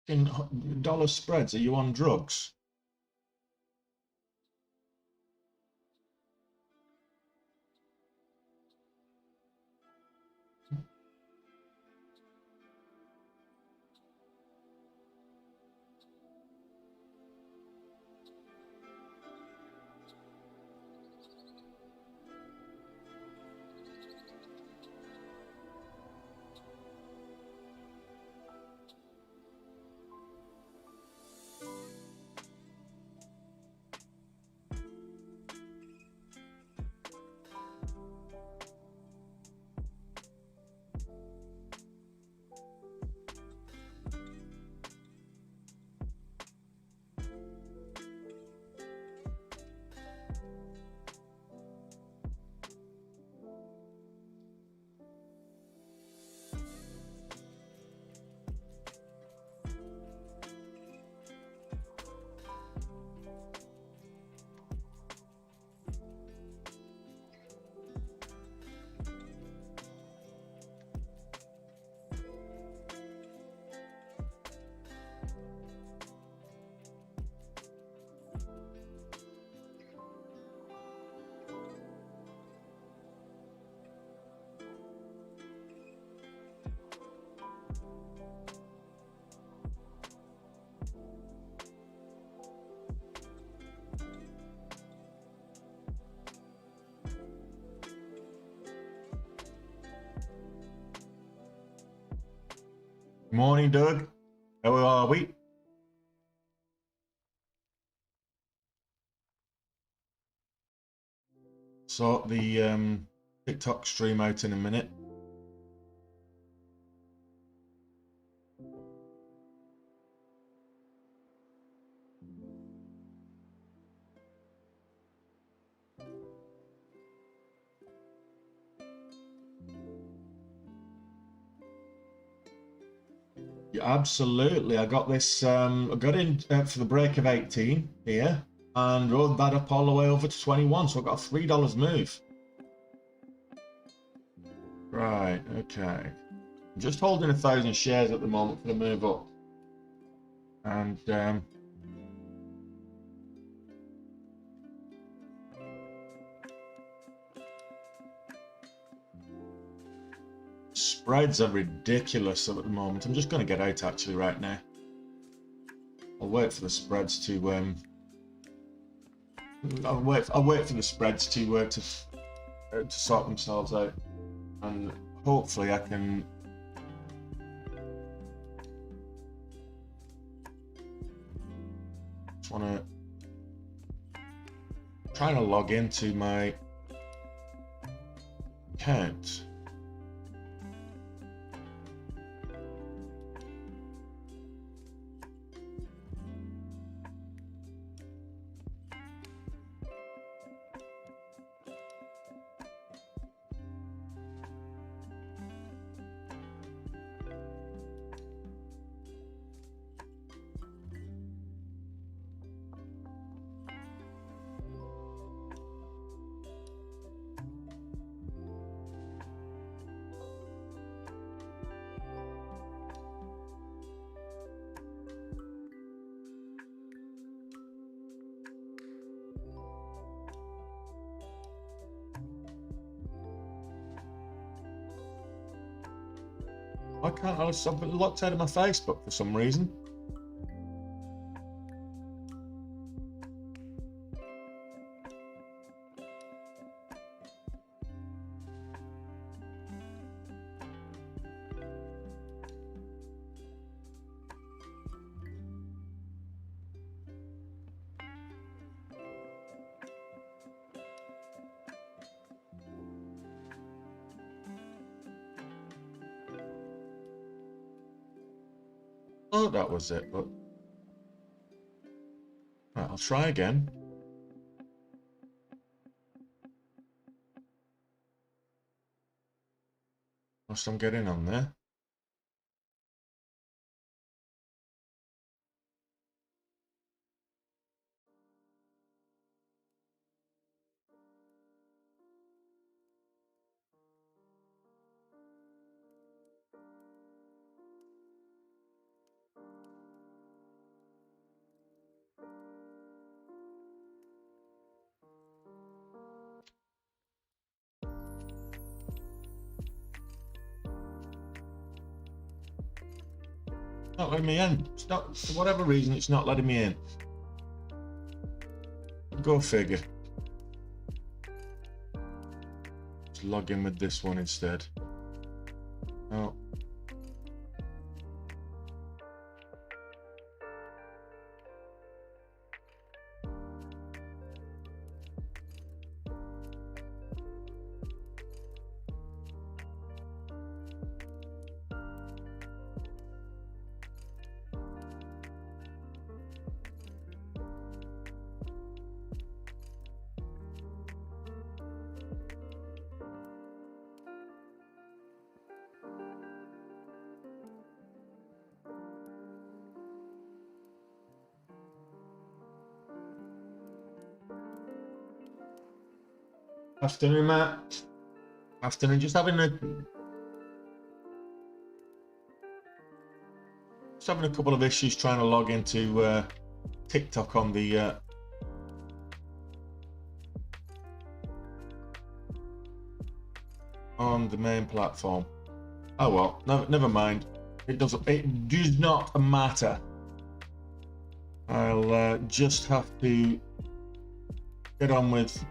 In dollar spreads, are you on drugs? Morning, Doug. How are we? Sort the TikTok stream out in a minute. Yeah, absolutely. I got this. I got in for the break of 18 here and rode that up all the way over to 21. So I got a $3 move. Right. Okay. I'm just holding 1,000 shares at the moment for the move up, and spreads are ridiculous at the moment. I'm just going to get out actually right now. I'll wait for the spreads to I'll wait for the spreads to sort themselves out, and hopefully I can just want to trying to log into my account. I can't. I've been locked out of my Facebook for some reason. Oh, that was it. But right, I'll try again. Whilst I'm getting on there. Not letting me in. It's not, for whatever reason, it's not letting me in. Go figure. Let's log in with this one instead. Oh. Afternoon, Matt. Afternoon. Just having a couple of issues trying to log into TikTok on the main platform. Oh well, never mind. It does not matter. I'll just have to get on with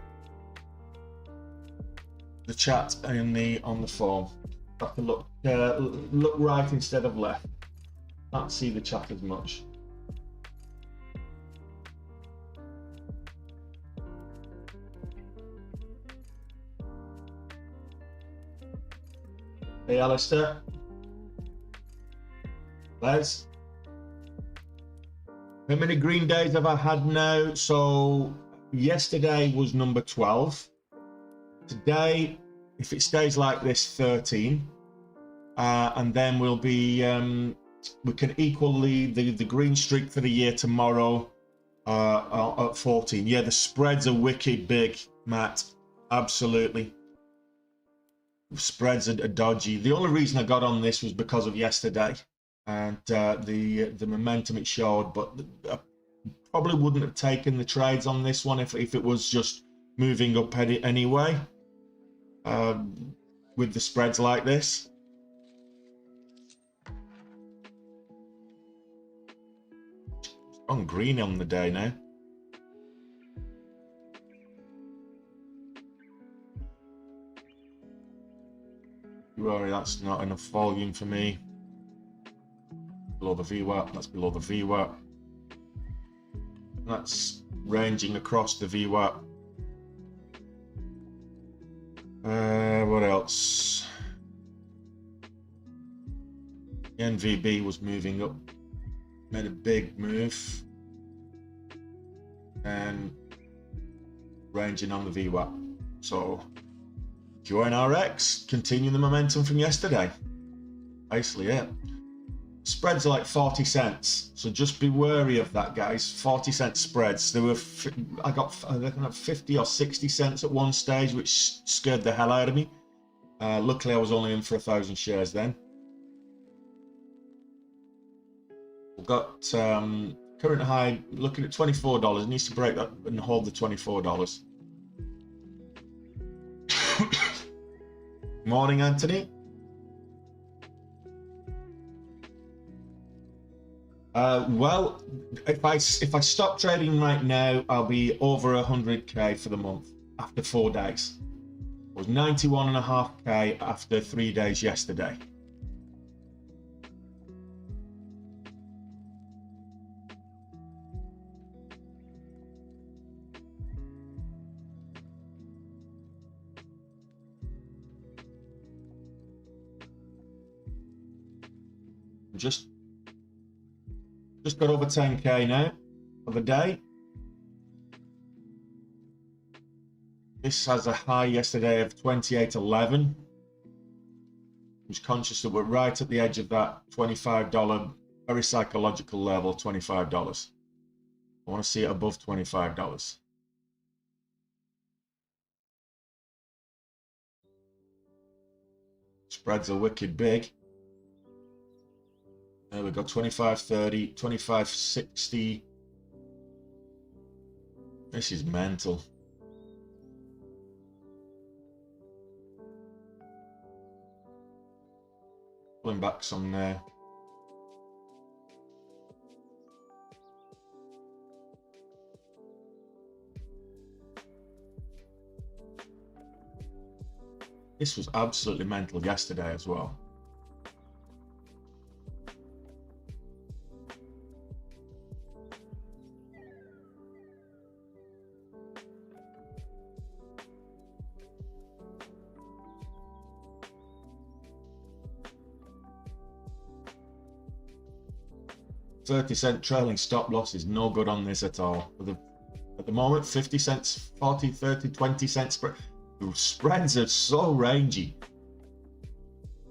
the chat on the phone. Have to look right instead of left. Can't see the chat as much. Hey, Alistair. Les. How many green days have I had now? So yesterday was number 12. Today, if it stays like this, 13. And then we'll be, we can equal the green streak for the year tomorrow at 14. Yeah, the spreads are wicked big, Matt. Absolutely. Spreads are dodgy. The only reason I got on this was because of yesterday and the momentum it showed, but I probably wouldn't have taken the trades on this one if it was just moving up anyway with the spreads like this. On green on the day now. Sorry, that's not enough volume for me. Below the VWAP, that's below the VWAP. That's ranging across the VWAP. What else? The NVB was moving up, made a big move, and ranging on the VWAP. So Qnrx continuing the momentum from yesterday. Basically it. Spreads are like 40 cents, so just be wary of that, guys. 40-cent spreads. There were I got 50 or 60 cents at one stage, which scared the hell out of me. Luckily, I was only in for 1,000 shares then. We've got current high looking at $24. It needs to break that and hold the $24. Morning, Anthony. Well, if I stop trading right now, I'll be over 100k for the month after 4 days. It was 91.5k after 3 days yesterday. Just got over 10k now for the day. This has a high yesterday of 28.11. I was conscious that we're right at the edge of that $25 very psychological level, $25. I want to see it above $25. Spreads are wicked big. There we go, 25.30, 25.60. This is mental. Pulling back some there. This was absolutely mental yesterday as well. $0.30 trailing stop loss is no good on this at all. At the moment, 50 cents, 40, 30, 20 cents spread. The spreads are so rangy.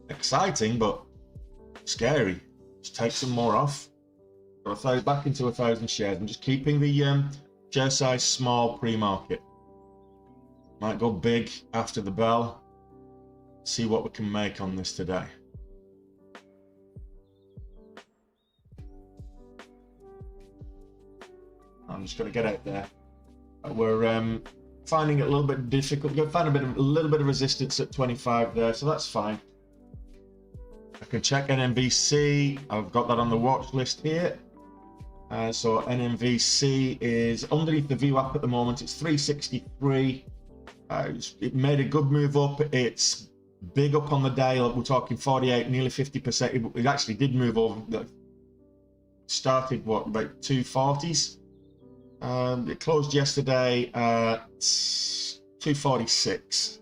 Exciting, but scary. Just take some more off. Got back into 1,000 shares. I'm just keeping the share size small pre-market. Might go big after the bell. See what we can make on this today. I'm just going to get out there. We're finding it a little bit difficult. We're going to find a little bit of resistance at 25 there, so that's fine. I can check NMVC. I've got that on the watch list here. So NMVC is underneath the VWAP at the moment. It's 363. It made a good move up. It's big up on the day. We're talking 48, nearly 50%. It actually did move over. Started what, about 240s? It closed yesterday at 246,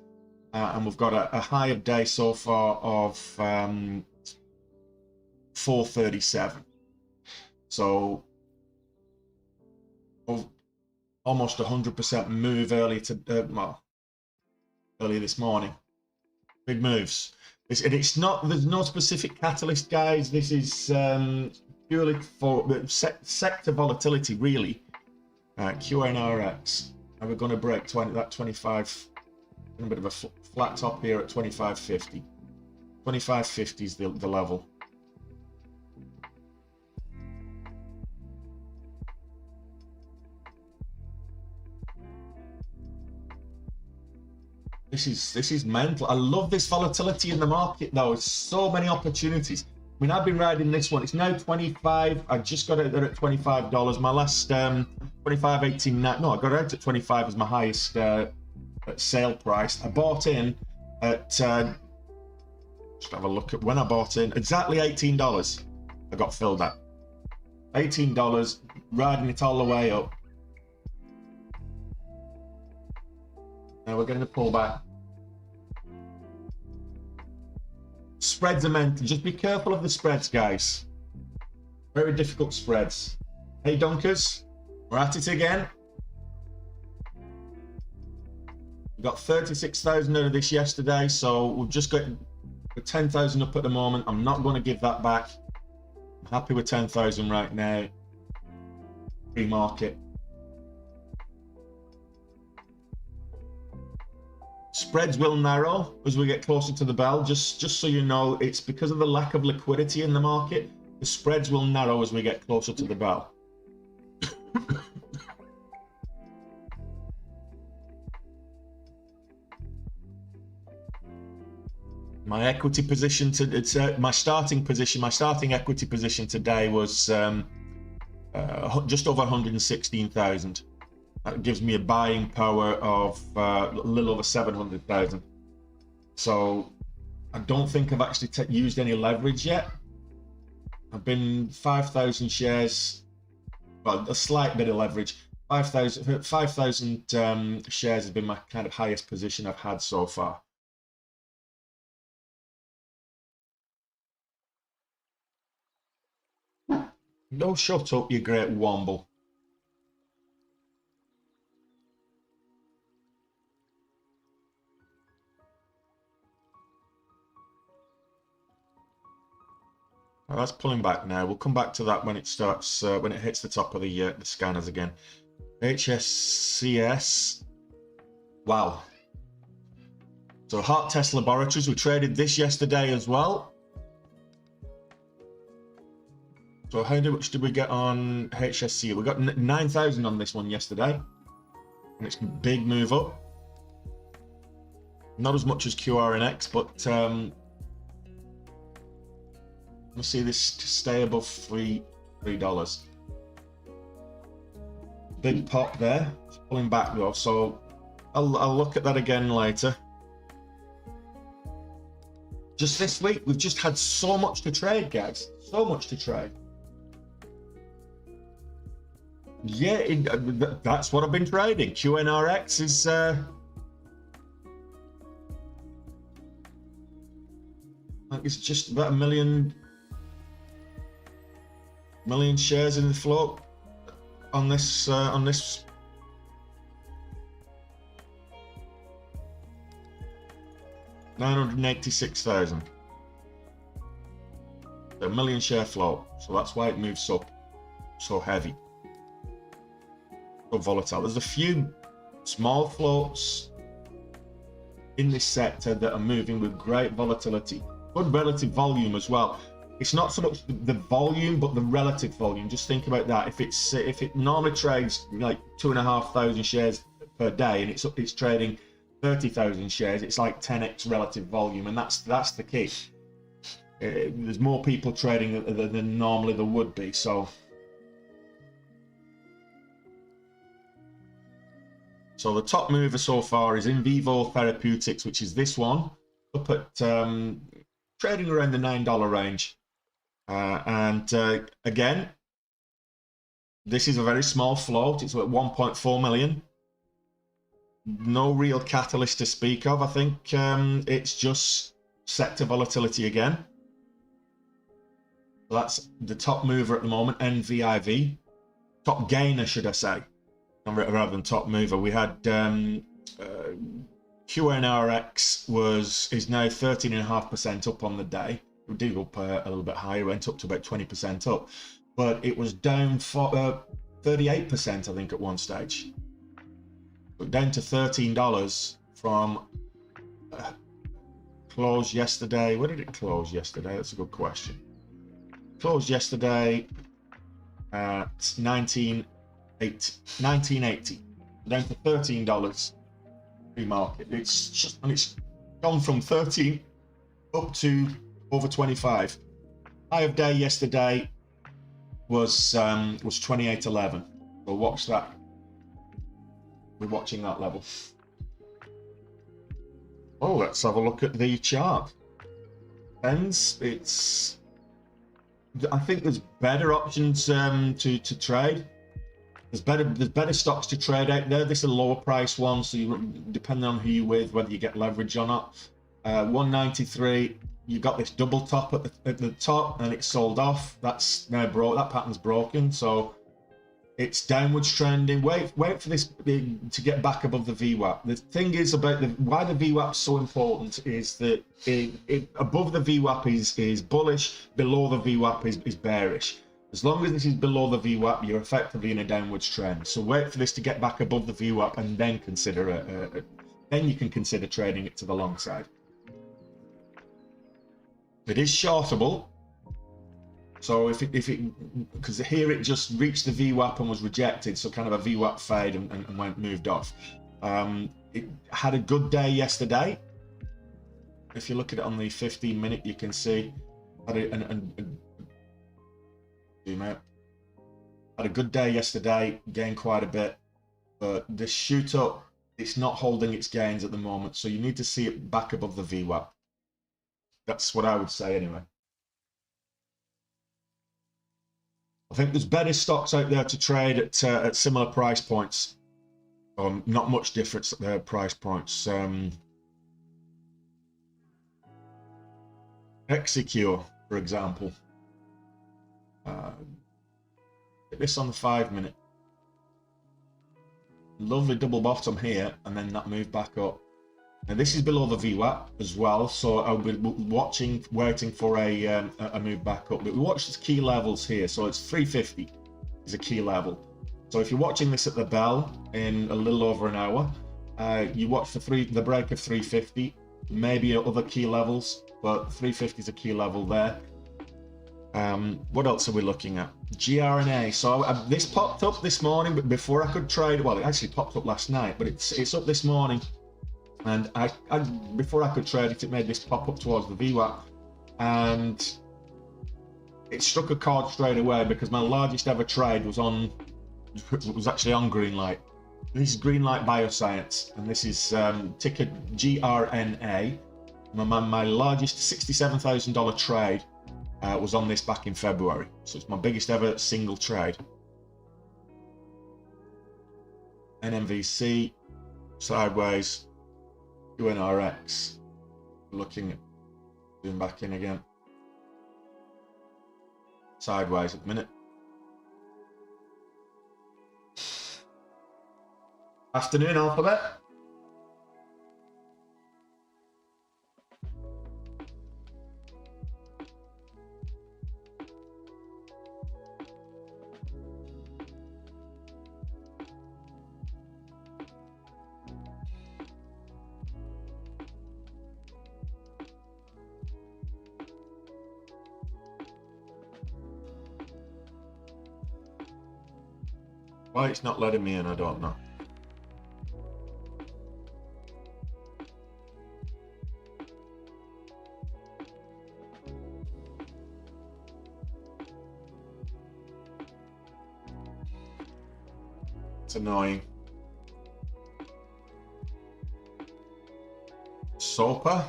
and we've got a high of day so far of 437. So almost 100% move earlier this morning. Big moves. It's not. There's no specific catalyst, guys. This is purely for sector volatility, really. Qnrx, and we're going to break that 25, a bit of a flat top here at 25.50. 25.50 is the level. This is mental. I love this volatility in the market though. It's so many opportunities. I mean, I've been riding this one. It's now 25. I just got it there at $25. My last 25.89. No, I got it out at 25 as my highest sale price. I bought in at just have a look at when I bought in. Exactly $18. I got filled at $18, riding it all the way up. Now we're getting a pullback. Spreads are mental. Just be careful of the spreads, guys. Very difficult spreads. Hey, Dunkers, we're at it again. We got 36,000 out of this yesterday, so we've just got 10,000 up at the moment. I'm not going to give that back. I'm happy with 10,000 right now. Pre-market. Spreads will narrow as we get closer to the bell. Just so you know, it's because of the lack of liquidity in the market. The spreads will narrow as we get closer to the bell. My equity position my starting equity position today was just over 116,000. That gives me a buying power of a little over 700,000. So I don't think I've actually used any leverage yet. I've been 5,000 shares, well, a slight bit of leverage. 5,000 shares has been my kind of highest position I've had so far. No, shut up, you great womble. Well, that's pulling back now. We'll come back to that when it starts, when it hits the top of the scanners again. HSCS. Wow. So Heart Test Laboratories, we traded this yesterday as well. So how much did we get on HSC? We got 9,000 on this one yesterday. And it's a big move up. Not as much as Qnrx, but let's see this stay above $3. Big pop there. It's pulling back though, so I'll look at that again later. Just this week, we've just had so much to trade, guys. So much to trade. Yeah, that's what I've been trading. Qnrx is it's just about a million shares in the float on this 986,000. A million share float, so that's why it moves so heavy, so volatile. There's a few small floats in this sector that are moving with great volatility, good relative volume as well. It's not so much the volume, but the relative volume. Just think about that. If it normally trades like 2,500 shares per day, and it's trading 30,000 shares, it's like 10x relative volume, and that's the key. There's more people trading than normally there would be. So the top mover so far is In Vivo Therapeutics, which is this one, up at trading around the $9 range. Again, this is a very small float. It's at 1.4 million. No real catalyst to speak of. I think it's just sector volatility again. That's the top mover at the moment, NVIV. Top gainer, should I say, rather than top mover. We had Qnrx is now 13.5% up on the day. We did up a little bit higher, went up to about 20% up, but it was down for 38%, I think, at one stage. But down to $13 from close yesterday. Where did it close yesterday? That's a good question. Closed yesterday at 19.80, down to $13 pre-market. It's gone from 13 up to over 25. High of day yesterday was 28.11. We'll watch that. We're watching that level. Oh, let's have a look at the chart. Depends. I think there's better options to trade. There's better stocks to trade out there. This is a lower price one, so depending on who you're with, whether you get leverage or not. 193. You got this double top at the top, and it's sold off. That's now broke. That pattern's broken, so it's downwards trending. Wait for this to get back above the VWAP. The thing is about why the VWAP is so important is that above the VWAP is bullish, below the VWAP is bearish. As long as this is below the VWAP, you're effectively in a downwards trend. So wait for this to get back above the VWAP, and then then you can consider trading it to the long side. It is shortable. So if it because here it just reached the VWAP and was rejected, so kind of a VWAP fade and moved off. It had a good day yesterday. If you look at it on the 15-minute, you can see had a good day yesterday, gained quite a bit, but this shoot up, it's not holding its gains at the moment, so you need to see it back above the VWAP. That's what I would say anyway. I think there's better stocks out there to trade at similar price points. Not much difference at their price points. Execure, for example. Hit this on the 5-minute. Lovely double bottom here, and then that move back up. Now this is below the VWAP as well, so I'll be waiting for a move back up. But we watch the key levels here, so it's 350 is a key level. So if you're watching this at the bell in a little over an hour, you watch the break of 350, maybe other key levels, but 350 is a key level there. What else are we looking at? Grna. So this popped up this morning, but before I could trade, well, it actually popped up last night, but it's up this morning. And before I could trade it, it made this pop up towards the VWAP, and it struck a chord straight away because my largest ever trade was actually on Greenlight. This is Greenlight Bioscience, and this is ticker GRNA. My largest $67,000 trade was on this back in February. So it's my biggest ever single trade. NMVC, sideways, Qnrx, looking at, zoom back in again. Sideways at the minute. Afternoon, Alphabet. Why it's not letting me in, I don't know. It's annoying. SOPA,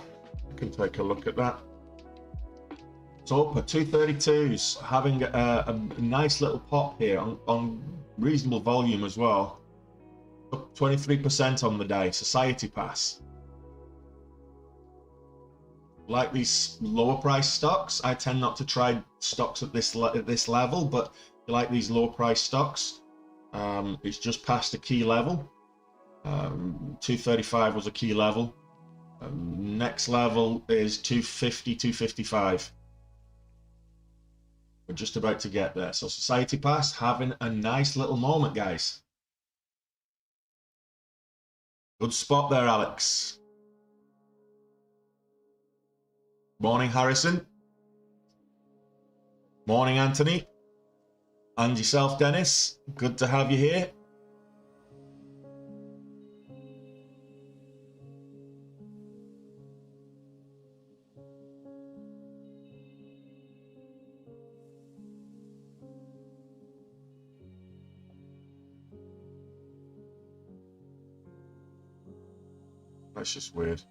I can take a look at that. SOPA 232s having a nice little pop here on reasonable volume as well. Up 23% on the day. Society Pass. Like these lower price stocks, I tend not to trade stocks at this level, but if you like these lower price stocks, it's just past a key level. 235 was a key level. Next level is 250, 255. We're just about to get there. So Society Pass having a nice little moment, guys. Good spot there, Alex. Morning, Harrison. Morning, Anthony. And yourself, Dennis. Good to have you here. That's just weird.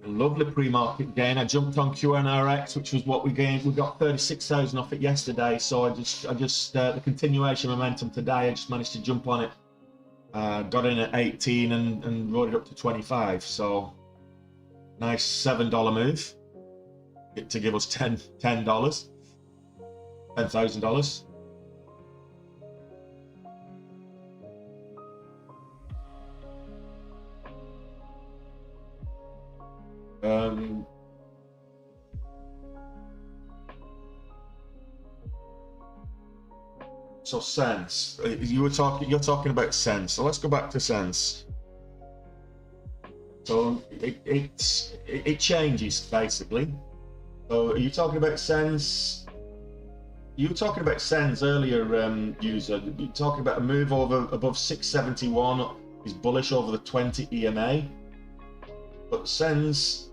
A lovely pre-market gain. I jumped on Qnrx, which was what we gained. We got 36,000 off it yesterday, so I just the continuation momentum today. I just managed to jump on it. Got in at 18 and rode it up to 25. So nice $7 move to give us $10,000. So Sense, you're talking about Sense. So let's go back to Sense. So it changes basically. So are you talking about Sense? You were talking about Sense earlier, user. You're talking about a move over above 671 is bullish over the 20 EMA. But Sense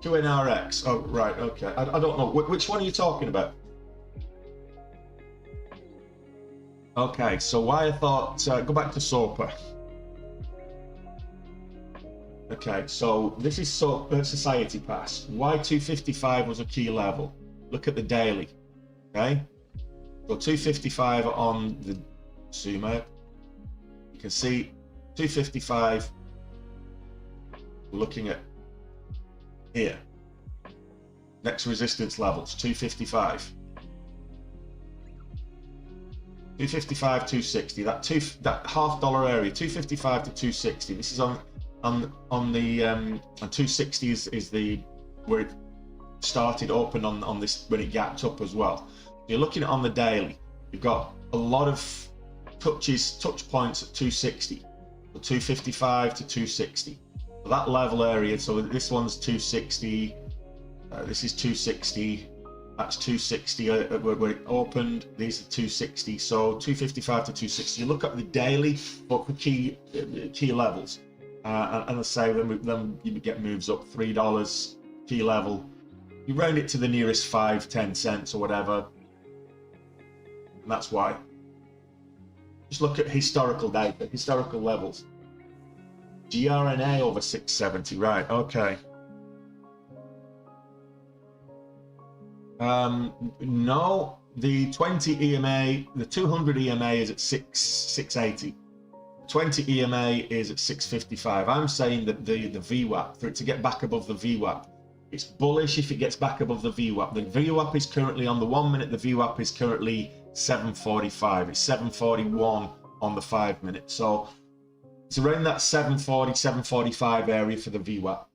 Qnrx. Oh right, okay. I don't know which one are you talking about. Okay, so why I thought go back to SOPA. Okay, so this is Society Pass. Why 255 was a key level. Look at the daily. Okay, so 255 on the Sumo. You can see 255. Looking at here, next resistance levels 255, 260. That $half area, 255 to 260. This is on the 260 is the where it started open on this when it gapped up as well. You're looking at on the daily. You've got a lot of touch points at 260, so 255 to 260. So that level area, so this one's 260, this is 260, that's 260 where it opened, these are 260, so 255 to 260. You look at the daily, but for key levels, and I say then you get moves up $3 key level. You round it to the nearest 5-10 cents or whatever, and that's why. Just look at historical data, historical levels. Grna over 670, right? Okay. No, the 20 EMA, the 200 EMA is at 680. 20 EMA is at 655. I'm saying that the VWAP, for it to get back above the VWAP, it's bullish if it gets back above the VWAP. The VWAP is currently on the 1 minute, the VWAP is currently 745. It's 741 on the 5 minute. So it's around that 740, 745 area for the VWAP.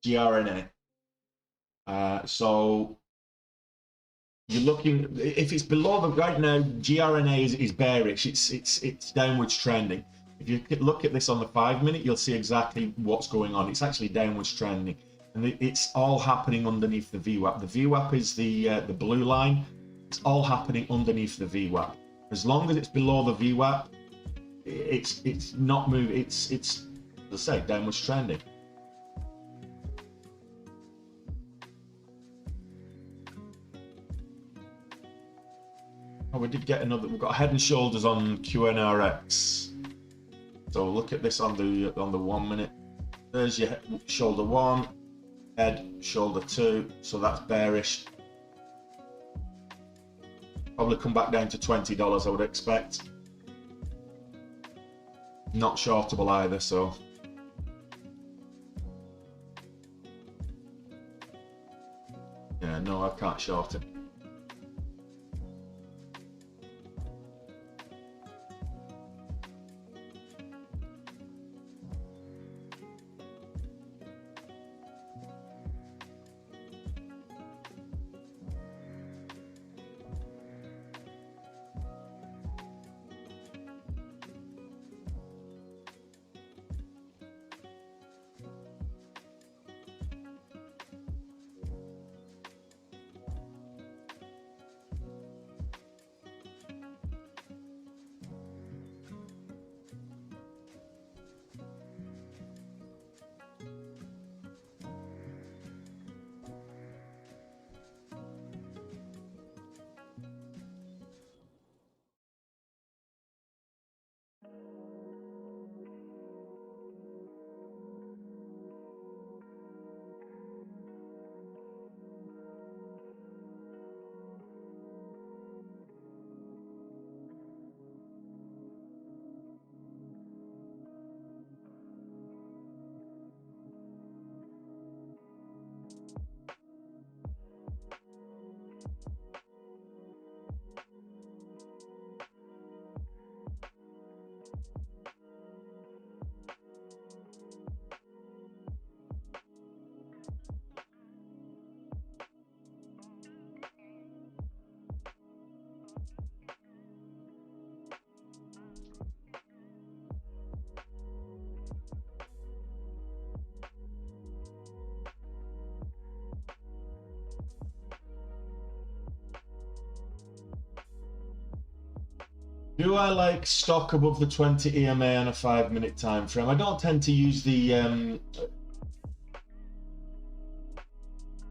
Grna. So you're looking, if it's below the, right now Grna is bearish, it's downwards trending. If you look at this on the 5 minute, you'll see exactly what's going on. It's actually downwards trending, and it's all happening underneath the VWAP. The VWAP is the blue line. It's all happening underneath the VWAP. As long as it's below the VWAP, it's not moving. It's as I say, downwards trending. Oh, we did get another. We've got head and shoulders on Qnrx. So look at this on the 1 minute. There's your shoulder 1, head, shoulder 2. So that's bearish. Probably come back down to $20, I would expect. Not shortable either, so. Yeah, no, I can't short it. Do I like stock above the 20 EMA on a 5 minute time frame? I don't tend to use the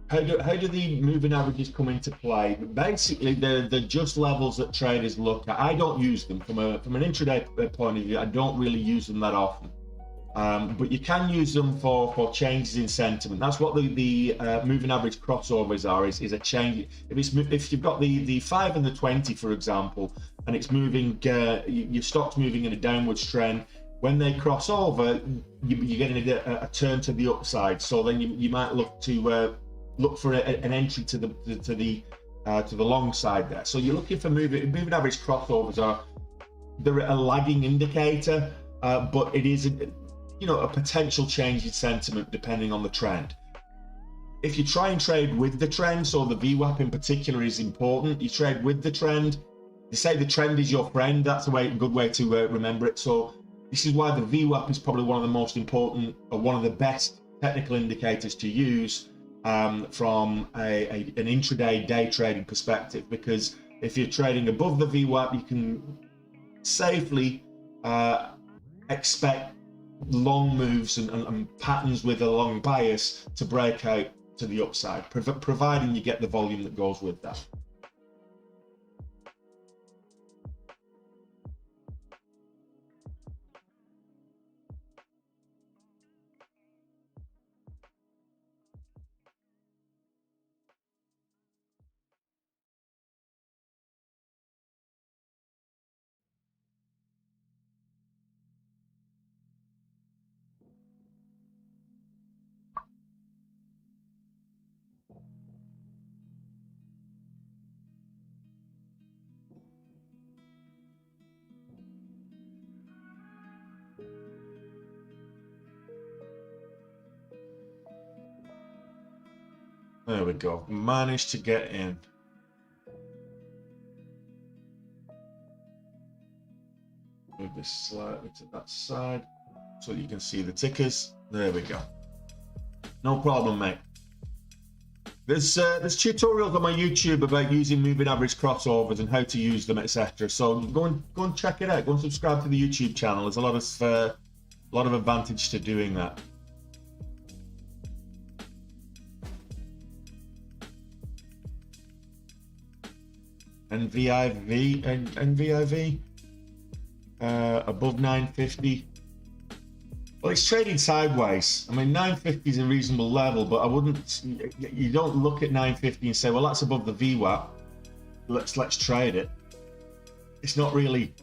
how do the moving averages come into play? Basically, they're just levels that traders look at. I don't use them from an intraday point of view. I don't really use them that often. But you can use them for changes in sentiment. That's what the moving average crossovers are. Is a change. If you've got the 5 and the 20, for example, and it's moving, your stock's moving in a downwards trend. When they cross over, you're getting a turn to the upside. So then you might look for an entry to the long side there. So you're looking for moving average crossovers. They're a lagging indicator, but it is a potential change in sentiment depending on the trend. If you try and trade with the trend, so the VWAP in particular is important, you trade with the trend. They say the trend is your friend. That's a good way to remember it. So this is why the VWAP is probably one of the most important, or one of the best technical indicators to use from an intraday day trading perspective, because if you're trading above the VWAP, you can safely expect long moves and patterns with a long bias to break out to the upside, providing you get the volume that goes with that. There we go. Managed to get in. Move this slightly to that side so you can see the tickers. There we go. No problem, mate. There's tutorials on my YouTube about using moving average crossovers and how to use them, etc. So go and check it out. Go and subscribe to the YouTube channel. There's a lot of advantage to doing that. NVIV above 950. Well, it's trading sideways. I mean, 950 is a reasonable level, but I wouldn't. You don't look at 950 and say, "Well, that's above the VWAP. Let's trade it." It's not really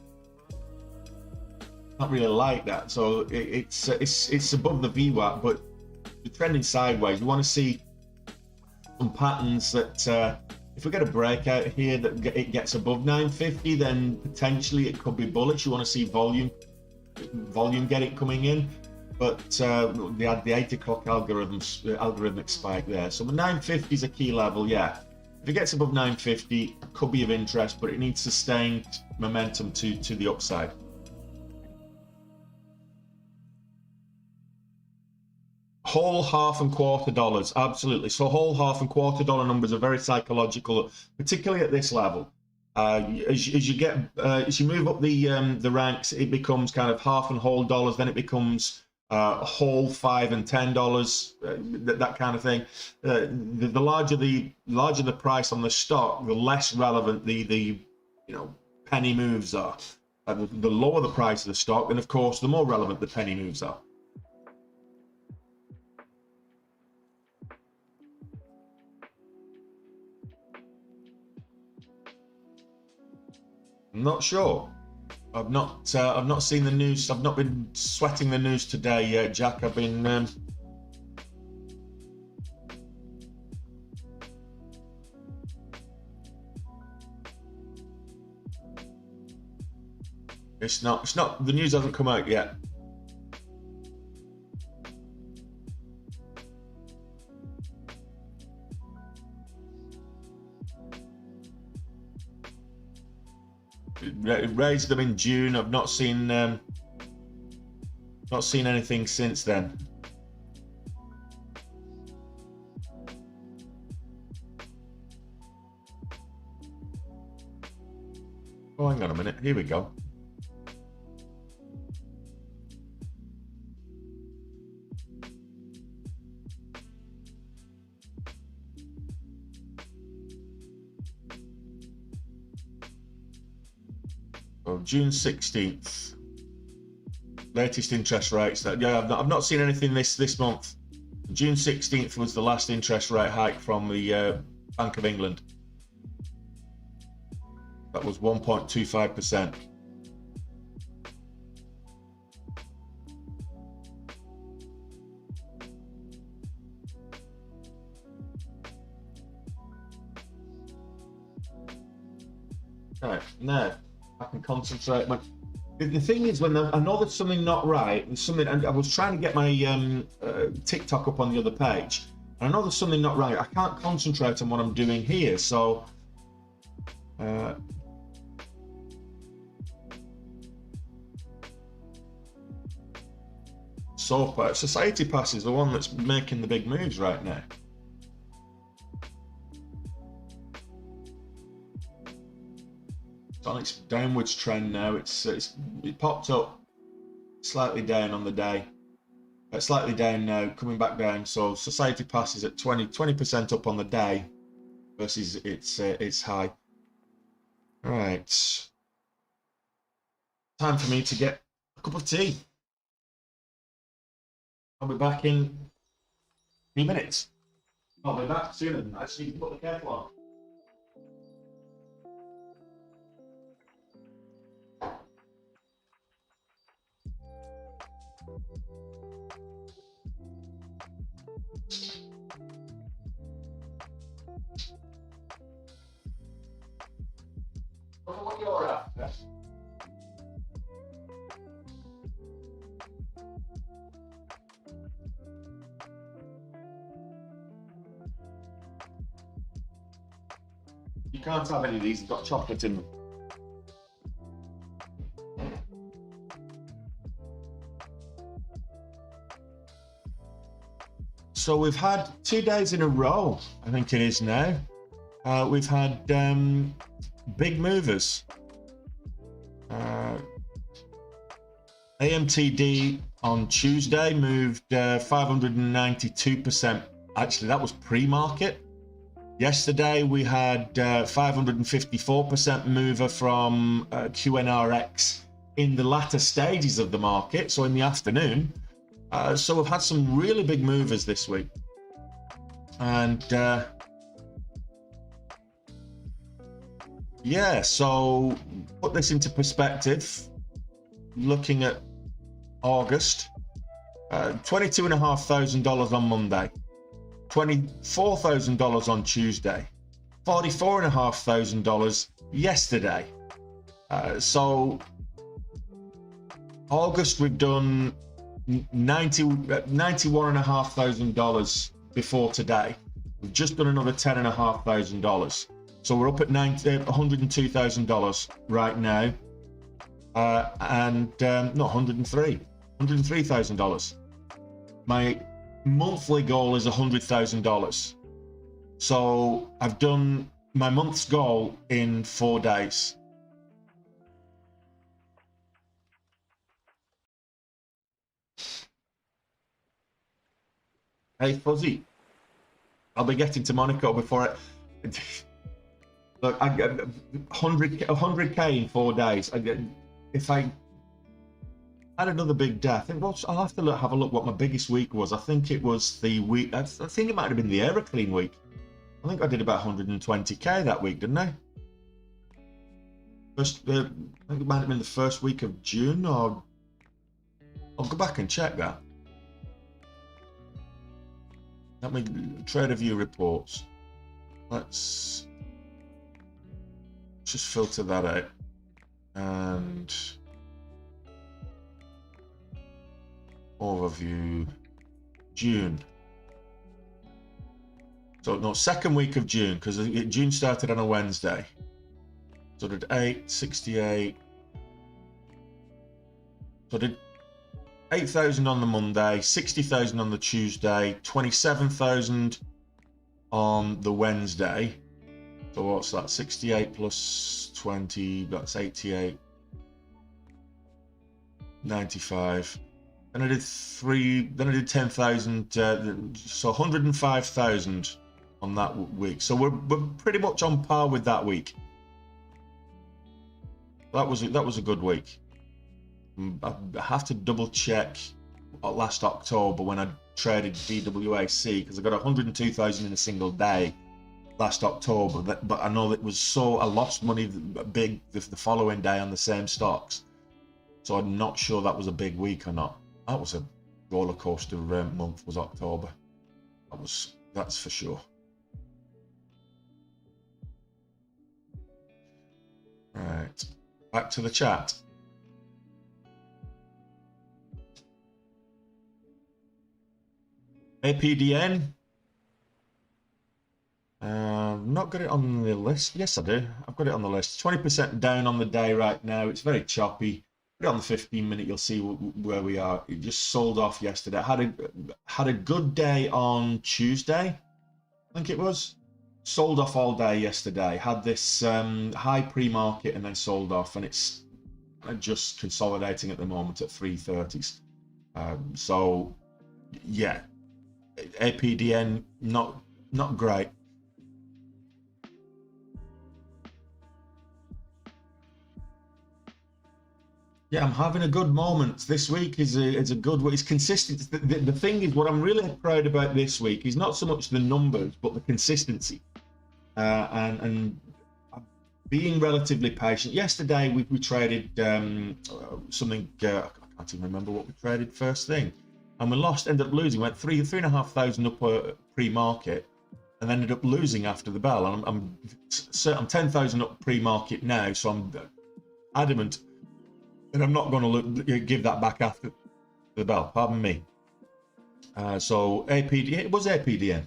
like that. So it's above the VWAP, but you're trending sideways. You want to see some patterns that if we get a breakout here that it gets above 950, then potentially it could be bullish. You want to see volume get it coming in. But they had the 8 o'clock algorithmic spike there. So the 950 is a key level, yeah. If it gets above 950, it could be of interest, but it needs sustained momentum to the upside. Whole, half, and quarter dollars, absolutely. So whole, half, and quarter dollar numbers are very psychological, particularly at this level. As you move up the ranks, it becomes kind of half and whole dollars. Then it becomes whole, $5 and $10, that kind of thing. The larger the price on the stock, the less relevant the penny moves are. The lower the price of the stock, and of course, the more relevant the penny moves are. I'm not sure. I've not seen the news. I've not been sweating the news today yet, Jack. I've been it's not the news hasn't come out yet. It raised them in June. I've not seen anything since then. Oh, hang on a minute. Here we go. June 16th, latest interest rates. I've not seen anything this month. June 16th was the last interest rate hike from the Bank of England. That was 1.25%. Right, now I can concentrate. The thing is, when I know there's something not right, there's something. I was trying to get my TikTok up on the other page, and I know there's something not right. I can't concentrate on what I'm doing here, so. Society Pass is the one that's making the big moves right now. It's on its downwards trend now. It popped up slightly down on the day. Slightly down now, coming back down. So Society Pass is at 20% up on the day versus its high. All right. Time for me to get a cup of tea. I'll be back in 3 minutes. I'll be back sooner than that, so you can put the kettle on. Look at what you're after. You can't have any of these, they've got chocolate in them. So we've had 2 days in a row, I think it is now. We've had big movers. AMTD on Tuesday moved 592%. Actually, that was pre-market. Yesterday, we had 554% mover from Qnrx in the latter stages of the market, so in the afternoon. So we've had some really big movers this week. And yeah, so put this into perspective, looking at August, $22,500 on Monday, $24,000 on Tuesday, $44,500 yesterday. So August we've done $91,500 before today. We've just done another $10,500. So we're up at $102,000 right now. No, $103,000. My monthly goal is $100,000. So I've done my month's goal in 4 days. Hey, Fuzzy, I'll be getting to Monaco before it. Look, I get 100K in 4 days. If I had another big day, I think I'll have to have a look what my biggest week was. I think it was the week. I think it might have been the Aeroclean week. I think I did about 120K that week, didn't I? I think it might have been the first week of June, or I'll go back and check that. Let me trader view reports. Let's just filter that out. And overview June. So no, second week of June, because June started on a Wednesday. So I did 868. So I did 8,000 on the Monday, 60,000 on the Tuesday, 27,000 on the Wednesday. So what's that? 68 plus 20, that's 88, 95. And I did 10,000, so 105,000 on that week. So we're pretty much on par with that week. That was a good week. I have to double check last October when I traded DWAC, because I got 102,000 in a single day last October, but I know that was I lost money big the following day on the same stocks, so I'm not sure that was a big week or not. That was a roller coaster month, was October. That's for sure. Right, back to the chat. APDN. Not got it on the list. Yes, I do. I've got it on the list. 20% down on the day right now. It's very choppy. Put it on the 15-minute. You'll see where we are. It just sold off yesterday. Had a good day on Tuesday, I think it was. Sold off all day yesterday. Had this high pre-market and then sold off, and it's just consolidating at the moment at 330s. So yeah, APDN not great. Yeah, I'm having a good moment. This week is a good week. It's consistent. The thing is, what I'm really proud about this week is not so much the numbers, but the consistency, and being relatively patient. Yesterday we traded something. I can't even remember what we traded first thing, and we lost. Ended up losing. Went 3,500 up pre-market, and ended up losing after the bell. And I'm 10,000 up pre-market now, so I'm adamant. And I'm not going to give that back after the bell. Pardon me. So it was APDN,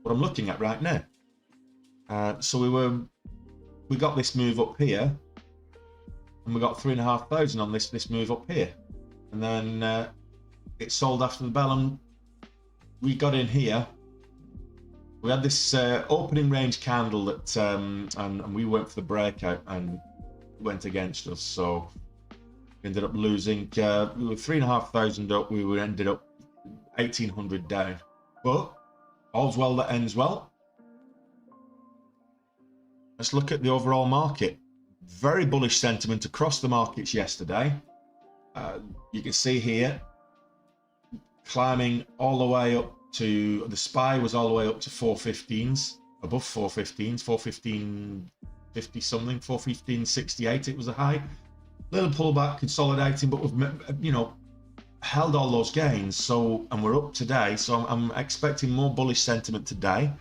what I'm looking at right now. So we were we got this move up here, and we got 3,500 on this move up here, and then it sold after the bell, and we got in here. We had this opening range candle that, and we went for the breakout and went against us, so we ended up losing. We were 3,500 up. We ended up 1,800 down. But all's well that ends well. Let's look at the overall market. Very bullish sentiment across the markets yesterday. You can see here, climbing all the way up to, the SPY was all the way up to 415s, above 415s, 415.50 something, 415.68 it was a high. Little pullback, consolidating, but we've, you know, held all those gains. So, and we're up today, so I'm expecting more bullish sentiment today.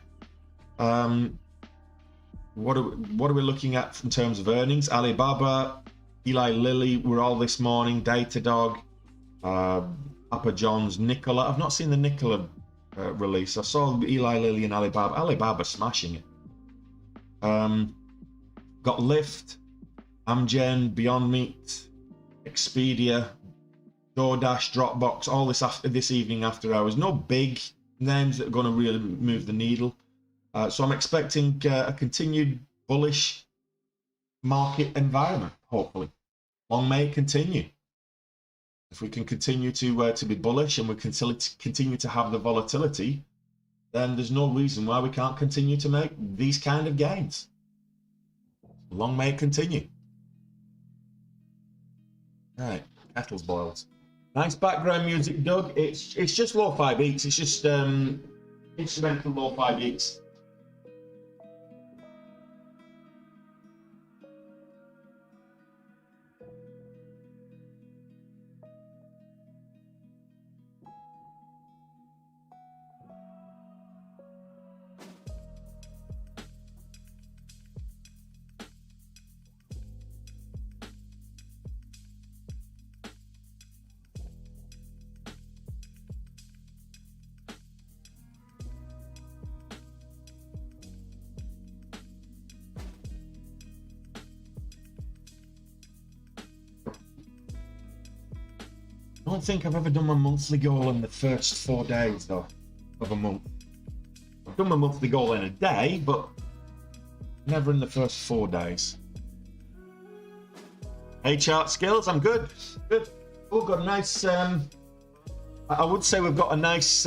What are we looking at in terms of earnings? Alibaba, Eli Lilly were all this morning. Datadog, Papa John's, Nikola. I've not seen the Nikola release. I saw Eli Lilly and Alibaba. Alibaba smashing it. Got Lyft, Amgen, Beyond Meat, Expedia, DoorDash, Dropbox, all this evening after hours. No big names that are going to really move the needle. So I'm expecting a continued bullish market environment, hopefully. Long may it continue. If we can continue to be bullish and we continue to have the volatility, then there's no reason why we can't continue to make these kind of gains. Long may it continue. All right, kettle's boiled. Nice background music, Doug. It's just lo-fi beats. It's just instrumental lo-fi beats. I don't think I've ever done my monthly goal in the first 4 days though of a month. I've done my monthly goal in a day, but never in the first 4 days. Hey, chart skills, I'm good. Good. Oh, got a nice. I would say we've got a nice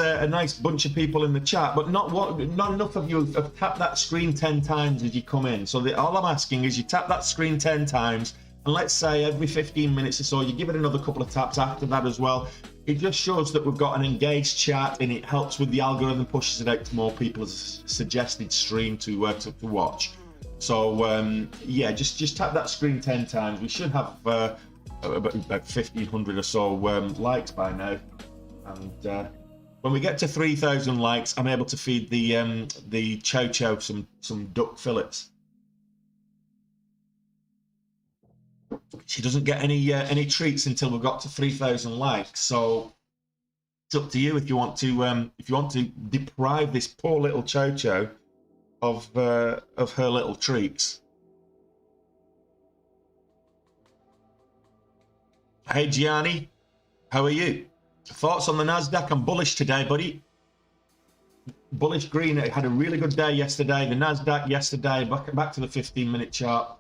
bunch of people in the chat, but not enough of you have tapped that screen 10 times as you come in. So all I'm asking is you tap that screen 10 times. And let's say every 15 minutes or so, you give it another couple of taps after that as well. It just shows that we've got an engaged chat, and it helps with the algorithm, pushes it out to more people as a suggested stream to watch. So yeah, just tap that screen 10 times. We should have about 1,500 or so likes by now. And when we get to 3,000 likes, I'm able to feed the chow chow some duck fillets. She doesn't get any treats until we've got to 3,000 likes. So it's up to you if you want to deprive this poor little chow chow of her little treats. Hey Gianni, how are you? Thoughts on the Nasdaq? I'm bullish today, buddy. Bullish green. It had a really good day yesterday. The Nasdaq yesterday, back to the 15-minute chart.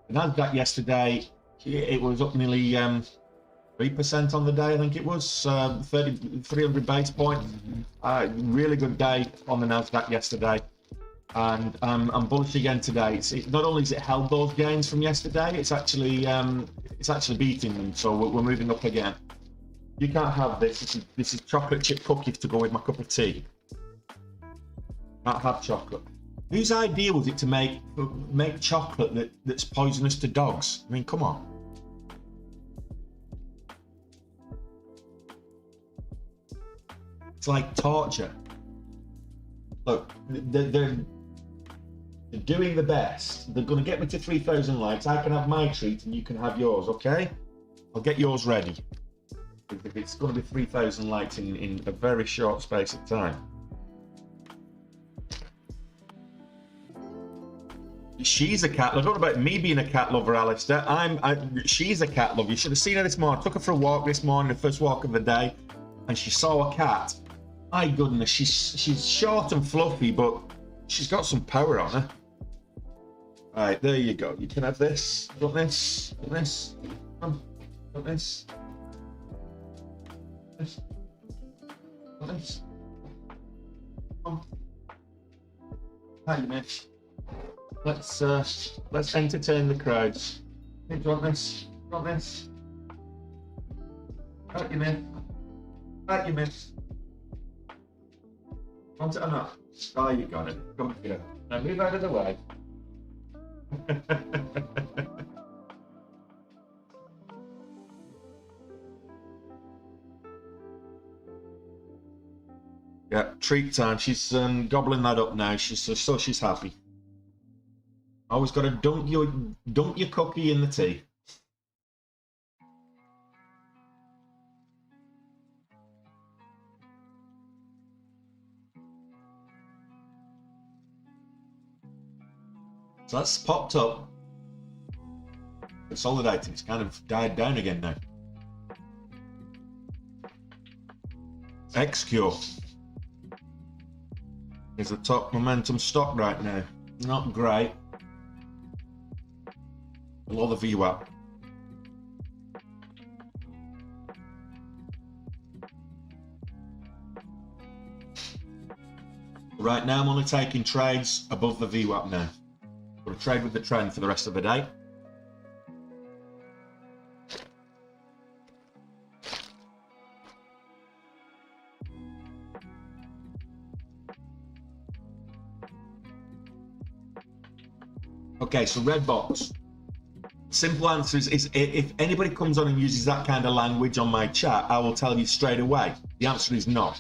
The Nasdaq yesterday, it was up nearly 3% on the day. I think it was 300 base points. Really good day on the Nasdaq yesterday, and I'm bullish again today. Not only has it held those gains from yesterday, it's actually beating them. So we're moving up again. You can't have this. This is chocolate chip cookies to go with my cup of tea. Can't have chocolate. Whose idea was it to make chocolate that's poisonous to dogs? I mean, come on. It's like torture. Look, they're doing the best. They're going to get me to 3,000 likes. I can have my treat and you can have yours, okay? I'll get yours ready. It's going to be 3,000 likes in a very short space of time. She's a cat lover. What about me being a cat lover, Alistair? She's a cat lover. You should have seen her this morning. I took her for a walk this morning, the first walk of the day, and she saw a cat. My goodness, she's short and fluffy, but she's got some power on her. Right, there you go. You can have this. Want this? Want this? Want this? This? Want this? Hi, Mitch. Let's entertain the crowds. Do you want this? Do you want this? Right, you miss. Right, you miss. Want it or not? Oh, you got it. Come here. Now move out of the way. Yeah, treat time. She's gobbling that up now. She's happy. Always got to dunk your cookie in the tea. So that's popped up. Consolidating. It's kind of died down again now. XQ is the top momentum stock right now. Not great. Below the VWAP. Right now I'm only taking trades above the VWAP now. I'm going to trade with the trend for the rest of the day. Okay, so red box. Simple answer is if anybody comes on and uses that kind of language on my chat, I will tell you straight away. The answer is no.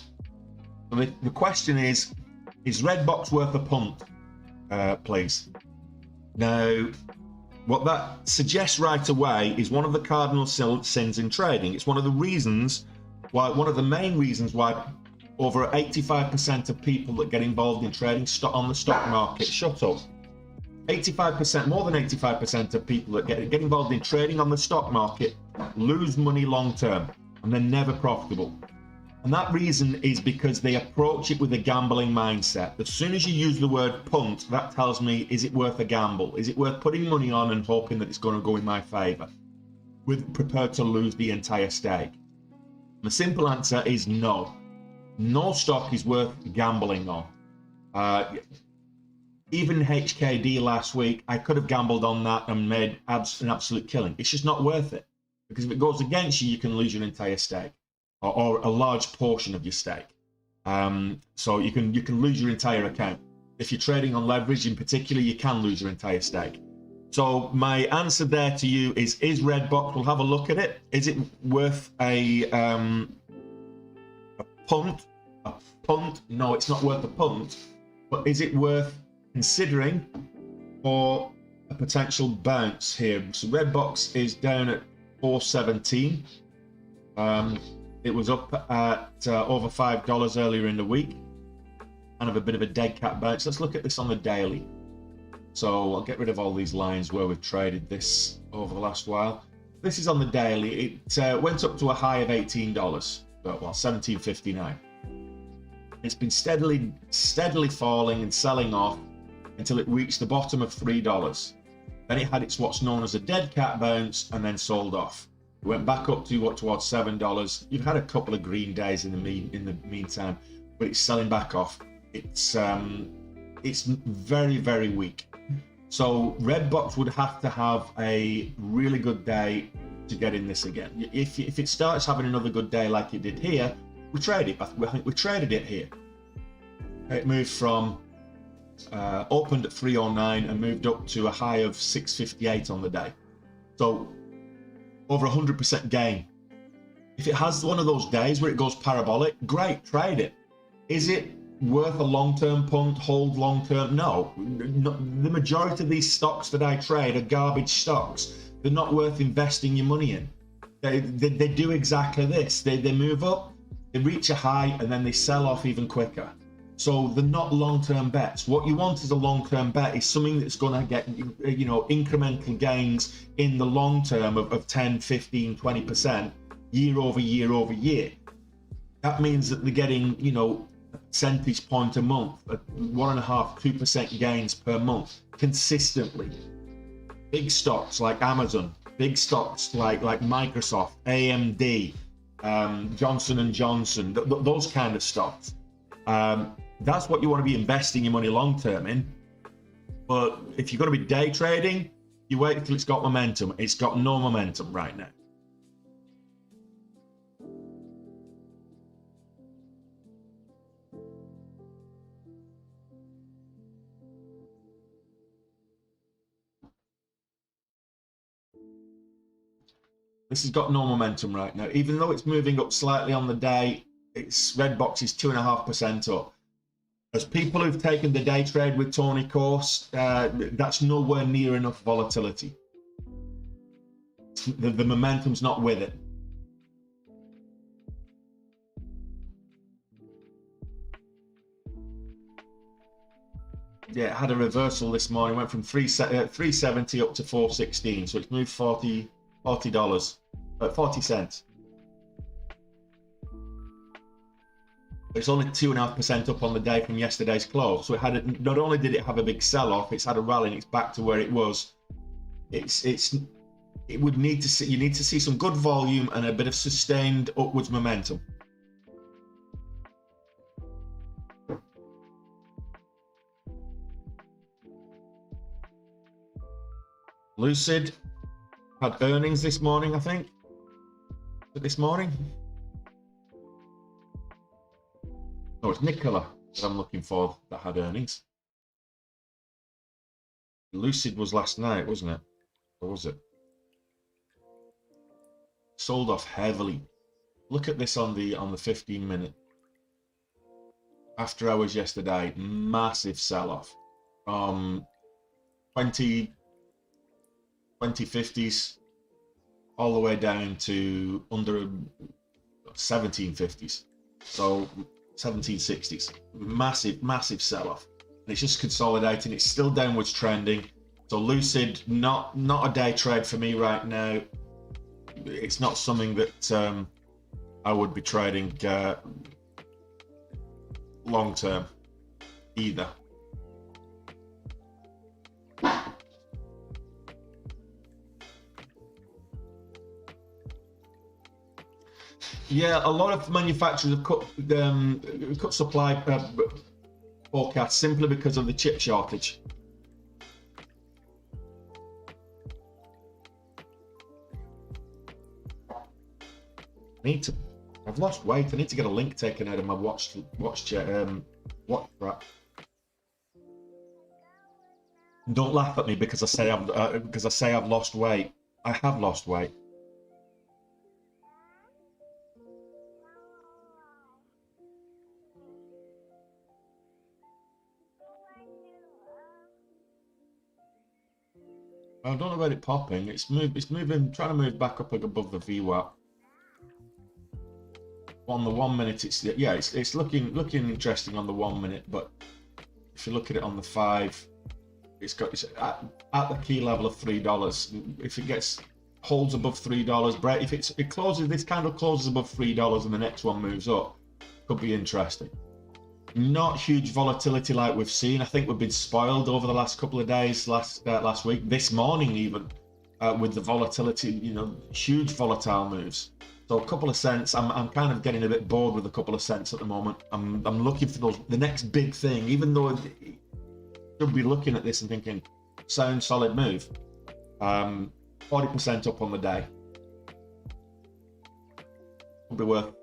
The question is red box worth a punt, please? Now, what that suggests right away is one of the cardinal sins in trading. It's one of the main reasons why over 85% of people that get involved in trading on the stock market shut up. 85%, more than 85% of people that get involved in trading on the stock market lose money long term, and they're never profitable. And that reason is because they approach it with a gambling mindset. As soon as you use the word punt, that tells me, is it worth a gamble? Is it worth putting money on and hoping that it's going to go in my favor? We're prepared to lose the entire stake. The simple answer is no. No stock is worth gambling on. Even HKD last week, I could have gambled on that and made an absolute killing. It's just not worth it, because if it goes against you, you can lose your entire stake, or a large portion of your stake. So you can lose your entire account. If you're trading on leverage in particular, you can lose your entire stake. So my answer there to you is Redbox. We'll have a look at it. Is it worth a punt? A punt? No, it's not worth a punt. But is it worth considering for a potential bounce here? So Redbox is down at 417. It was up at over $5 earlier in the week. Kind of a bit of a dead cat bounce. Let's look at this on the daily. So I'll get rid of all these lines where we've traded this over the last while. This is on the daily. It went up to a high of $18, well, $17.59. It's been steadily falling and selling off until it reached the bottom of $3. Then it had its what's known as a dead cat bounce and then sold off. It went back up to towards $7. You've had a couple of green days in the meantime, but it's selling back off. It's very, very weak. So Redbox would have to have a really good day to get in this again. If it starts having another good day like it did here, we trade it. I think we traded it here. It moved from opened at 309 and moved up to a high of 658 on the day. So over 100% gain. If it has one of those days where it goes parabolic, great, trade it. Is it worth a long-term punt, hold long-term? No. The majority of these stocks that I trade are garbage stocks. They're not worth investing your money in. They do exactly this. They move up, they reach a high, and then they sell off even quicker. So they're not long-term bets. What you want as a long-term bet is something that's going to get, you know, incremental gains in the long term of 10, 15, 20% year over year over year. That means that they're getting, you know, a percentage point a month, 1.5%, 2% gains per month consistently. Big stocks like Amazon, big stocks like Microsoft, AMD, Johnson and Johnson, those kind of stocks. That's what you want to be investing your money long term in. But if you're going to be day trading, you wait until it's got momentum. It's got no momentum right now. This has got no momentum right now. Even though it's moving up slightly on the day, its red box is 2.5% up. As people who've taken the day trade with Tony course, that's nowhere near enough volatility. The momentum's not with it. Yeah, it had a reversal this morning. Went from 370 up to 416, so it's moved $40, 40 cents. It's only 2.5% up on the day from yesterday's close. So it had not only did it have a big sell-off, it's had a rally and it's back to where it was. It would need to see, you need to see some good volume and a bit of sustained upwards momentum. Lucid had earnings this morning, I think. This morning? No, it's Nikola that I'm looking for that had earnings. Lucid was last night, wasn't it? Or was it? Sold off heavily. Look at this on the 15-minute. After hours yesterday, massive sell-off. 2050s all the way down to under 1750s. So 1760s. Massive sell-off. And it's just consolidating. It's still downwards trending. So Lucid, not a day trade for me right now. It's not something that I would be trading long term either. Yeah, a lot of manufacturers have cut supply forecasts simply because of the chip shortage. I've lost weight. I need to get a link taken out of my watch wrap. Don't laugh at me because I say I've lost weight. I have lost weight. I don't know about it popping. It's moving, trying to move back up above the VWAP. On the 1 minute, it's looking interesting on the 1 minute, but if you look at it on the 5, it's at the key level of $3. If it holds above $3, if it closes, this candle closes above $3 and the next one moves up, could be interesting. Not huge volatility like we've seen. I think we've been spoiled over the last couple of days, last week, this morning even, with the volatility, you know, huge volatile moves. So a couple of cents. I'm kind of getting a bit bored with a couple of cents at the moment. I'm looking for the next big thing, even though should be looking at this and thinking, sound solid move. 40% up on the day. Would be worth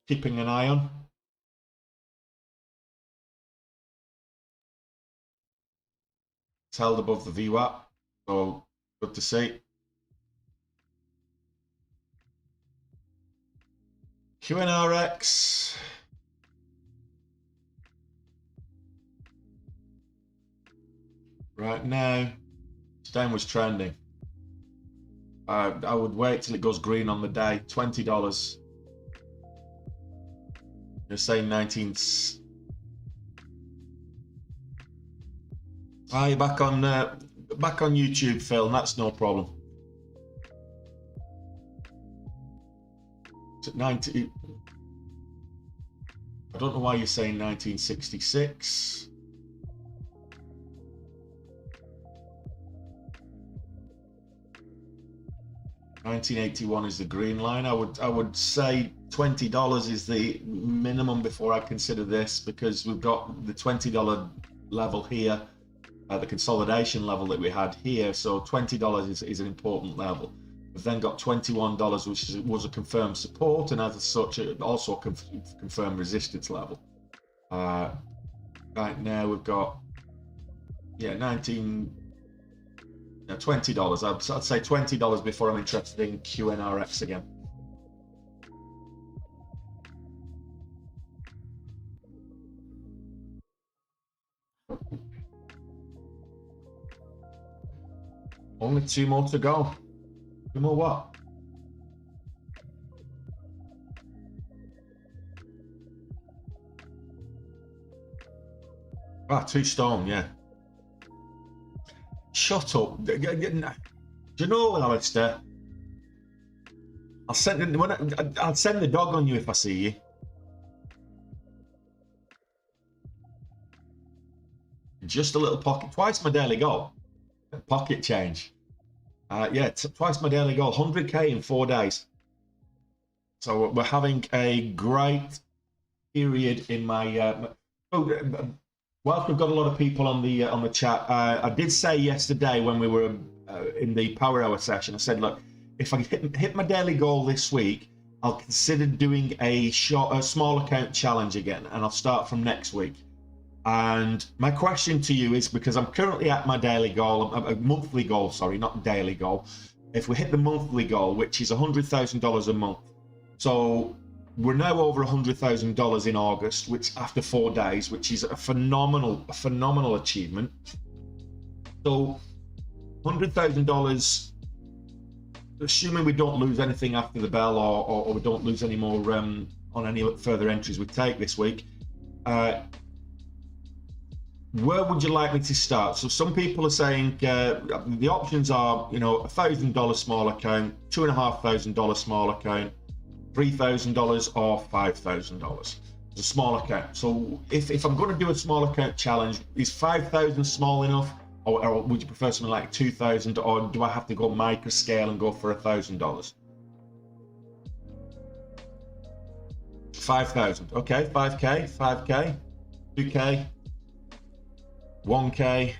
keeping an eye on. It's held above the VWAP, so good to see. Qnrx. Right now, it's downwards trending. I would wait till it goes green on the day. $20. You're saying 19. Ah, you're back on YouTube, Phil. And that's no problem. It's at 90. I don't know why you're saying 1966. $19.81 is the green line. I would say $20 is the minimum before I consider this, because we've got the $20 level here, the consolidation level that we had here. So $20 is an important level. We've then got $21, which was a confirmed support, and as such, also a confirmed resistance level. Right now we've got, yeah, $20. I'd say $20 before I'm interested in Qnrx again. Only 2 more to go. 2 more what? Ah, 2 stone, yeah. Shut up. Do you know, Alistair? I'll send the dog on you if I see you. Just a little pocket. Twice my daily goal. Pocket change. Yeah, twice my daily goal. 100k in 4 days. So we're having a great period in my. Whilst we've got a lot of people on the chat, I did say yesterday when we were in the power hour session, I said, look, if I hit my daily goal this week, I'll consider doing a small account challenge again, and I'll start from next week. And my question to you is, because I'm currently at my daily goal, a monthly goal, sorry, not daily goal. If we hit the monthly goal, which is $100,000 a month, so we're now over $100,000 in August, which after 4 days, which is a phenomenal achievement. So $100,000, assuming we don't lose anything after the bell, or we don't lose any more on any further entries we take this week, where would you like me to start? So some people are saying the options are, you know, $1,000 small account, $2,500 small account, $3,000 or $5,000. It's a small account. So if I'm going to do a small account challenge, is 5,000 small enough, or would you prefer something like 2,000, or do I have to go micro scale and go for $1,000? 5,000. Okay, 5k, 5k, 2k, 1k,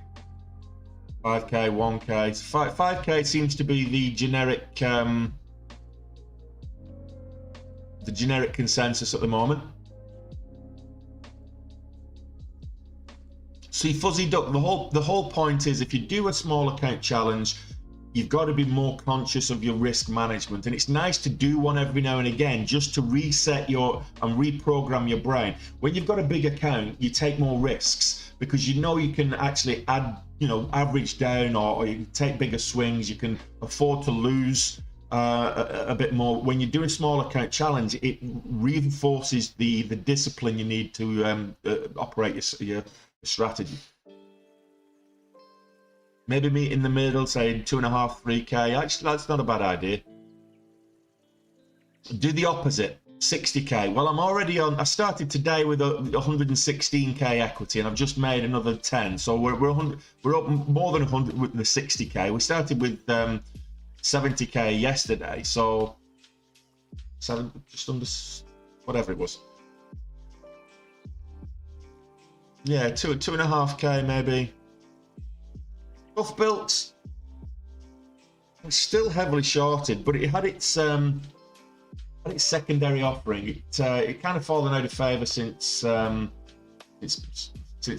5k, 1k. So 5k seems to be the generic consensus at the moment. See, Fuzzy Duck, the whole point is, if you do a small account challenge, you've got to be more conscious of your risk management, and it's nice to do one every now and again just to reset and reprogram your brain. When you've got a big account, you take more risks because you know you can actually average down, or you can take bigger swings. You can afford to lose a bit more. When you do a small account challenge, it reinforces the discipline you need to operate your strategy. Maybe meet in the middle, say 2.5, 3k. Actually, that's not a bad idea. Do the opposite, 60k. Well, I'm already on. I started today with 116k equity, and I've just made another 10. So we're up more than 100 with the 60k. We started with 70k yesterday, so just under whatever it was. Yeah, 2.5k maybe. Tough built. It's still heavily shorted, but it had its secondary offering. It kind of fallen out of favour since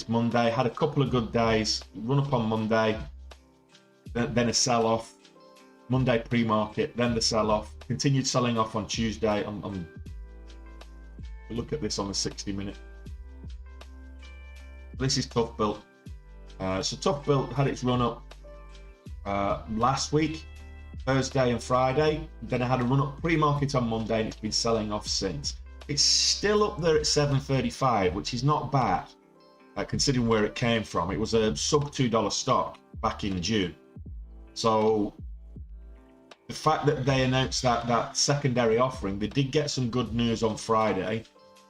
Monday. Had a couple of good days. Run up on Monday, then a sell off. Monday pre-market, then the sell off. Continued selling off on Tuesday. Look at this on the 60-minute. This is Tough Built. So Tough Built had its run up last week, Thursday and Friday. Then I had a run up pre-market on Monday, and it's been selling off since. It's still up there at 7.35, which is not bad, considering where it came from. It was a sub $2 stock back in June. So the fact that they announced that secondary offering, they did get some good news on Friday,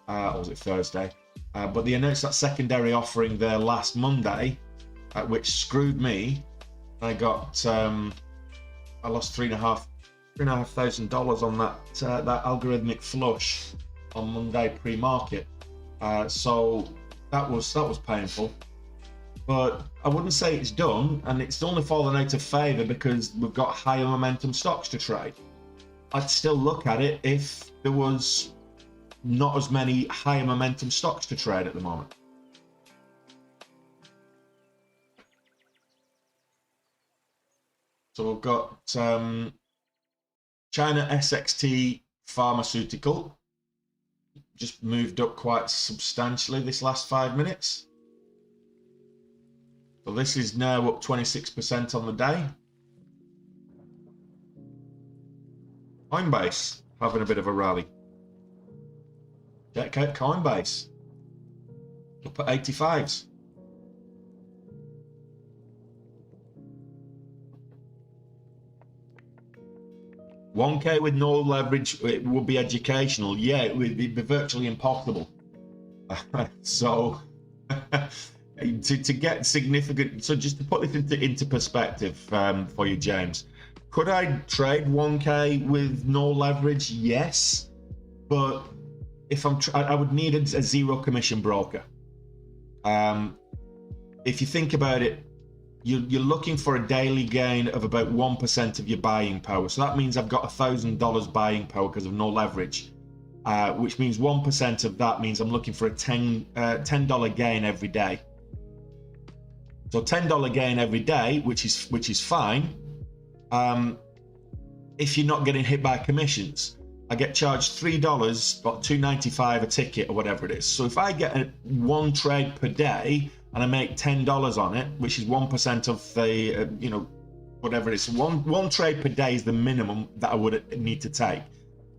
or was it Thursday? But they announced that secondary offering there last Monday, which screwed me. I got I lost $3,500 on that algorithmic flush on Monday pre-market. So that was painful. But I wouldn't say it's done, and it's only fallen out of favour because we've got higher momentum stocks to trade. I'd still look at it if there was not as many higher momentum stocks to trade at the moment. So we've got China SXT Pharmaceutical, just moved up quite substantially this last 5 minutes. So this is now up 26% on the day. Coinbase having a bit of a rally. Check out Coinbase, up at 85s. $1K with no leverage, it would be educational. Yeah, it would be virtually impossible. So to get significant, so just to put this into perspective for you, James, could I trade 1K with no leverage? Yes, but if I would need a zero commission broker. If you think about it, you're looking for a daily gain of about 1% of your buying power. So that means I've got $1,000 buying power because of no leverage, which means 1% of that means I'm looking for a $10 gain every day. So $10 gain every day, which is fine. If you're not getting hit by commissions, I get charged $3, about $2.95 a ticket or whatever it is. So if I get one trade per day and I make $10 on it, which is 1% of the, whatever it is. One trade per day is the minimum that I would need to take.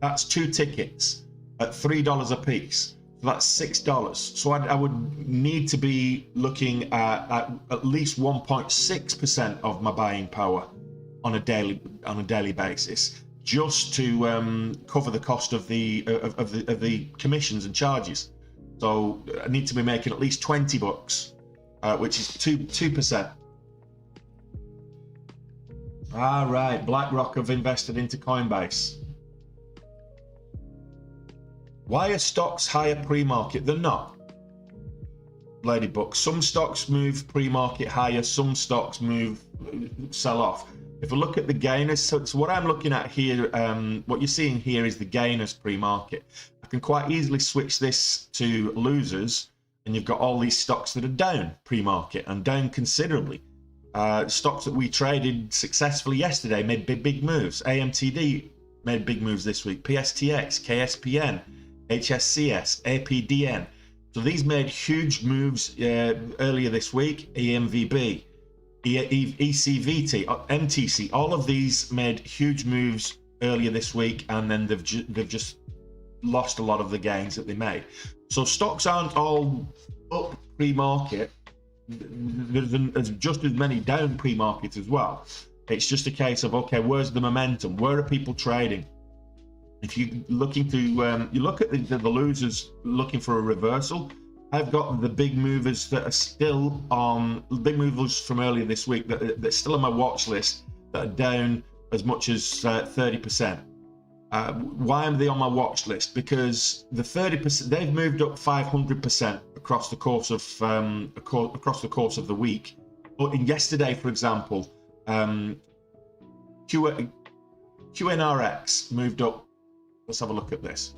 That's 2 tickets at $3 a piece. So that's $6. So I would need to be looking at least 1.6% of my buying power on a daily basis, just to cover the cost of the commissions and charges. So I need to be making at least $20. Which is 2%. All right, BlackRock have invested into Coinbase. Why are stocks higher pre-market? They're not, Ladybuck. Some stocks move pre-market higher, some stocks sell off. If we look at the gainers, so what I'm looking at here, what you're seeing here is the gainers pre-market. I can quite easily switch this to losers, and you've got all these stocks that are down pre-market and down considerably. Stocks that we traded successfully yesterday made big moves. AMTD made big moves this week. PSTX, KSPN, HSCS, APDN. So these made huge moves earlier this week. EMVB, ECVT, MTC, all of these made huge moves earlier this week, and then they've just lost a lot of the gains that they made. So stocks aren't all up pre-market. There's just as many down pre-market as well. It's just a case of, okay, where's the momentum? Where are people trading? If you're looking to, you look at the losers looking for a reversal. I've got the big movers that are still on, big movers from earlier this week that are still on my watch list that are down as much as 30%. Why are they on my watch list? Because the 30%, they've moved up 500% across the course of the week. But in yesterday, for example, Qnrx moved up. Let's have a look at this.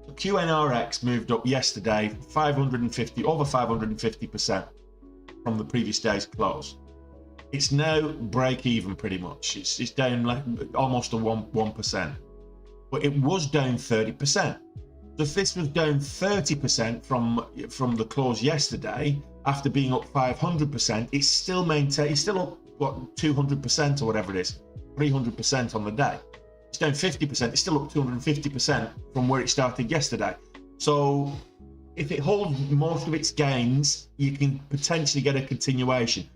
Qnrx moved up yesterday over 550% from the previous day's close. It's now break even pretty much. It's down almost a 1%, but it was down 30%. So if this was down 30% from the close yesterday, after being up 500%, it's still up what 200% or whatever it is, 300% on the day. It's down 50%. It's still up 250% from where it started yesterday. So if it holds most of its gains, you can potentially get a continuation.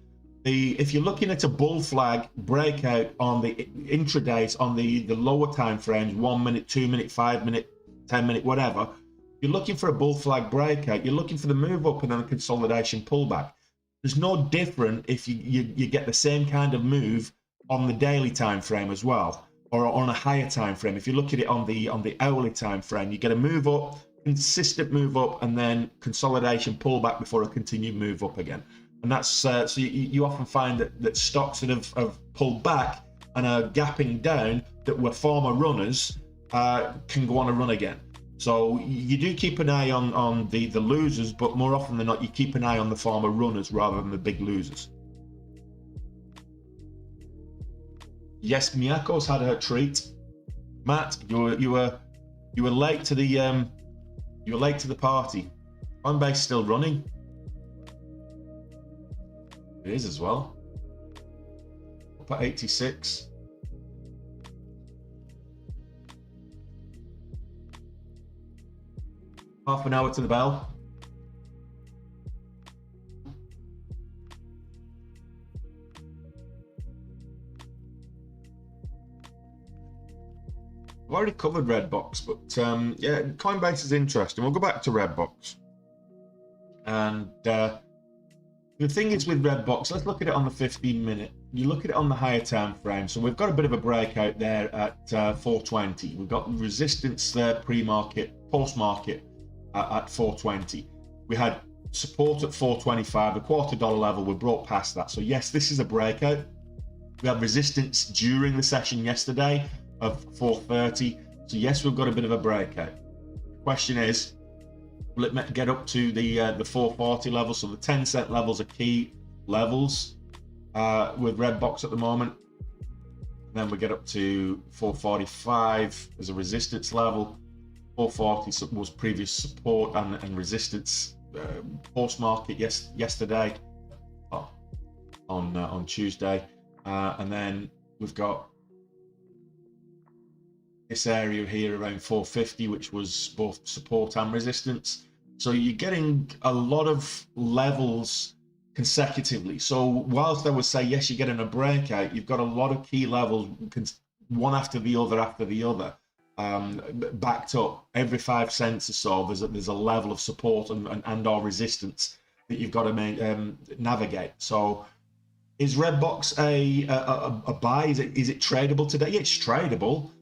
If you're looking at a bull flag breakout on the intradays, on the lower time frames, 1 minute, 2 minute, 5 minute, 10 minute, whatever, you're looking for a bull flag breakout. You're looking for the move up and then a consolidation pullback. There's no different if you get the same kind of move on the daily time frame as well, or on a higher time frame. If you look at it on the hourly time frame, you get a move up, consistent move up, and then consolidation pullback before a continued move up again. And that's so you often find that stocks that have pulled back and are gapping down, that were former runners, can go on a run again. So you do keep an eye on the losers, but more often than not, you keep an eye on the former runners rather than the big losers. Yes, Miyako's had her treat. Matt, you were late to the party. Coinbase still running. It is as well. Up at 86. Half an hour to the bell. I've already covered Redbox, but yeah, Coinbase is interesting. We'll go back to Redbox. And the thing is with Redbox, let's look at it on the 15-minute. You look at it on the higher time frame. So we've got a bit of a breakout there at 420. We've got resistance there pre-market, post-market at 420. We had support at 425, the $0.25 level. We brought past that. So yes, this is a breakout. We had resistance during the session yesterday of 430. So yes, we've got a bit of a breakout. The question is, will it get up to the 440 level? So the 10-cent levels are key levels with Redbox at the moment. And then we get up to 445 as a resistance level. 440 was previous support and resistance post market yesterday on Tuesday, and then we've got this area here around 450, which was both support and resistance. So you're getting a lot of levels consecutively. So whilst I would say yes, you're getting a breakout, you've got a lot of key levels, one after the other. Backed up every 5 cents or so. There's a level of support and or resistance that you've got to navigate. So is Redbox a buy? Is it tradable today? Yeah, it's tradable.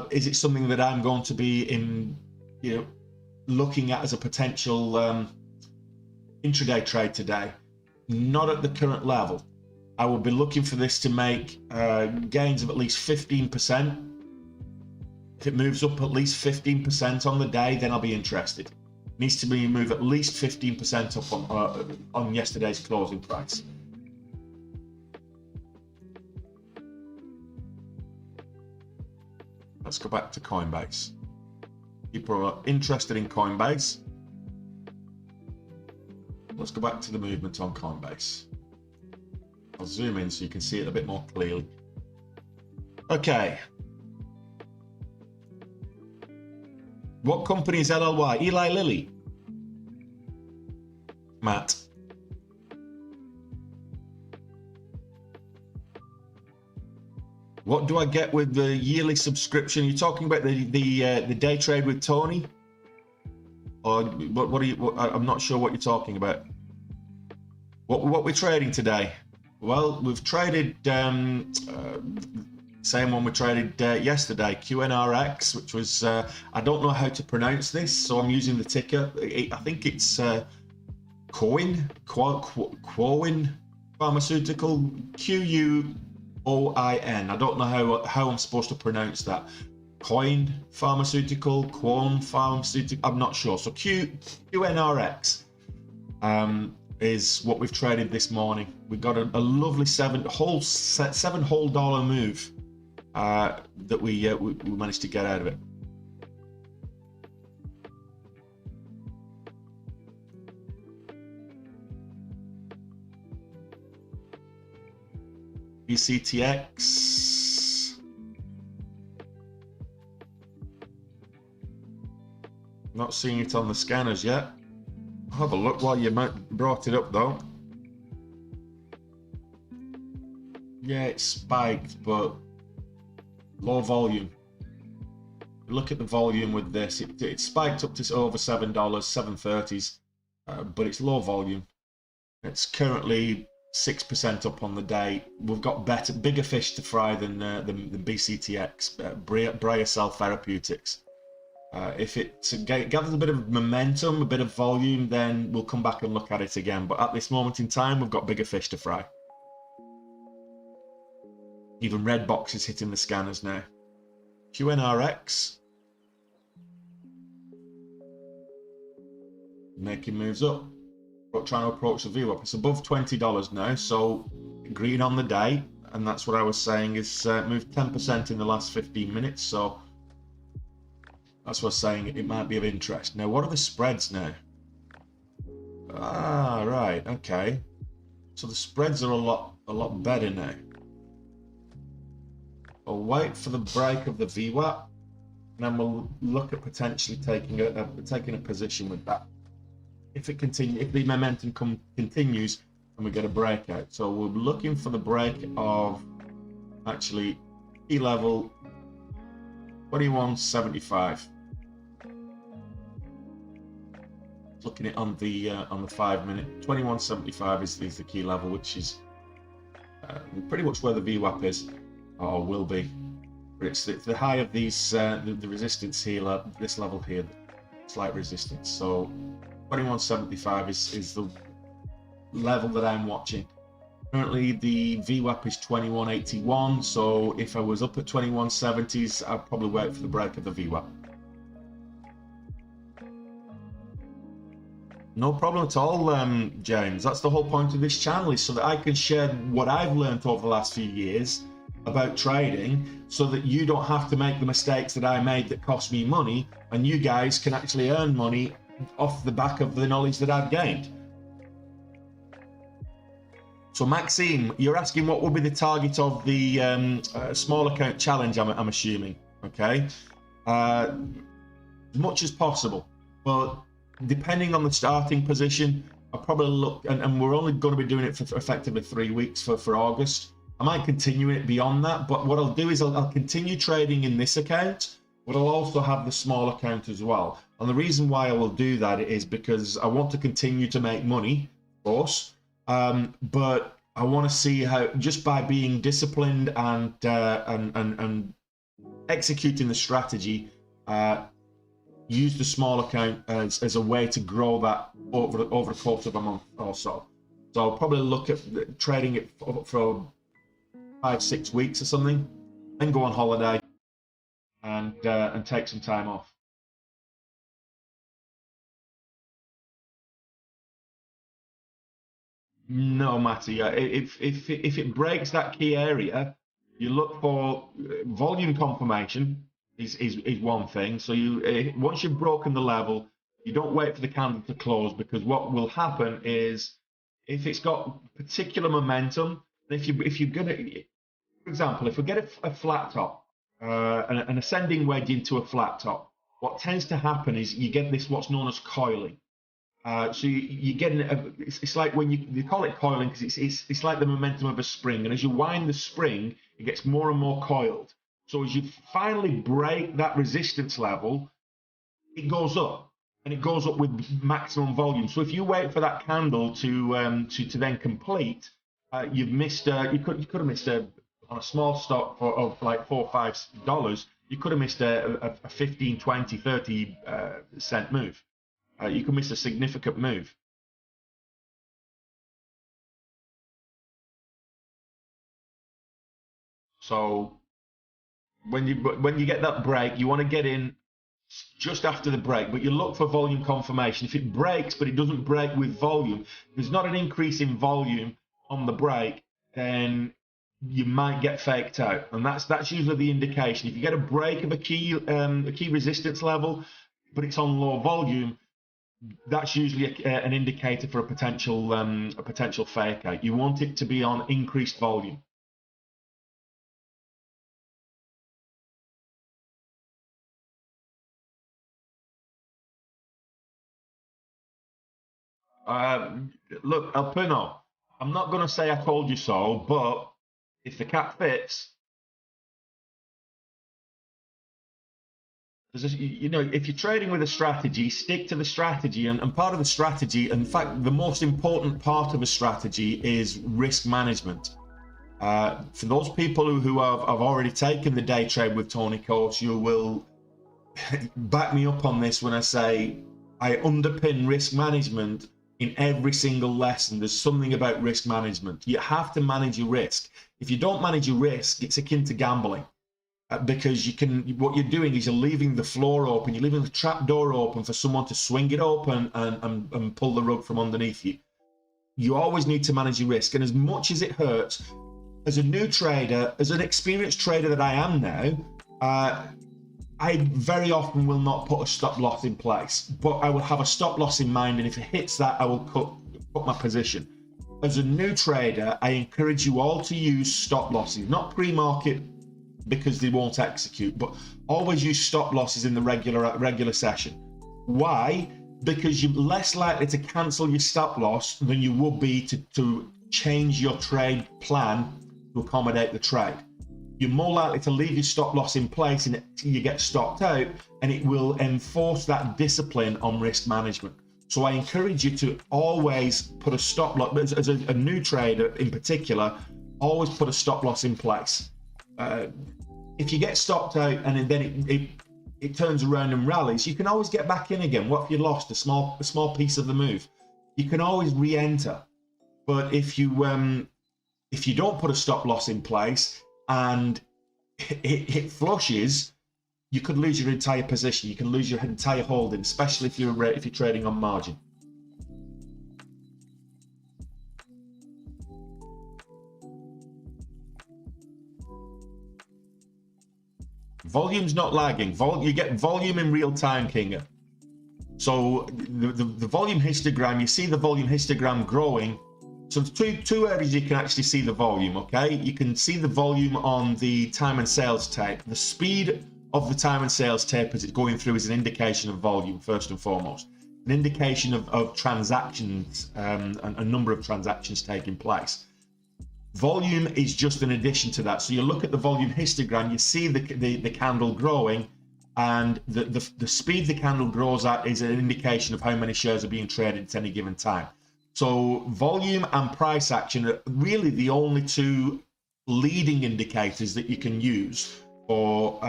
Is it something that I'm going to be looking at as a potential intraday trade today? Not at the current level. I will be looking for this to make gains of at least 15%. If it moves up at least 15% on the day, then I'll be interested. It needs to move at least 15% up on yesterday's closing price. Let's go back to Coinbase. People are interested in Coinbase. Let's go back to the movement on Coinbase. I'll zoom in so you can see it a bit more clearly. Okay. What company is LLY? Eli Lilly. Matt. What do I get with the yearly subscription? You're talking about the day trade with Tony, or what are you? I'm not sure what you're talking about. What we're trading today? Well, we've traded same one we traded yesterday, Qnrx, which was I don't know how to pronounce this, so I'm using the ticker. I think it's Quoin Pharmaceutical, QUOIN. I don't know how I'm supposed to pronounce that. Coin Pharmaceutical, Quon Pharmaceutical. I'm not sure. So Qnrx is what we've traded this morning. We got a lovely seven whole dollar move that we managed to get out of it. BCTX. not seeing it on the scanners yet. I'll have a look while you brought it up though. Yeah, it spiked, but low volume. Look at the volume with this. It spiked up to over $7, 730s, but it's low volume. It's currently 6% up on the day. We've got bigger fish to fry than BCTX, Breyer Cell Therapeutics. If it gathers a bit of momentum, a bit of volume, then we'll come back and look at it again. But at this moment in time, we've got bigger fish to fry. Even red box is hitting the scanners now. Qnrx. Making moves up. Trying to approach the VWAP. It's above $20 now, so green on the day. And that's what I was saying is moved 10% in the last 15 minutes. So that's what I was saying. It might be of interest. Now, what are the spreads now? Ah, right. Okay. So the spreads are a lot better now. I'll wait for the break of the VWAP, and then we'll look at potentially taking a position with that. If the momentum continues and we get a breakout. So we're looking for the break of actually key level 2175. Looking at on the 5 minute, 2175 is the key level, which is pretty much where the VWAP is. Or will be, but it's the high of these the resistance here, this level here, slight resistance. So 2175 is the level that I'm watching. Currently the VWAP is 2181, so if I was up at 2170s, I'd probably wait for the break of the VWAP. No problem at all, James. That's the whole point of this channel, is so that I can share what I've learned over the last few years about trading, so that you don't have to make the mistakes that I made that cost me money, and you guys can actually earn money off the back of the knowledge that I've gained. So Maxime, you're asking what would be the target of the small account challenge, I'm assuming, okay? As much as possible, but depending on the starting position, I'll probably look, and we're only going to be doing it for effectively 3 weeks for August. I might continue it beyond that, but what I'll do is I'll continue trading in this account, but I'll also have the small account as well. And the reason why I will do that is because I want to continue to make money, of course, but I want to see how, just by being disciplined and executing the strategy, use the small account as a way to grow that over the course of a month or so. So I'll probably look at trading it for 5-6 weeks or something, then go on holiday and take some time off. No, Matty. If it breaks that key area, you look for volume confirmation is one thing. So once you've broken the level, you don't wait for the candle to close, because what will happen is, if it's got particular momentum, if you're gonna, for example, if we get a flat top, an ascending wedge into a flat top, what tends to happen is you get this what's known as coiling. So you get it's like when you call it coiling because it's like the momentum of a spring, and as you wind the spring, it gets more and more coiled. So as you finally break that resistance level, it goes up, and it goes up with maximum volume. So if you wait for that candle to then complete, you've missed. You could have missed on a small stock of like $4 or $5. You could have missed a 15, 20, 30 cent move. You can miss a significant move. So when you get that break, you want to get in just after the break, but you look for volume confirmation. If it breaks, but it doesn't break with volume, if there's not an increase in volume on the break, then you might get faked out, and that's usually the indication. If you get a break of a key resistance level, but it's on low volume, that's usually an indicator for a potential fake out. You want it to be on increased volume. Look, Alpino, I'm not going to say I told you so, but if the cap fits, if you're trading with a strategy, stick to the strategy. And part of the strategy, in fact, the most important part of a strategy is risk management. For those people who have already taken the day trade with Tony course, you will back me up on this when I say I underpin risk management in every single lesson. There's something about risk management. You have to manage your risk. If you don't manage your risk, it's akin to gambling. Because what you're doing is you're leaving the floor open, you're leaving the trap door open for someone to swing it open and pull the rug from underneath you. You always need to manage your risk. And as much as it hurts, as a new trader, as an experienced trader that I am now, I very often will not put a stop loss in place, but I will have a stop loss in mind, and if it hits that, I will cut my position. As a new trader, I encourage you all to use stop losses, not pre-market, because they won't execute, but always use stop losses in the regular session. Why? Because you're less likely to cancel your stop loss than you would be to change your trade plan to accommodate the trade. You're more likely to leave your stop loss in place and you get stopped out, and it will enforce that discipline on risk management. So I encourage you to always put a stop loss, as a new trader in particular, always put a stop loss in place. If you get stopped out and then it turns around and rallies, you can always get back in again. What if you lost a small piece of the move? You can always re-enter. But if you don't put a stop loss in place and it flushes, you could lose your entire position. You can lose your entire holding, especially if you're trading on margin. Volume's not lagging. You get volume in real time, Kinga. So the volume histogram, you see the volume histogram growing. So there's two areas you can actually see the volume, okay? You can see the volume on the time and sales tape. The speed of the time and sales tape as it's going through is an indication of volume, first and foremost. An indication of transactions, a number of transactions taking place. Volume is just an addition to that. So you look at the volume histogram, you see the candle growing, and the speed the candle grows at is an indication of how many shares are being traded at any given time. So volume and price action are really the only two leading indicators that you can use for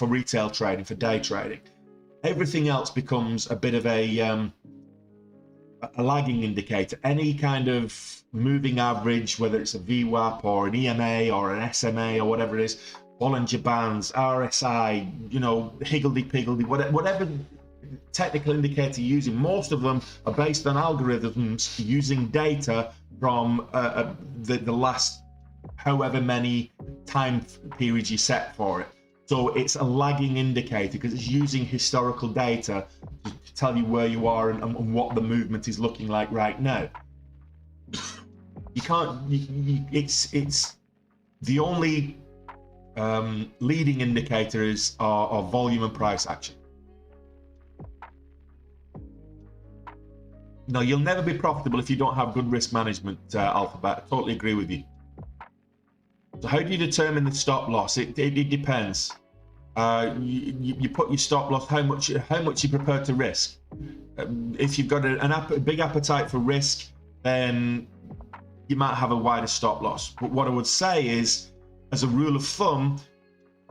retail trading, for day trading. Everything else becomes a bit of a lagging indicator. Any kind of moving average, whether it's a VWAP or an EMA or an SMA or whatever it is, Bollinger Bands, RSI, higgledy-piggledy, whatever technical indicator you're using, most of them are based on algorithms using data from the last however many time periods you set for it. So it's a lagging indicator because it's using historical data to tell you where you are and what the movement is looking like right now. You can't. It's the only leading indicators are volume and price action. No, you'll never be profitable if you don't have good risk management, Alphabet. I totally agree with you. So how do you determine the stop loss? It depends. You put your stop loss, how much you're prepared to risk. If you've got a big appetite for risk, then you might have a wider stop loss. But what I would say is, as a rule of thumb,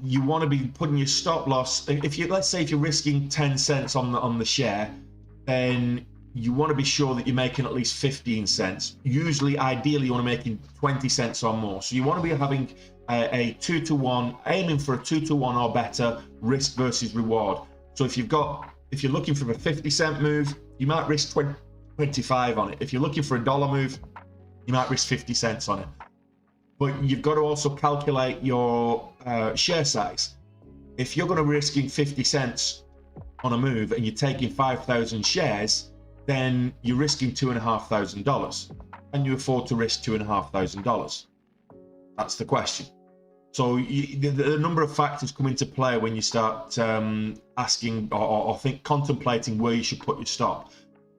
you want to be putting your stop loss. Let's say if you're risking 10 cents on the share, then you want to be sure that you're making at least 15 cents. Usually, ideally, you want to be making 20 cents or more. So you want to be having a 2-to-1, aiming for a 2-to-1 or better risk versus reward. So if you're looking for a 50-cent move, you might risk 25 on it. If you're looking for a dollar move, you might risk 50 cents on it. But you've got to also calculate your share size. If you're going to be risking 50 cents on a move and you're taking 5,000 shares, then you're risking $2,500. Can you afford to risk $2,500? That's the question. So the number of factors come into play when you start asking or contemplating where you should put your stop.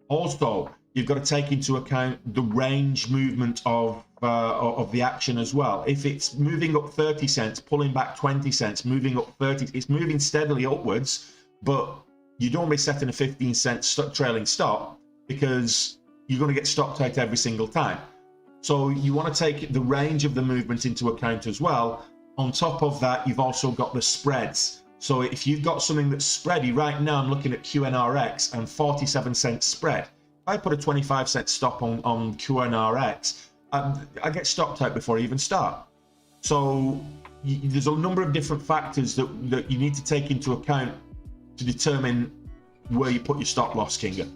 Also, you've got to take into account the range movement of the action as well. If it's moving up 30 cents, pulling back 20 cents, moving up 30, it's moving steadily upwards, but you don't be setting a 15-cent trailing stop because you're going to get stopped out every single time. So you want to take the range of the movement into account as well. On top of that, you've also got the spreads. So if you've got something that's spready, right now I'm looking at Qnrx and 47-cent spread. If I put a 25-cent stop on Qnrx, I get stopped out before I even start. So there's a number of different factors that you need to take into account to determine where you put your stop loss, Kinga.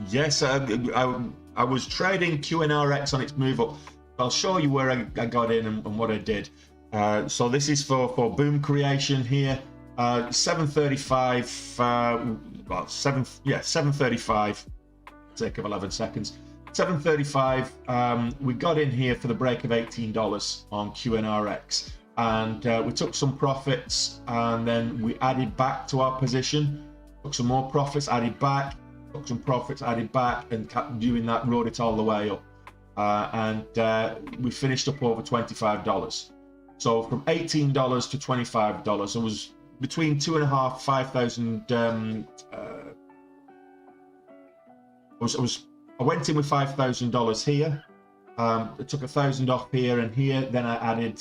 Yes, I was trading Qnrx on its move up. I'll show you where I got in and what I did. So this is for boom creation here. 7:35. Well, 7:35. Take of 11 seconds. 7:35. We got in here for the break of $18 on Qnrx, and we took some profits, and then we added back to our position. Took some more profits, added back. Took some profits, added back, and kept doing that, rode it all the way up. And we finished up over $25. So from $18 to $25, it was between 2,500, 5,000. I went in with $5,000 here. I took 1,000 off here and here. Then I added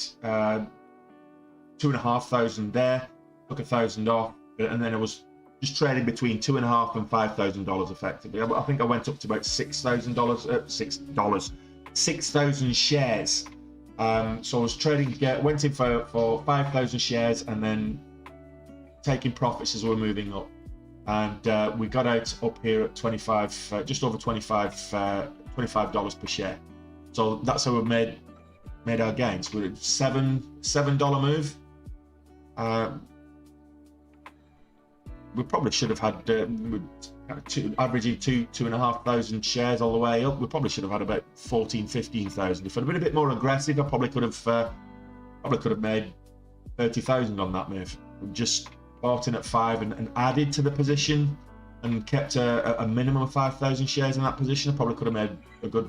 2,500 there. Took 1,000 off, and then it was just trading between $2,500 and $5,000 effectively. I think I went up to about $6,000 shares. So I was trading, went in for 5,000 shares and then taking profits as we're moving up. And we got out up here at just over $25 per share. So that's how we made our gains. We're at $7 move. We probably should have had averaging 2,500 shares all the way up. We probably should have had about 14,000, 15,000. If I'd been a bit more aggressive, I probably could have made 30,000 on that move. Just bought in at 5 and added to the position and kept a minimum of 5,000 shares in that position. I probably could have made a good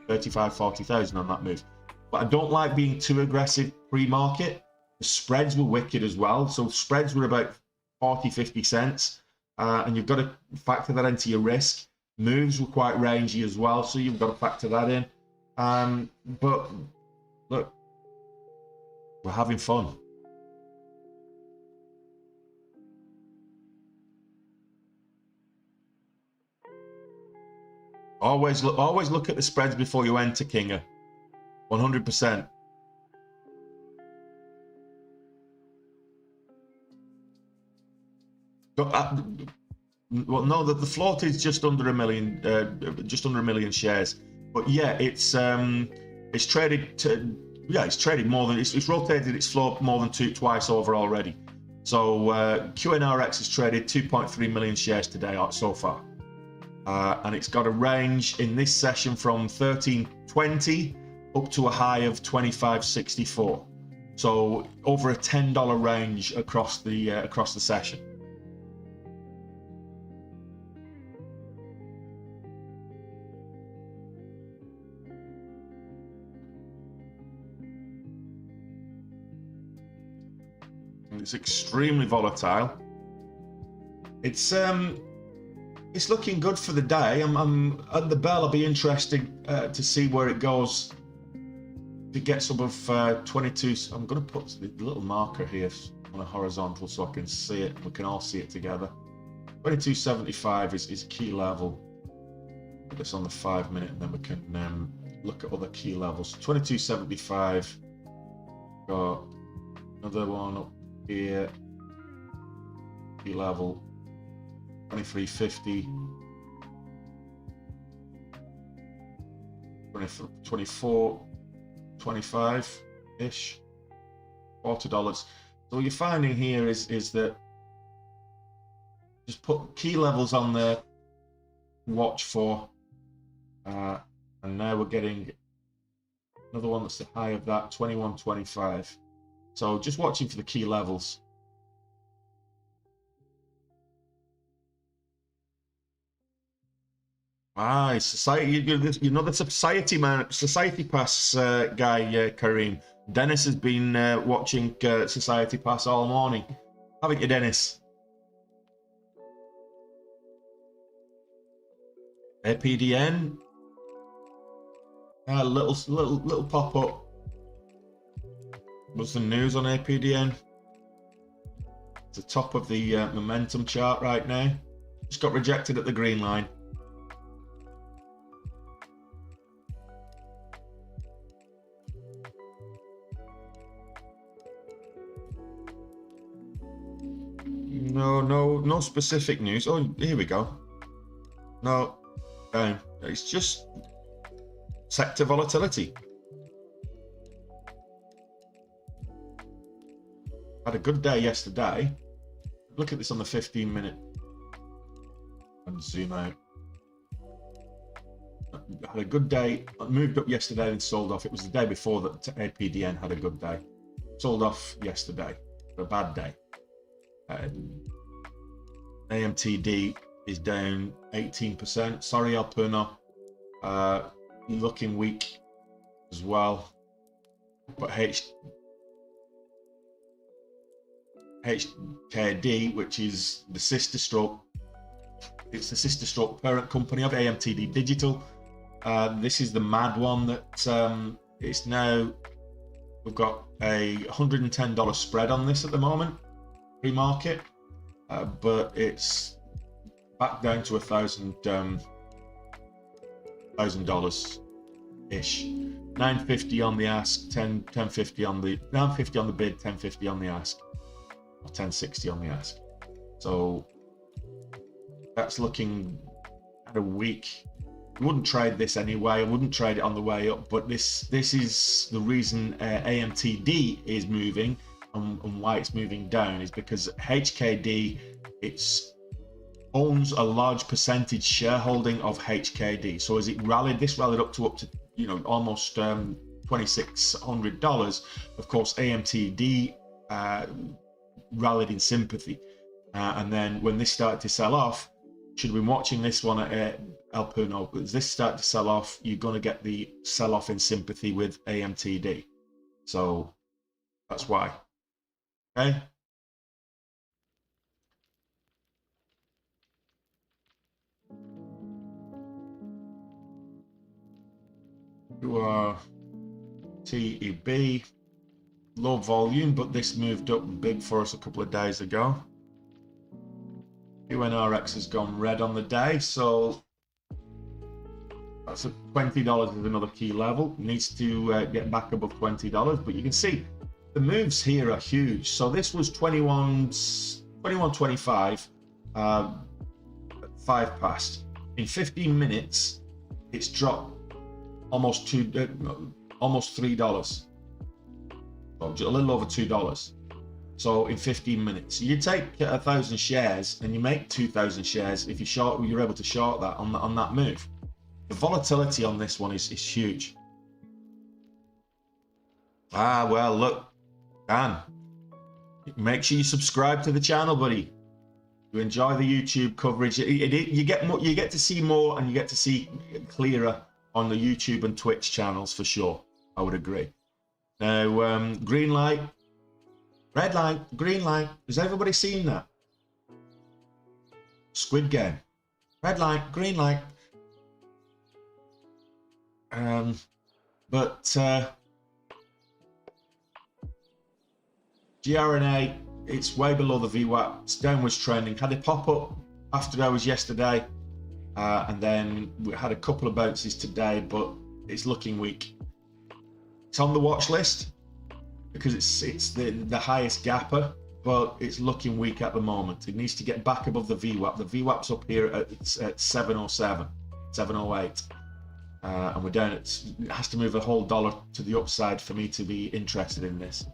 35,000, 40,000 on that move. But I don't like being too aggressive pre-market. The spreads were wicked as well. So spreads were about 40, 50 cents. And you've got to factor that into your risk. Moves were quite rangy as well, so you've got to factor that in. But look, we're having fun. Always look at the spreads before you enter, Kinga. 100%. Well, no, the float is just under a million shares. But yeah, it's traded it's traded more than it's rotated its float more than twice over already. So Qnrx has traded 2.3 million shares today so far, and it's got a range in this session from 13.20 up to a high of 25.64. So over a $10 range across the session. It's extremely volatile. It's looking good for the day. I'm at the bell. I'll be interested to see where it goes. If it gets above 22, I'm going to put the little marker here on a horizontal so I can see it. We can all see it together. 22.75 is key level. Put this on the 5-minute, and then we can look at other key levels. 22.75. Got another one up here, key level 23.50, 24.25 ish, $40. So what you're finding here is that just put key levels on there, watch for, and now we're getting another one that's the high of that, 21.25. So just watching for the key levels. Ah, society. You know the society man, Society Pass guy, Kareem. Dennis has been watching Society Pass all morning, haven't you, Dennis? APDN. Little pop up. What's the news on APDN? It's the top of the momentum chart right now. Just got rejected at the green line. No specific news. Oh, here we go. No, it's just sector volatility. Had a good day yesterday. Look at this on the 15-minute. And zoom out. Had a good day. Moved up yesterday and sold off. It was the day before that APDN had a good day. Sold off yesterday. A bad day. AMTD is down 18%. Sorry, Alpuna. Looking weak as well. But HKD, which is the sister stroke, it's the sister stroke parent company of AMTD Digital. This is the mad one that it's now, we've got a $110 spread on this at the moment, pre-market, but it's back down to $1,000 ish. 950 on the ask, 1050 on the 950 on the bid, 1050 on the ask, or 1060 on the ask. So that's looking at a week. I wouldn't trade this anyway. I wouldn't trade it on the way up, but this is the reason AMTD is moving and why it's moving down is because HKD owns a large percentage shareholding of HKD. So as it rallied, this rallied up to almost $2,600. Of course, AMTD rallied in sympathy, and then when this started to sell off, should have been watching this one at Alpuna. As this started to sell off, you're going to get the sell off in sympathy with AMTD. So that's why. Okay. You are TEB, low volume, but this moved up big for us a couple of days ago. Qnrx has gone red on the day, so that's at $20 is another key level. Needs to get back above $20, but you can see the moves here are huge. So this was 21.25, 5 past. In 15 minutes, it's dropped almost $3, a little over $2. So in 15 minutes, you take 1,000 shares and you make 2,000 shares if you're able to short that on that move. The volatility on this one is huge. Well, look, Dan, make sure you subscribe to the channel, buddy. You enjoy the YouTube coverage. You get to see more, and you get to see clearer on the YouTube and Twitch channels for sure. I would agree. Now, green light, red light, green light. Has everybody seen that? Squid Game. Red light, green light. Grna, it's way below the VWAP. It's downwards trending. Had a pop up after hours yesterday, and then we had a couple of bounces today, but it's looking weak. It's on the watch list because it's the highest gapper, but it's looking weak at the moment. It needs to get back above the VWAP. The VWAP's up here at 707, 708. And we're down at, it has to move a whole dollar to the upside for me to be interested in this.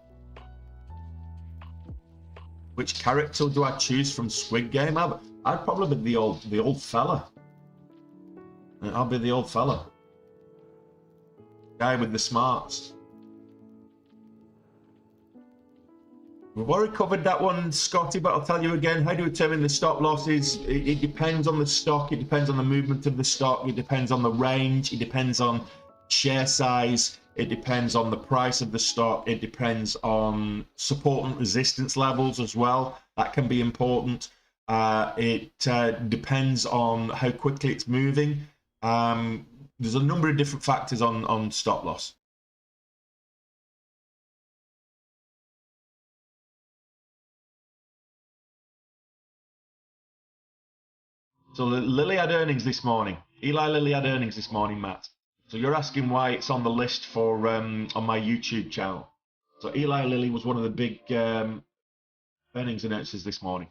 Which character do I choose from Squid Game? I'd probably be the old fella. I'll be the old fella. Guy with the smarts. We've already covered that one, Scotty, but I'll tell you again, how to determine the stop losses. It depends on the stock, it depends on the movement of the stock, it depends on the range, it depends on share size, it depends on the price of the stock, it depends on support and resistance levels as well. That can be important. It depends on how quickly it's moving. There's a number of different factors on stop loss. So Lilly had earnings this morning. Eli Lilly had earnings this morning, Matt. So you're asking why it's on the list for on my YouTube channel. So Eli Lilly was one of the big earnings announcers this morning.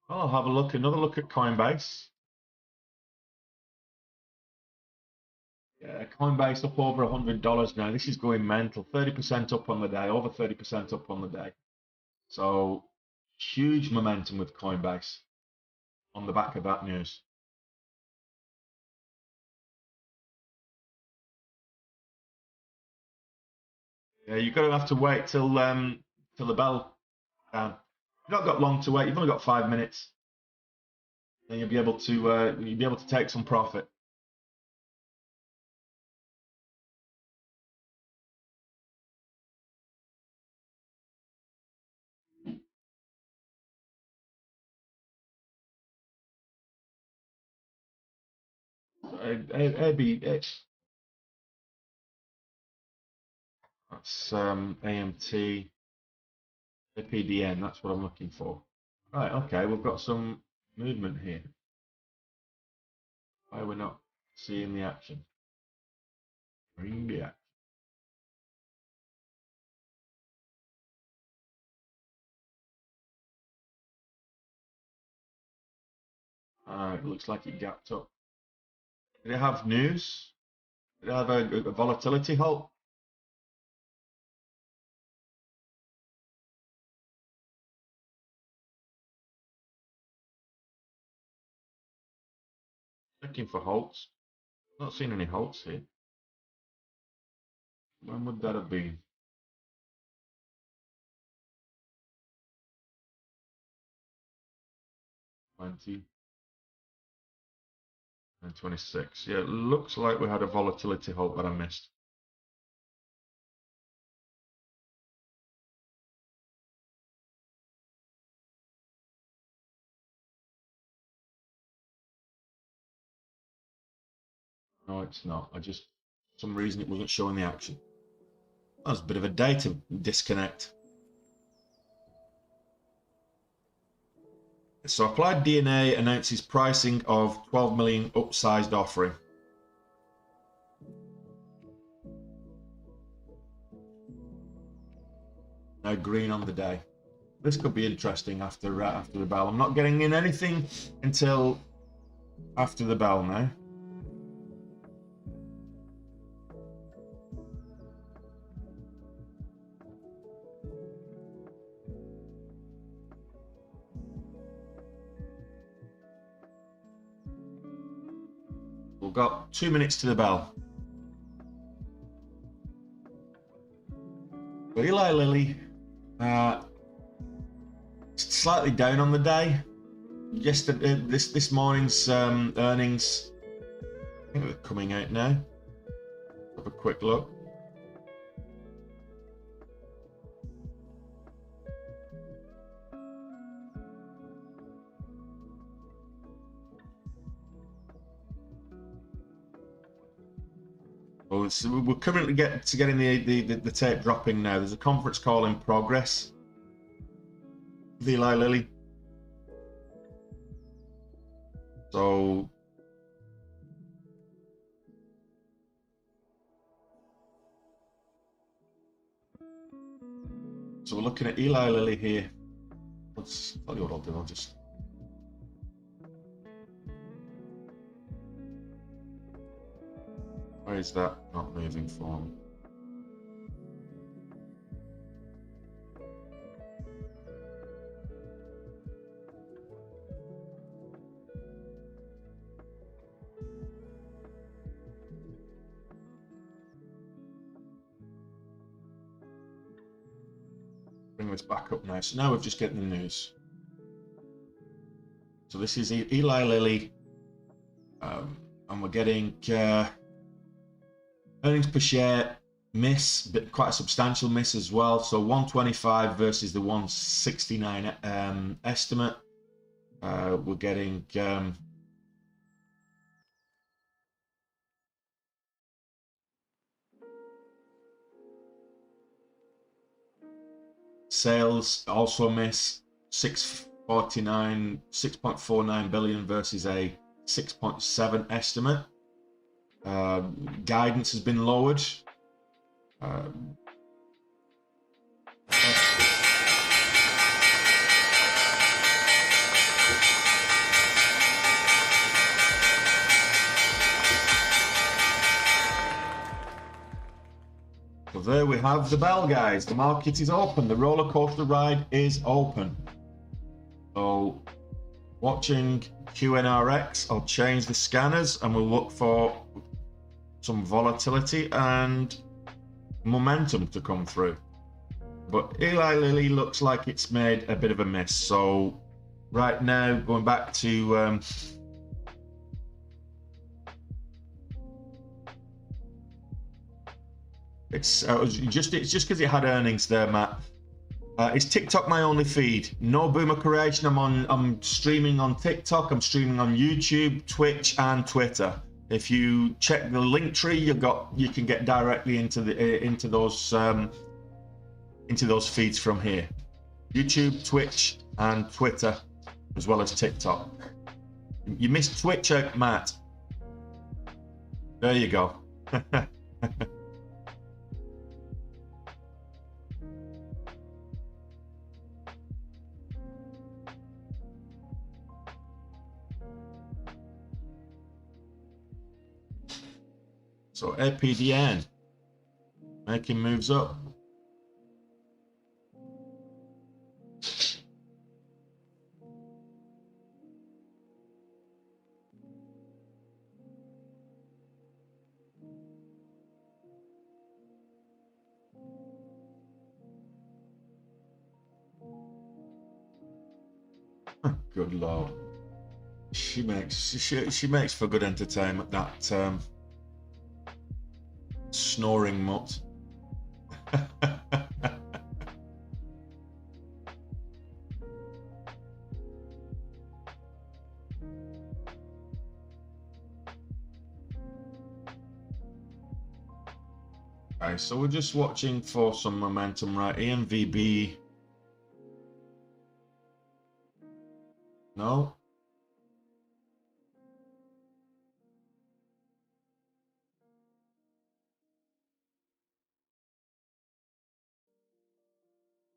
Well, I'll have another look at Coinbase. Yeah, Coinbase up over $100 now. This is going mental. 30% up on the day, over 30% up on the day. So huge momentum with Coinbase on the back of that news. Yeah, you're going to have to wait till the bell. You've not got long to wait. You've only got 5 minutes. Then you'll be able to take some profit. That's AMT, APDN. That's what I'm looking for. Right. Okay. We've got some movement here. Why are we not seeing the action? Bring the action. It looks like it gapped up. Did it have news? Did it have a volatility halt? Looking for halts. Not seeing any halts here. When would that have been? 20 and 26. Yeah, it looks like we had a volatility halt that I missed. No, it's not. For some reason, it wasn't showing the action. That was a bit of a data disconnect. So Applied DNA announces pricing of 12 million upsized offering. Now green on the day. This could be interesting after the bell. I'm not getting in anything until after the bell now. We've got 2 minutes to the bell. But Eli Lilly, slightly down on the day. Yesterday, this morning's earnings, I think they're coming out now. Have a quick look. Well, we're currently getting the tape dropping now. There's a conference call in progress with Eli Lilly. So we're looking at Eli Lilly here. Let's tell you what I'll do. I'll just why is that not moving for me? it's back up now. So now we're just getting the news. So this is Eli Lilly, and we're getting earnings per share miss, but quite a substantial miss as well. So 125 versus the 169 estimate. We're getting sales also miss, 6.49 billion versus a 6.7 estimate. Guidance has been lowered. So there we have the bell, guys. The market is open. The roller coaster ride is open. So watching Qnrx, I'll change the scanners and we'll look for some volatility and momentum to come through. But Eli Lilly looks like it's made a bit of a miss. So right now, going back to it's just because it had earnings there, Matt. Is TikTok my only feed? No boomer creation. I'm streaming on TikTok. I'm streaming on YouTube, Twitch, and Twitter. If you check the link tree, you can get directly into those feeds from here. YouTube, Twitch, and Twitter, as well as TikTok. You missed Twitch out, Matt. There you go. So APDN making moves up. Good Lord. She makes for good entertainment, that snoring mutt. Okay, so we're just watching for some momentum, right? EMVB. No.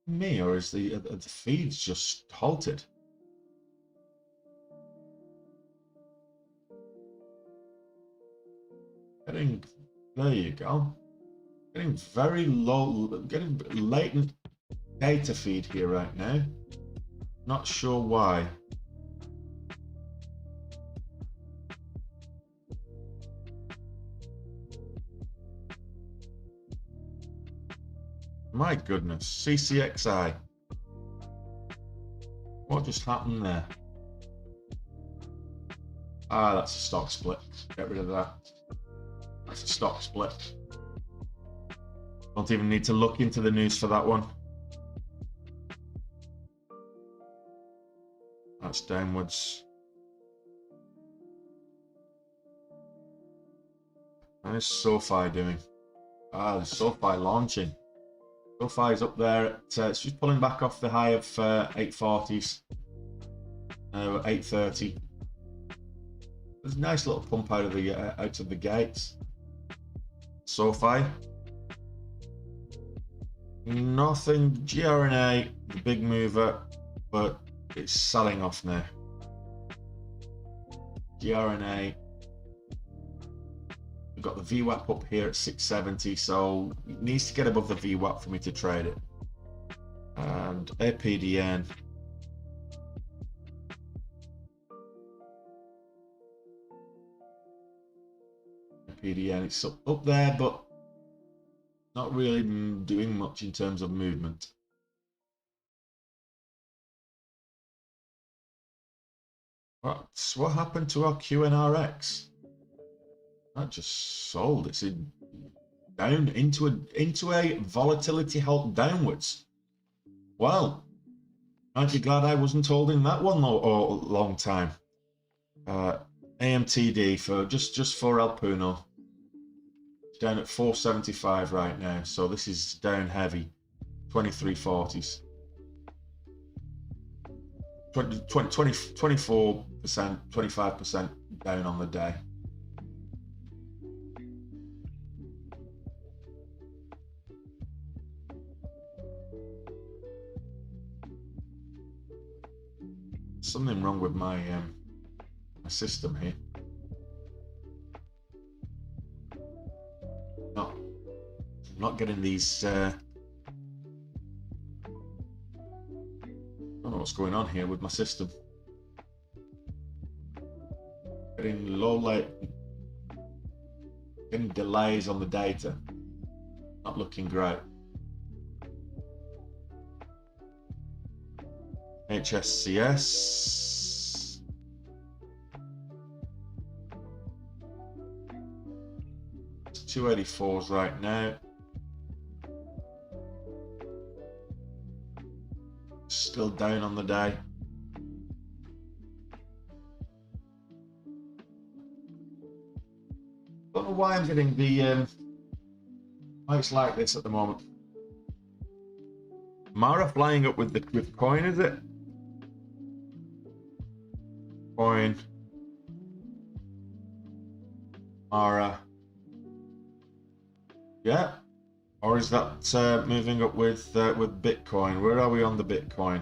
Me, or is the feeds just halted? Getting, there you go. Getting very low, getting latent data feed here right now. Not sure why. My goodness, CCXI. What just happened there? Ah, that's a stock split. Get rid of that. That's a stock split. Don't even need to look into the news for that one. That's downwards. How's SoFi doing? Ah, there's SoFi launching. SoFi is up there at, it's just pulling back off the high of 840s. 830. There's a nice little pump out of the gates. SoFi. Nothing. Grna, the big mover, but it's selling off now. Grna. We've got the VWAP up here at 670, so it needs to get above the VWAP for me to trade it. And APDN. APDN, it's up there, but not really doing much in terms of movement. What happened to our Qnrx? That just sold. It's down into a volatility halt downwards. Well, aren't you glad I wasn't holding that one or long time? AMTD for just for El Puno. It's down at 475 right now, so this is down heavy. 2340s. 24%, 25% down on the day. Something wrong with my system here. No, I'm not getting these. I don't know what's going on here with my system. Getting getting delays on the data. Not looking great. HSCS. It's 284s right now. Still down on the day. Don't know why I'm getting the why it's like this at the moment. Mara flying up with coin, is it? Coin. Mara. Yeah. Or is that moving up with Bitcoin? Where are we on the Bitcoin?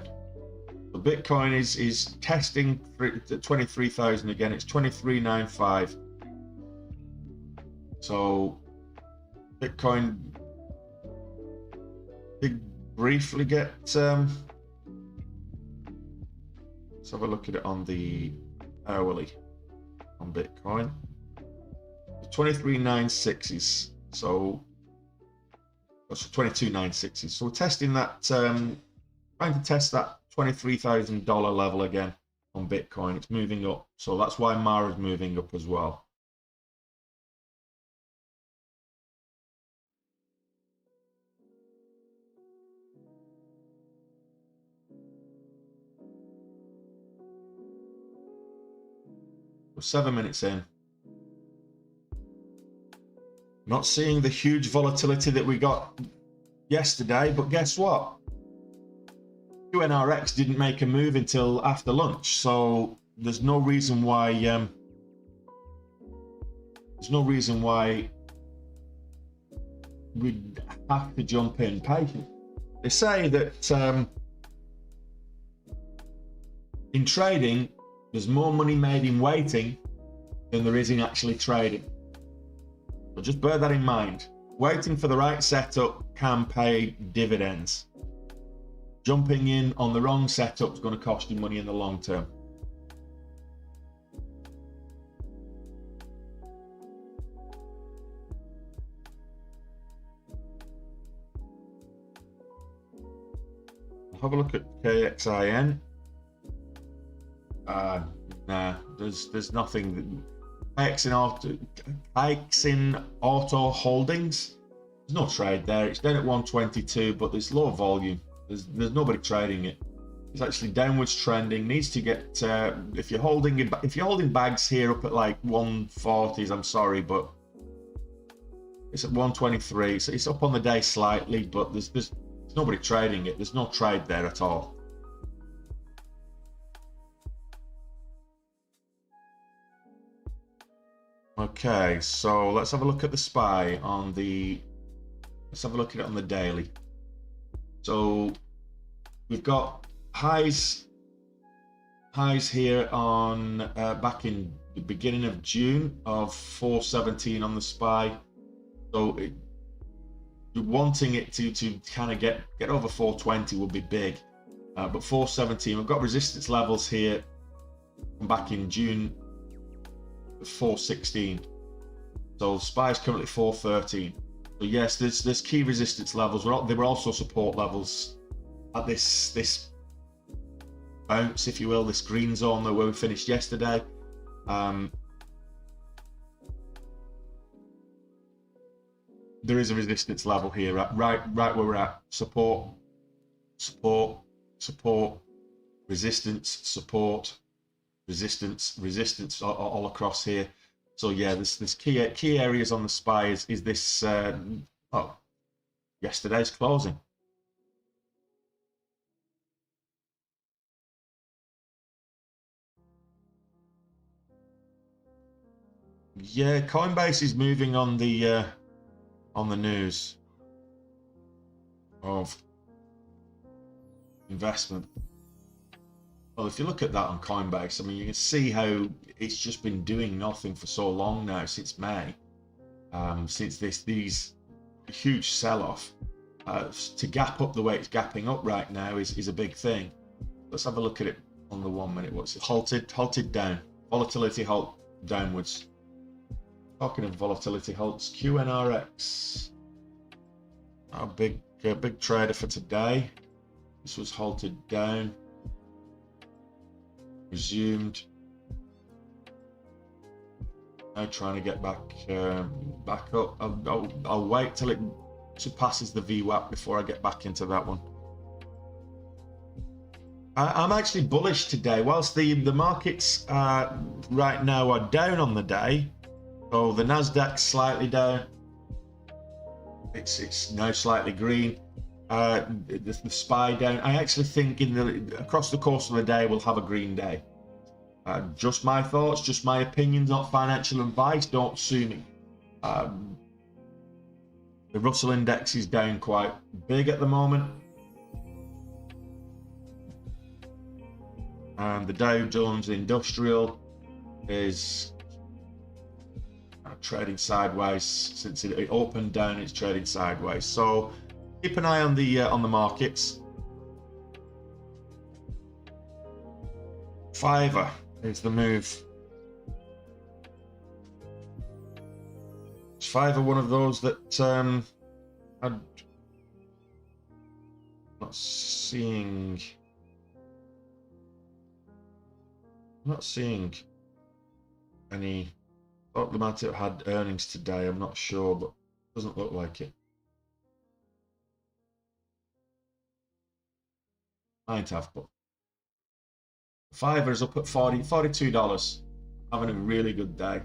The Bitcoin is testing 23,000 again. It's 2395. So Bitcoin did briefly get. Let's have a look at it on the hourly on Bitcoin. 2396. So. So 22,960. So we're testing that, trying to test that $23,000 level again on Bitcoin. It's moving up, so that's why Mara's moving up as well. We're 7 minutes in. Not seeing the huge volatility that we got yesterday, but guess what? Qnrx didn't make a move until after lunch, so there's no reason why we'd have to jump in patient. They say that in trading, there's more money made in waiting than there is in actually trading. So just bear that in mind. Waiting for the right setup can pay dividends. Jumping in on the wrong setup is going to cost you money in the long term. I'll have a look at KXIN. Nah, there's nothing. KXIN Auto Holdings. There's no trade there. It's down at 122, but there's low volume. There's nobody trading it. It's actually downwards trending. Needs to get if you're holding bags here up at like 140s. I'm sorry, but it's at 123. So it's up on the day slightly, but there's nobody trading it. There's no trade there at all. Okay, so let's have a look at the SPY on the. Let's have a look at it on the daily. So we've got highs here on back in the beginning of June of 417 on the SPY. So you're wanting it to kind of get over 420 would be big, but 417. We've got resistance levels here from back in June. 416. So SPY is currently 413. So yes, there's key resistance levels. There were also support levels at this bounce, if you will, this green zone where we finished yesterday. There is a resistance level here, right where we're at. Support, support, support, resistance, support, resistance, resistance, all across here. So yeah, this key areas on the SPY is this yesterday's closing. Yeah, Coinbase is moving on the news of investment. Well, if you look at that on Coinbase, I mean, you can see how it's just been doing nothing for so long now, since May, since these huge sell-off. To gap up the way it's gapping up right now is a big thing. Let's have a look at it on the 1 minute. What's it? Halted down. Volatility halt downwards. Talking of volatility halts, Qnrx, a big trader for today. This was halted down, resumed. Now trying to get back up. I'll wait till it surpasses the VWAP before I get back into that one. I'm actually bullish today. Whilst the markets right now are down on the day. So the Nasdaq's slightly down. It's now slightly green. The SPY down. I actually think across the course of the day we'll have a green day. Just my thoughts, just my opinions, not financial advice. Don't sue me. The Russell Index is down quite big at the moment. And the Dow Jones Industrial is trading sideways. Since it opened down, it's trading sideways. So keep an eye on the markets. Fiverr is the move. Is Fiverr one of those that I'm not seeing any. Thought they might have had earnings today. I'm not sure, but doesn't look like it. Might have, but Fiverr is up at $42. Having a really good day.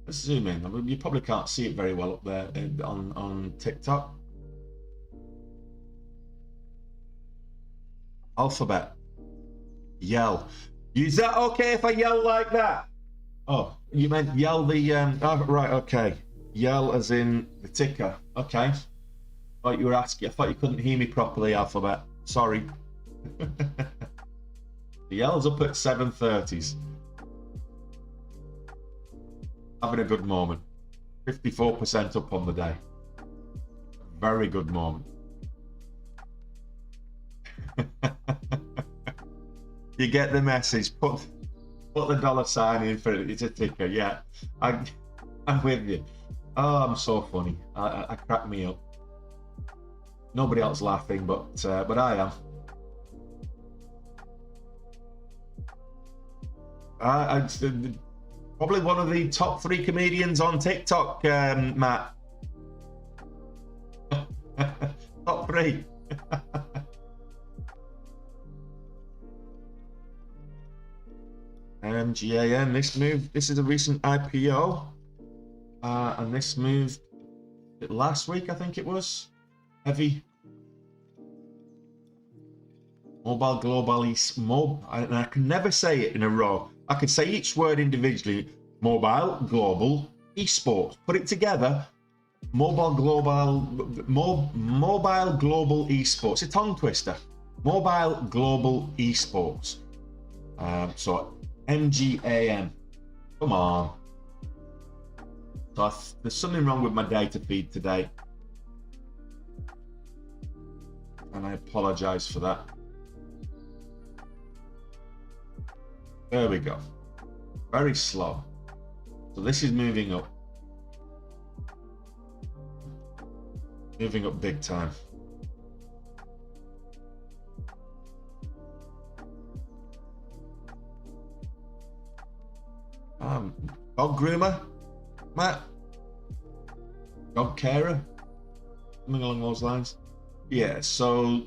Let's zoom in. I mean, you probably can't see it very well up there on TikTok. Alphabet. Yell. Is that okay if I yell like that? Oh, you meant yell the oh, right, okay. Yell as in the ticker. Okay. I thought you were asking. I thought you couldn't hear me properly, Alphabet. Sorry. The yell's up at 7:30s. Having a good moment. 54% up on the day. Very good moment. You get the message. Put the $sign in for it. It's a ticker. Yeah, I'm with you. Oh, I'm so funny. I crack me up. Nobody else laughing, but I am. Probably one of the top 3 comedians on TikTok, Matt. Top 3. GAN, this is a recent IPO, and this moved last week, I think it was. Heavy. Mobile Global and I can never say it in a row. I could say each word individually. Mobile Global Esports. Put it together. Mobile Global Esports. A tongue twister. Mobile Global Esports. So MGAN. Come on. So there's something wrong with my data feed today, and I apologize for that. There we go. Very slow. So this is moving up. Moving up big time. Dog groomer, Matt? Dog carer? Something along those lines. Yeah, so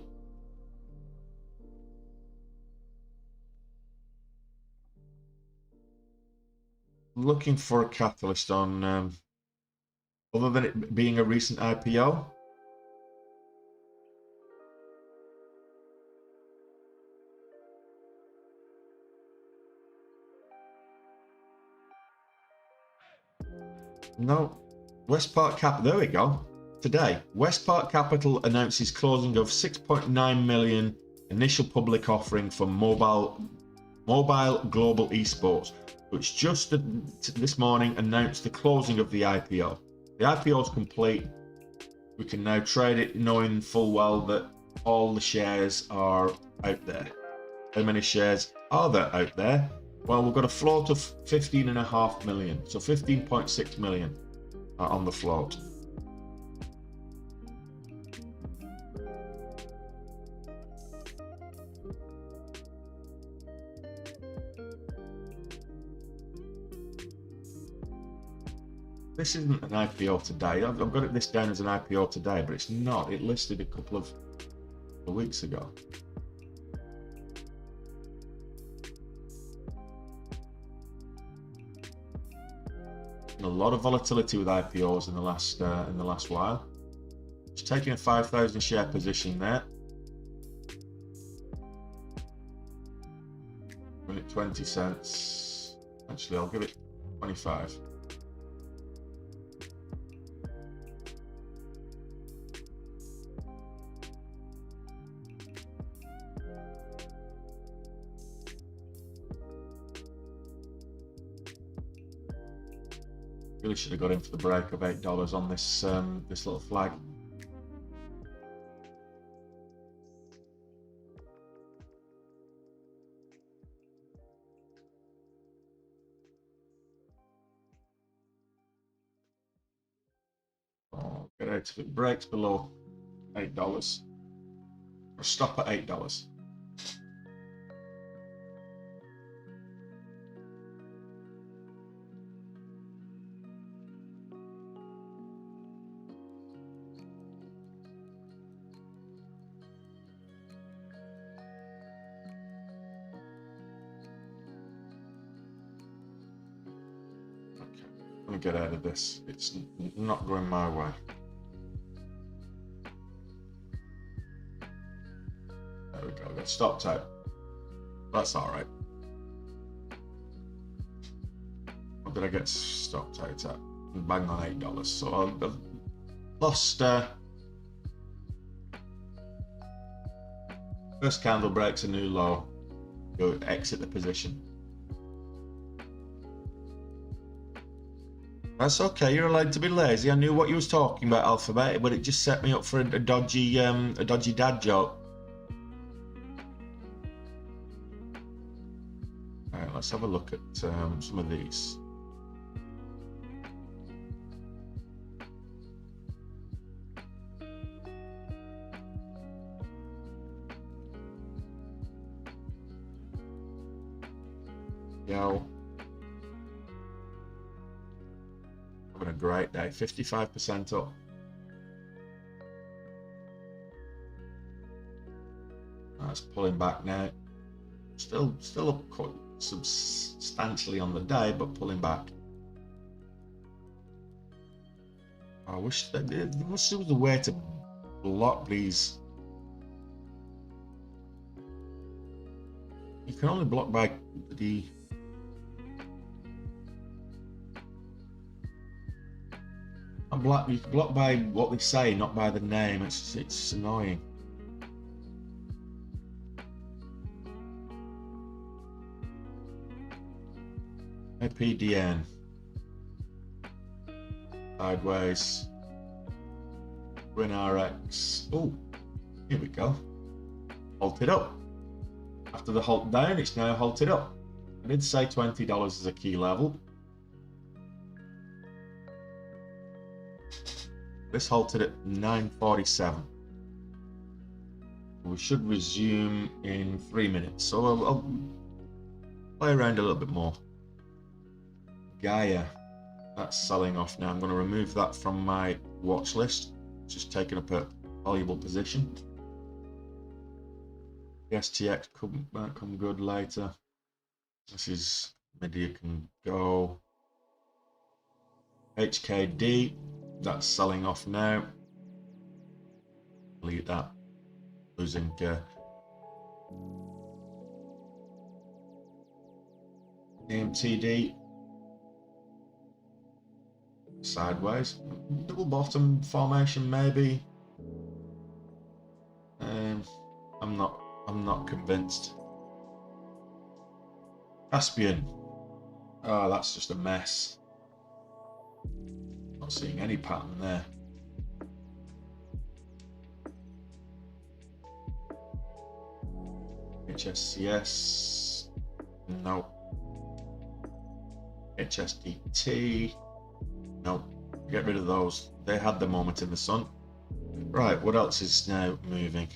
looking for a catalyst on, other than it being a recent IPO. No. Westport Cap, there we go. Today, Westport Capital announces closing of 6.9 million initial public offering for mobile global esports, which just this morning announced the closing of the IPO. The IPO is complete. We can now trade it knowing full well that all the shares are out there. How many shares are there out there? Well, we've got a float of 15.5 million, so 15.6 million are on the float. This isn't an IPO today. I've got this down as an IPO today, but it's not. It listed a couple of weeks ago. A lot of volatility with IPOs in the last while. Just taking a 5,000 share position there. Give it 20 cents. Actually, I'll give it 25. Really should have got in for the break of $8 on this this little flag. Oh, get out if it breaks below $8, or stop at $8. Let me get out of this. It's not going my way. There we go. Got stopped out. That's all right. What did I get stopped out at? Bang on $8. So I've lost. First candle breaks a new low. Go exit the position. That's okay, you're allowed to be lazy. I knew what you was talking about, Alphabet, but it just set me up for a dodgy dad joke. Alright, let's have a look at some of these. Yo. Having a great day, 55% up. That's pulling back now. Still up quite substantially on the day, but pulling back. I wish that there was a way to block these. You can only block by the. You can block by what they say, not by the name. It's annoying. PDN. Sideways. Qnrx. Oh, here we go. Halted up. After the halt down, it's now halted up. I did say $20 is a key level. This halted at 9:47. We should resume in 3 minutes, so I'll play around a little bit more. Gaia. That's selling off now. I'm going to remove that from my watch list. It's just taking up a valuable position. The STX come good later. This is media can go. HKD, that's selling off now. Delete that. Losing AMTD. Sideways. Double bottom formation maybe. I'm not convinced. Caspian. Oh, that's just a mess. Not seeing any pattern there. HSCS. No. HSDT. No. Get rid of those. They had the moment in the sun. Right, what else is now moving?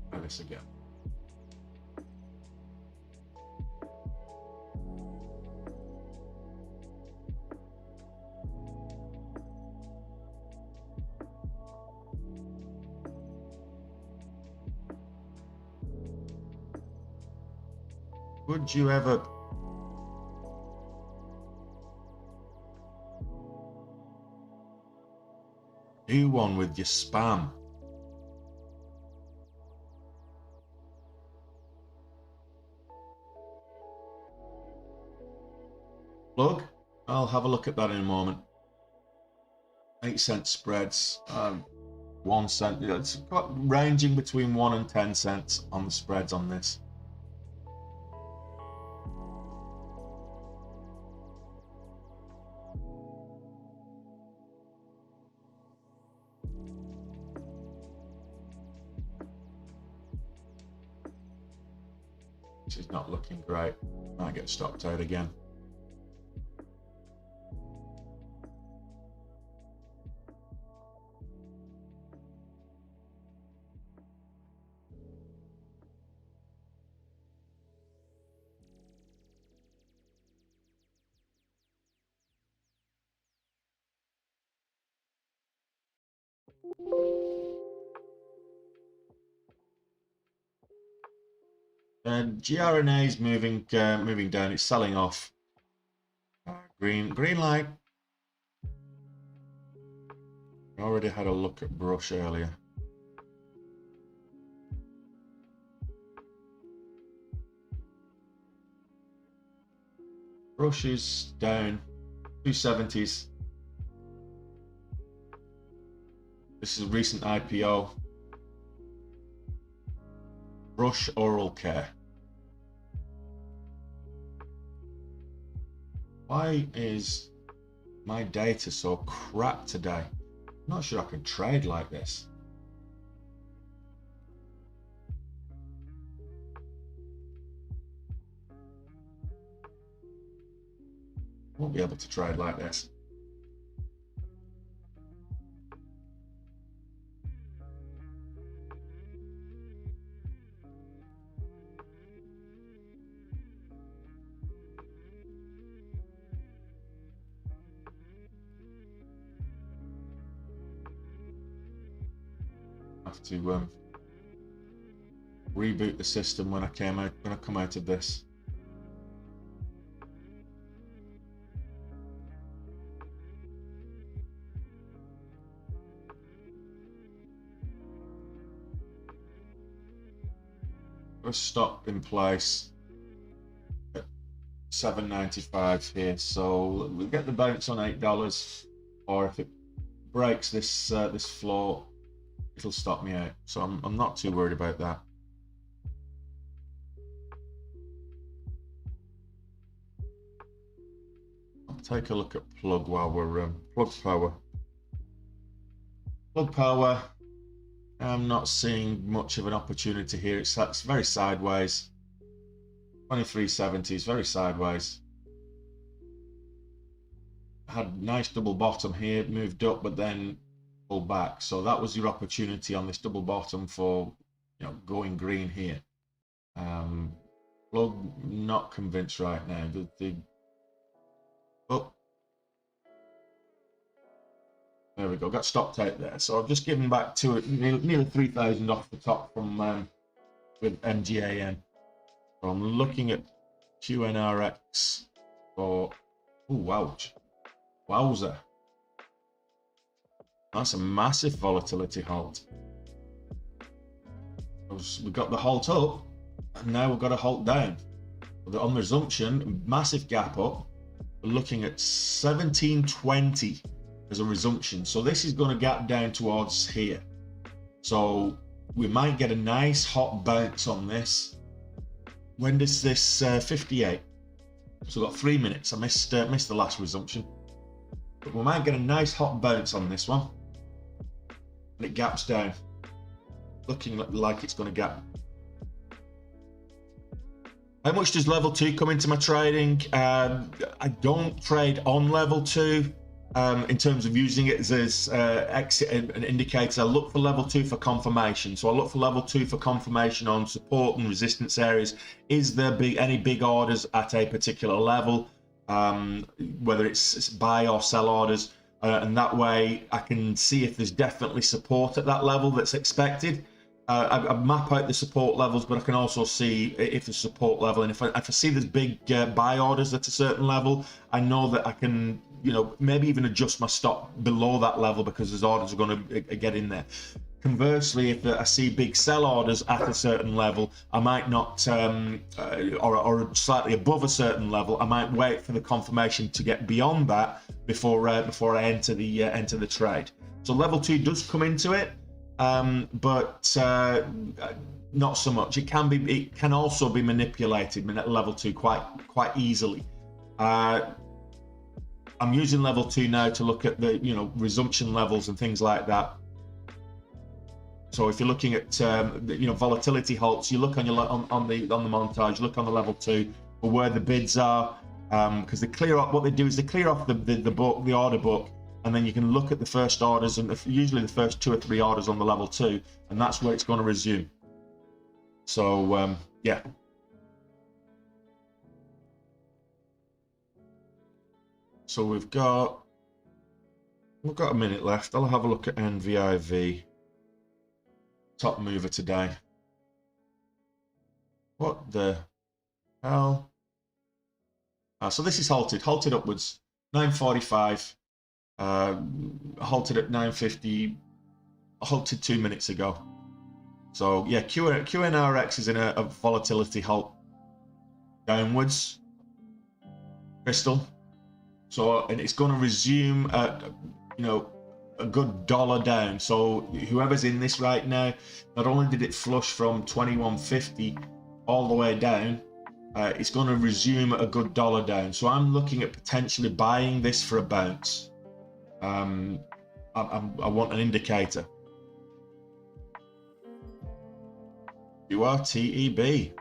Try this again. Would you ever do one with your spam? Plug? I'll have a look at that in a moment. 8-cent spreads, 1 cent. It's got ranging between 1 and 10 cents on the spreads on this. Which is not looking great. Might get stopped out again. And Grna is moving down. It's selling off. Green light. I already had a look at brush earlier. Brush is down 270s. This is a recent IPO. Brush Oral Care. Why is my data so crap today? I'm not sure I can trade like this. Won't be able to trade like this. Have to reboot the system when I come out of this. Let's stop in place at 7.95 here, so we'll get the bounce on $8, or if it breaks this this floor, it'll stop me out. So I'm not too worried about that. I'll take a look at plug while we're plug power. Plug power. I'm not seeing much of an opportunity here. It's very sideways. 23.70s, very sideways. Had nice double bottom here, moved up, but then pull back. So that was your opportunity on this double bottom for, you know, going green here. Plug, not convinced right now. Oh, there we go. Got stopped out there. So I've just given back to it nearly 3,000 off the top from with MGAN. So I'm looking at Qnrx for, oh, ouch, wowzer. That's a massive volatility halt. We've got the halt up, and now we've got a halt down. On resumption, massive gap up. We're looking at 1720 as a resumption. So this is going to gap down towards here. So we might get a nice hot bounce on this. When does this 58? So we've got 3 minutes. I missed the last resumption. But we might get a nice hot bounce on this one. And it gaps down. Looking like it's going to gap. How much does level 2 come into my trading? I don't trade on level 2 in terms of using it as exit and indicator. I look for level 2 for confirmation. So I look for level 2 for confirmation on support and resistance areas. Is there any big orders at a particular level? Whether it's buy or sell orders. And that way I can see if there's definitely support at that level that's expected. I map out the support levels, but I can also see if there's support level, and if I see there's big buy orders at a certain level, I know that I can, you know, maybe even adjust my stop below that level because those orders are going to get in there. Conversely, if I see big sell orders at a certain level, I might not, or slightly above a certain level, I might wait for the confirmation to get beyond that before I enter the trade. So level 2 does come into it. But not so much. It can also be manipulated at level 2 quite easily. I'm using level 2 now to look at the, you know, resumption levels and things like that. So if you're looking at you know, volatility halts, you look on your on the montage, look on the level 2 for where the bids are, because they clear up. What they do is they clear off the order book. And then you can look at the first orders, and usually the first 2 or 3 orders on the level 2, and that's where it's going to resume. So yeah. So we've got a minute left. I'll have a look at NVIV. Top mover today. What the hell? So this is halted upwards. 9:45. Halted at 9:50, halted 2 minutes ago. So yeah, Qnrx is in a volatility halt downwards, crystal. So, and it's going to resume at, you know, a good $1 down. So whoever's in this right now, not only did it flush from 21.50 all the way down, it's going to resume at a good $1 down. So I'm looking at potentially buying this for a bounce. I want an indicator. QRTEB.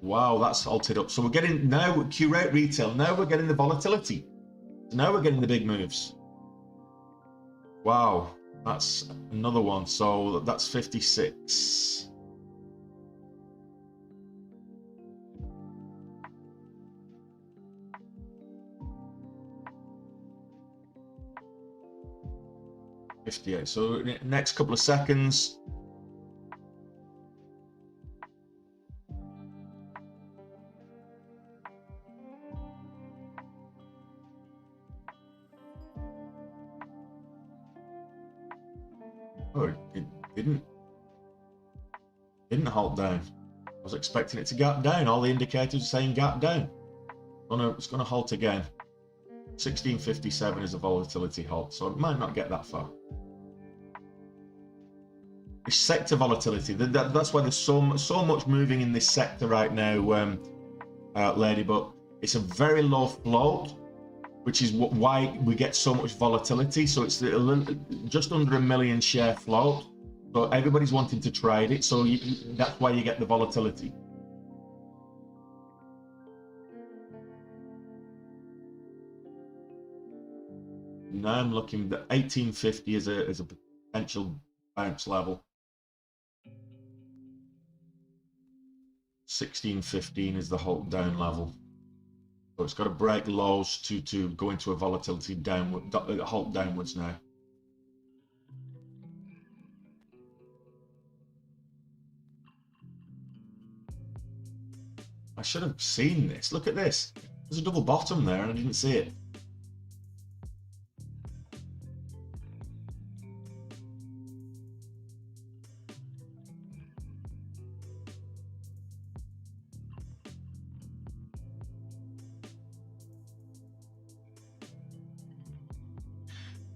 Wow, that's halted up. So we're getting now Qrate retail. Now we're getting the volatility. So now we're getting the big moves. Wow, that's another one. So that's 56. So next couple of seconds. Oh, it didn't halt down. I was expecting it to gap down. All the indicators are saying gap down. It's gonna halt again. 1657 is a volatility halt, so it might not get that far. It's sector volatility. That's why there's so much moving in this sector right now, lady. But it's a very low float, which is why we get so much volatility. So it's just under 1 million share float. So everybody's wanting to trade it. So that's why you get the volatility. now I'm looking at 1850 is a potential bounce level. 1615 is the halt down level. So it's got to break lows to go into a volatility downward, halt downwards now. I should have seen this. Look at this. There's a double bottom there and I didn't see it.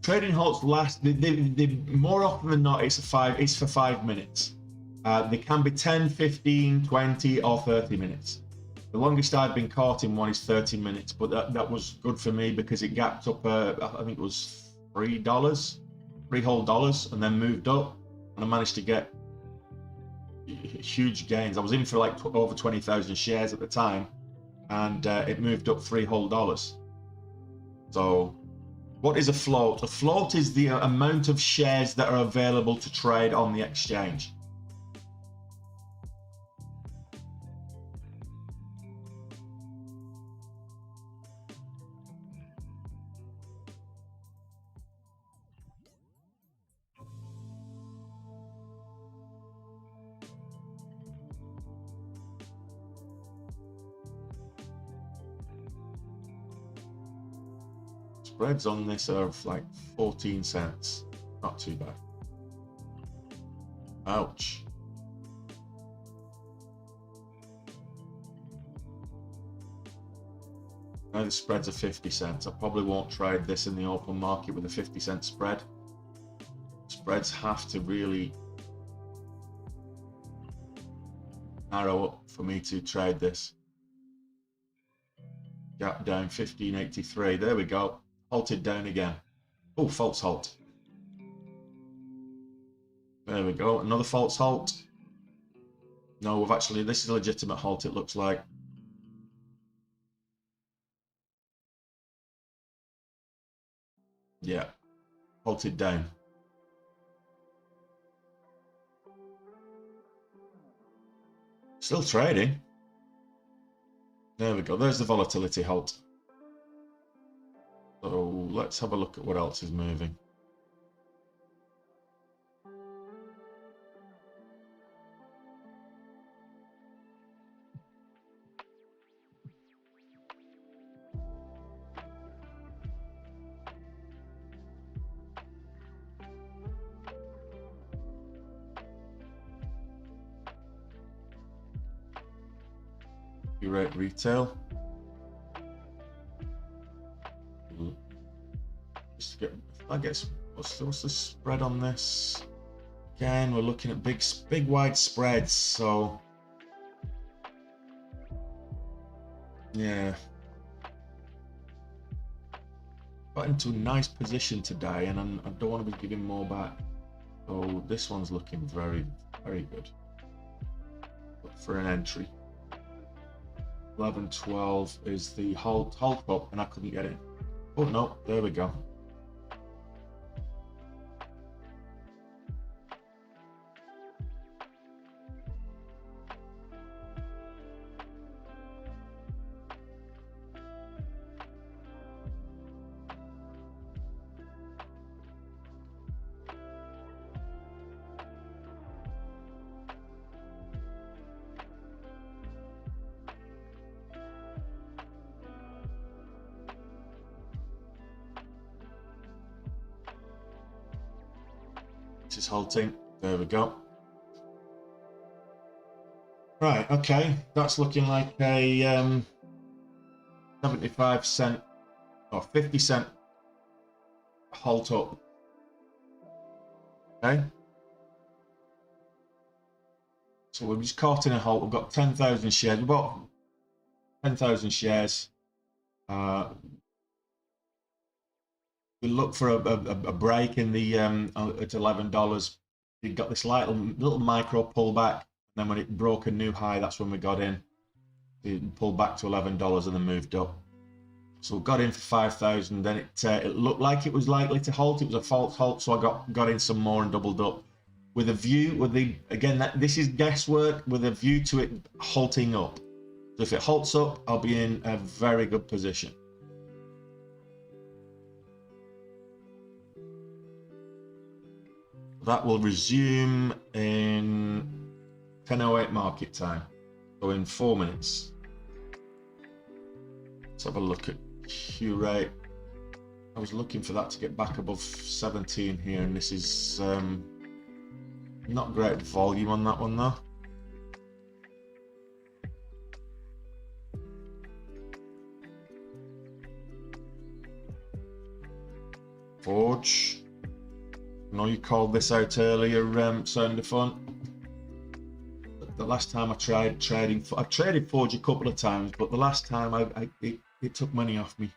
Trading halts last. They more often than not, it's for 5 minutes. They can be 10, 15, 20, or 30 minutes. The longest I've been caught in one is 30 minutes, but that was good for me because it gapped up. I think it was $3, $3 whole dollars, and then moved up, and I managed to get huge gains. I was in for like over 20,000 shares at the time, and it moved up $3 whole dollars. So, what is a float? A float is the amount of shares that are available to trade on the exchange. Spreads on this are like 14 cents. Not too bad. Ouch. Now the spreads are 50 cents. I probably won't trade this in the open market with a 50-cent spread. Spreads have to really narrow up for me to trade this. Gap down 1583. There we go. Halted down again. Oh, false halt. There we go. Another false halt. No, we've actually, this is a legitimate halt, it looks like. Yeah. Halted down. Still trading. There we go. There's the volatility halt. So let's have a look at what else is moving. Rate retail. Just to get, I guess, what's the spread on this? Again, we're looking at big wide spreads. So yeah, got into a nice position today, and I don't want to be giving more back. So this one's looking very, very good. Look for an entry. 1112 is the halt up, and I couldn't get it. Oh no, there we go. Is halting. There we go. Right, okay, that's looking like a 75 cent or 50 cent halt up. Okay, so we're just caught in a halt. We've got 10,000 shares. We've got 10,000 shares. We look for a break in the at $11. It got this little micro pullback, and then when it broke a new high, that's when we got in. It pulled back to $11 and then moved up. So got in for 5,000. Then it looked like it was likely to halt. It was a false halt, so I got in some more and doubled up with a view. This is guesswork with a view to it halting up. So if it halts up, I'll be in a very good position. That will resume in 10:08 market time, so in 4 minutes. Let's have a look at Qnrx. I was looking for that to get back above 17 here, and this is not great volume on that one though. Forge. I know you called this out earlier, Sound of Fun. The last time I tried trading, I've traded Forge a couple of times, but the last time it took money off me.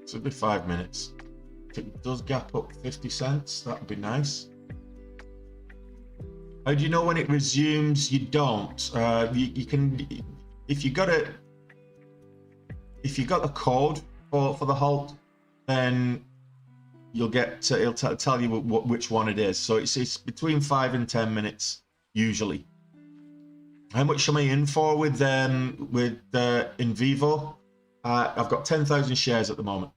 So it'll be 5 minutes. If it does gap up 50 cents, that would be nice. How do you know when it resumes? You don't. You can, if you got a code for the halt, then you'll get it'll tell you which one it is. So it's between 5 and 10 minutes usually. How much am I in for with in vivo? I've got 10,000 shares at the moment.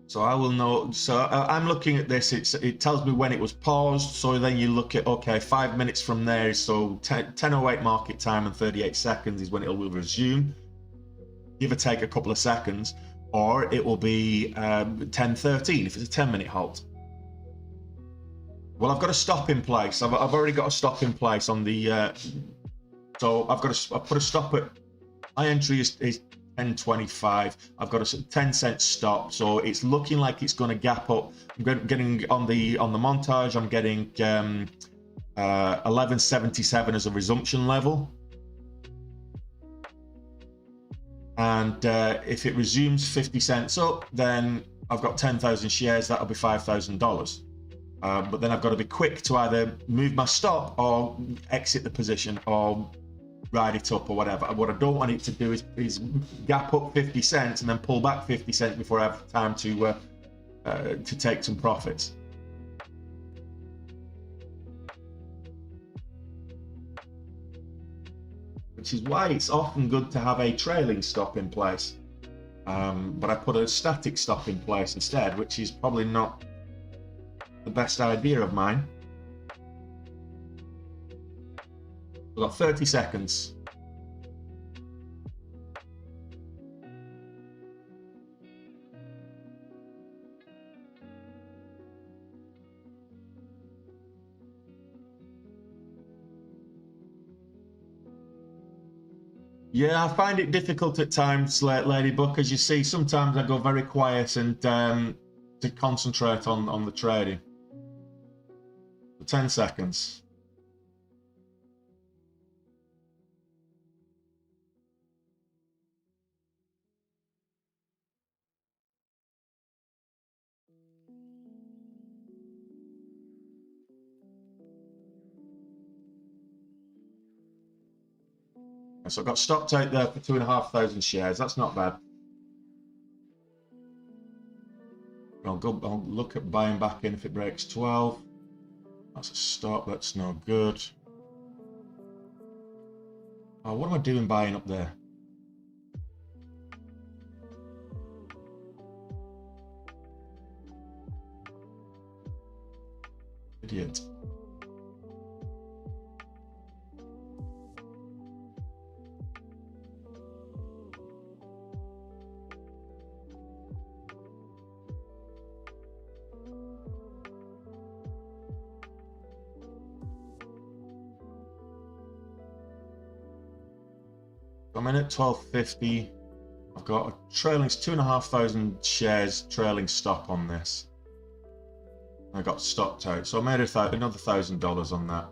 So I will know. So I'm looking at this. It tells me when it was paused. So then you look at, okay, 5 minutes from there. So 10:08 market time and 38 seconds is when it will resume. Give or take a couple of seconds, or it will be 10:13 if it's a 10-minute halt. Well, I've got a stop in place. I've already got a stop in place on the. So I put a stop at. My entry is 10.25. I've got a 10-cent stop, so it's looking like it's going to gap up. I'm getting on the montage. I'm getting 11.77 as a resumption level, and if it resumes 50 cents up, then I've got 10,000 shares. That'll be $5,000. But then I've got to be quick to either move my stop or exit the position or ride it up or whatever. What I don't want it to do is gap up 50 cents and then pull back 50 cents before I have time to take some profits. Which is why it's often good to have a trailing stop in place. But I put a static stop in place instead, which is probably not the best idea of mine. We've got 30 seconds. Yeah, I find it difficult at times, Ladybug, as you see, sometimes I go very quiet and to concentrate on the trading. For 10 seconds. So I got stopped out there for 2,500 shares. That's not bad. I'll look at buying back in if it breaks 12. That's a stop. That's no good. Oh, what am I doing buying up there? Idiot. I'm in at 1250. I've got a trailing 2,500 shares trailing stop on this. I got stopped out, so I made another $1,000 on that.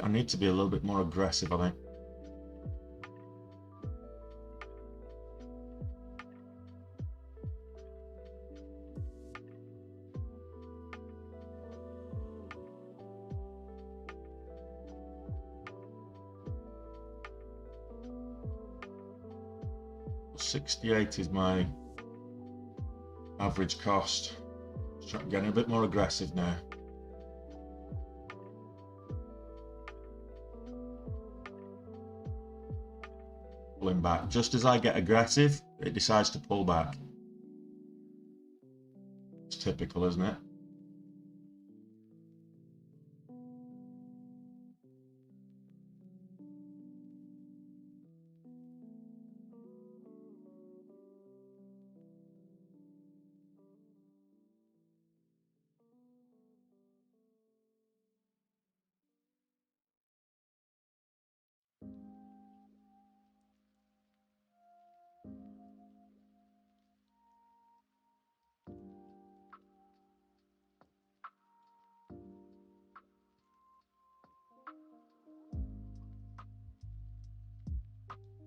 I need to be a little bit more aggressive, I think. $68 is my average cost. Getting a bit more aggressive now. Pulling back. Just as I get aggressive, it decides to pull back. It's typical, isn't it?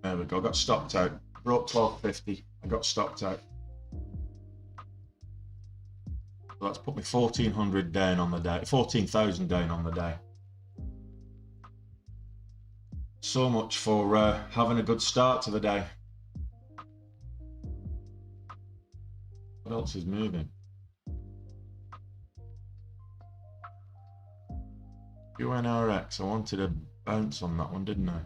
There we go, got stopped out. Broke 1250, I got stopped out. So that's put me 1,400 down on the day, 14,000 down on the day. So much for having a good start to the day. What else is moving? Qnrx, I wanted a bounce on that one, didn't I?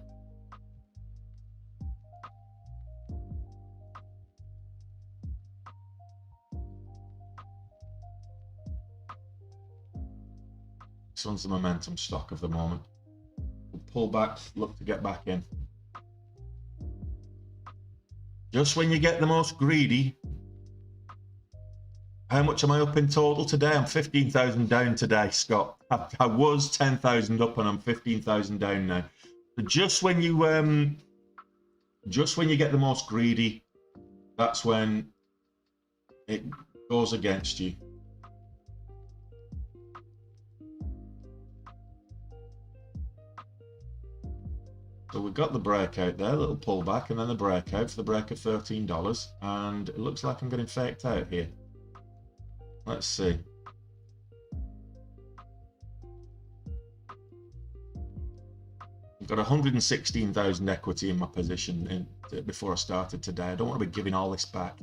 This one's the momentum stock of the moment. We'll pull back, look to get back in. Just when you get the most greedy. How much am I up in total today? I'm 15,000 down today, Scott. I was 10,000 up and I'm 15,000 down now. But just when you get the most greedy, that's when it goes against you. So we've got the breakout there, a little pullback, and then the breakout for the break of $13. And it looks like I'm getting faked out here. Let's see. I've got 116,000 equity in my position before I started today. I don't want to be giving all this back.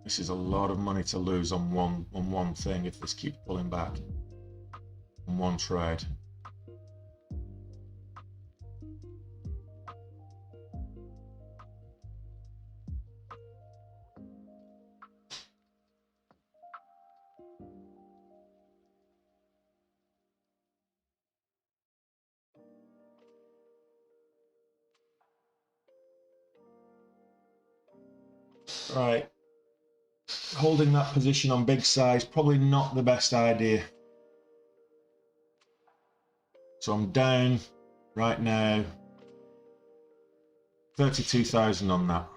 This is a lot of money to lose on one thing if this keeps pulling back on one trade. Right. Holding that position on big size, probably not the best idea. So I'm down right now 32,000 on that.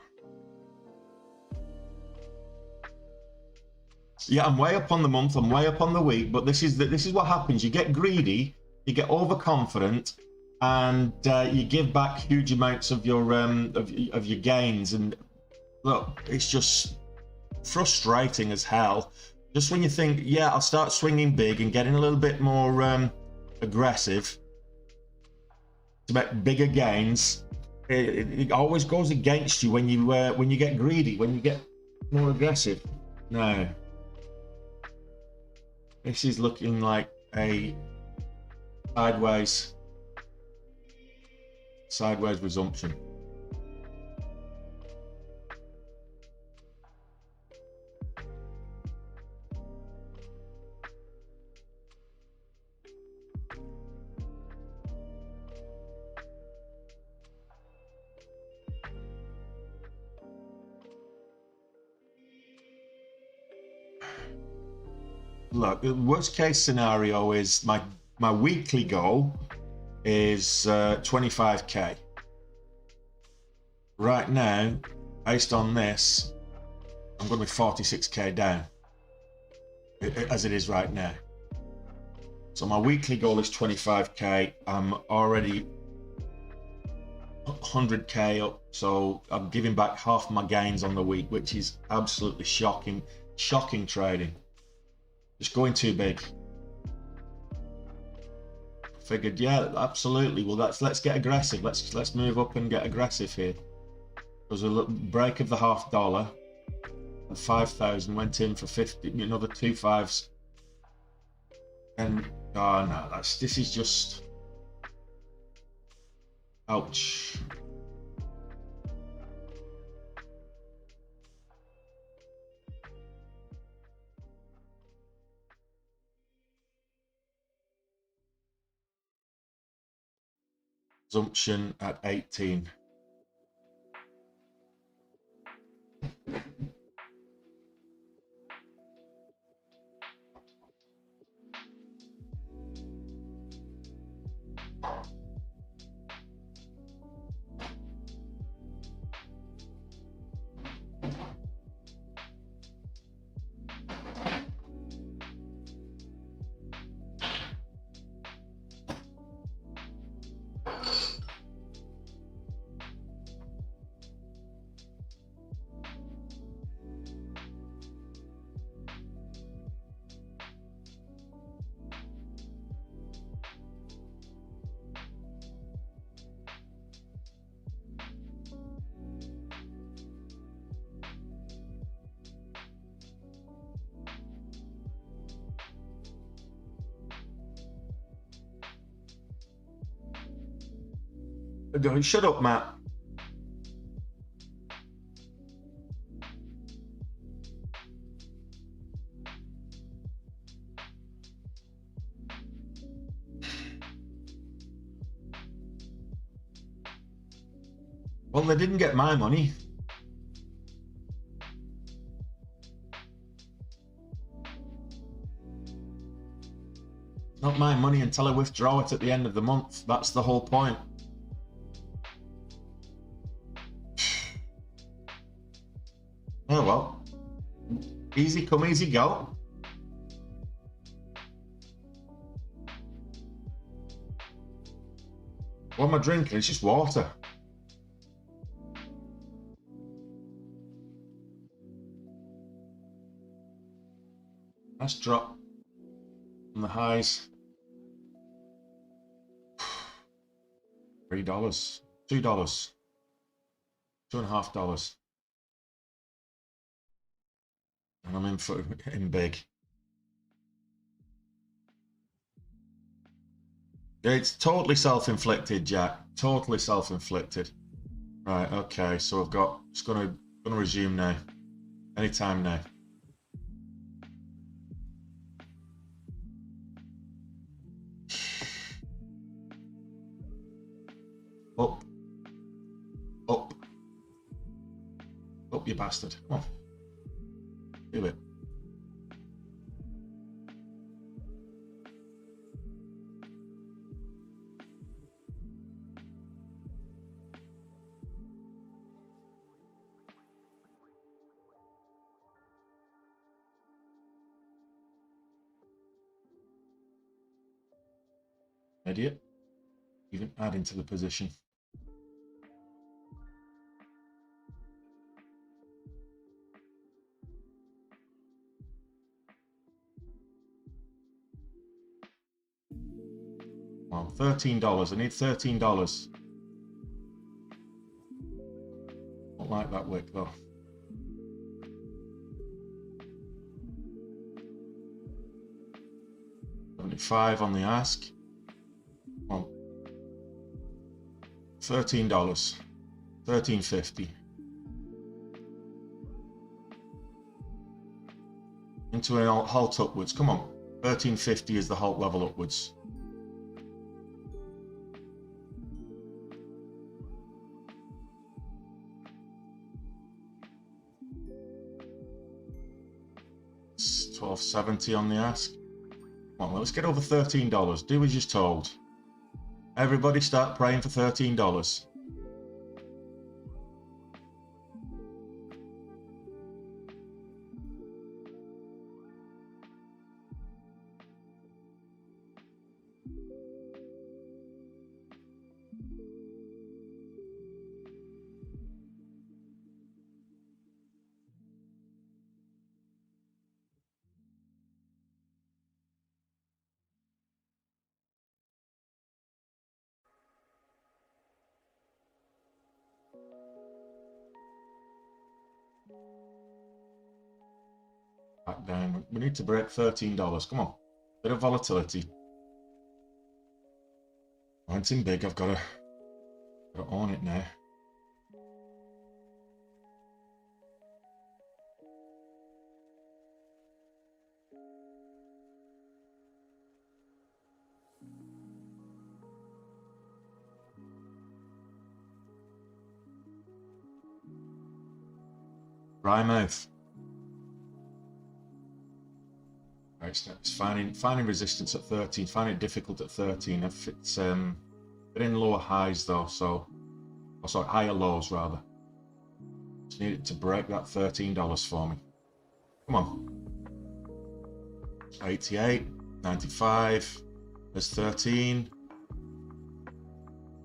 Yeah, I'm way up on the month, I'm way up on the week, but this is what happens. You get greedy, you get overconfident, and you give back huge amounts of your gains. And look, it's just frustrating as hell. Just when you think, yeah, I'll start swinging big and getting a little bit more aggressive to make bigger gains, it always goes against you when you get greedy, when you get more aggressive. No, this is looking like a sideways resumption. look, the worst case scenario is my weekly goal is 25k. Right now, based on this, I'm going to be 46k down as it is right now. So my weekly goal is 25k. I'm already 100k up, so I'm giving back half my gains on the week, which is absolutely shocking trading. Just going too big. Figured, yeah, absolutely. Well, let's get aggressive. Let's move up and get aggressive here. There was a little break of the $0.50 at 5,000, went in for 50, another 2 5s, and oh no, this is just ouch. Consumption at 18. Shut up, Matt. Well, they didn't get my money. It's not my money until I withdraw it at the end of the month. That's the whole point. Oh well. Easy come, easy go. What am I drinking? It's just water. Nice drop from the highs. $3, $2, $2.50. And I'm in big. It's totally self-inflicted, Jack. Totally self-inflicted. Right, okay, so I've got, it's gonna resume now. Anytime now. Up. Up. Up, you bastard. Come on. Do it. Idiot. Even adding to the position. Well, $13. I need $13. Don't like that wick though. $75 on the ask. Well, $13. $13.50. Into a halt upwards. Come on. $13.50 is the halt level upwards. 12.70 on the ask. Come on, let's get over $13. Do as you're told. Everybody start praying for $13. Back down. We need to break $13. Come on. Bit of volatility. Went in big. I've got to own it now. Dry mouth. Right, it's finding resistance at 13. Finding it difficult at 13. If it's been in lower highs though, so sorry, higher lows rather. Just need it to break that $13 for me. Come on. 88, 95. There's 13.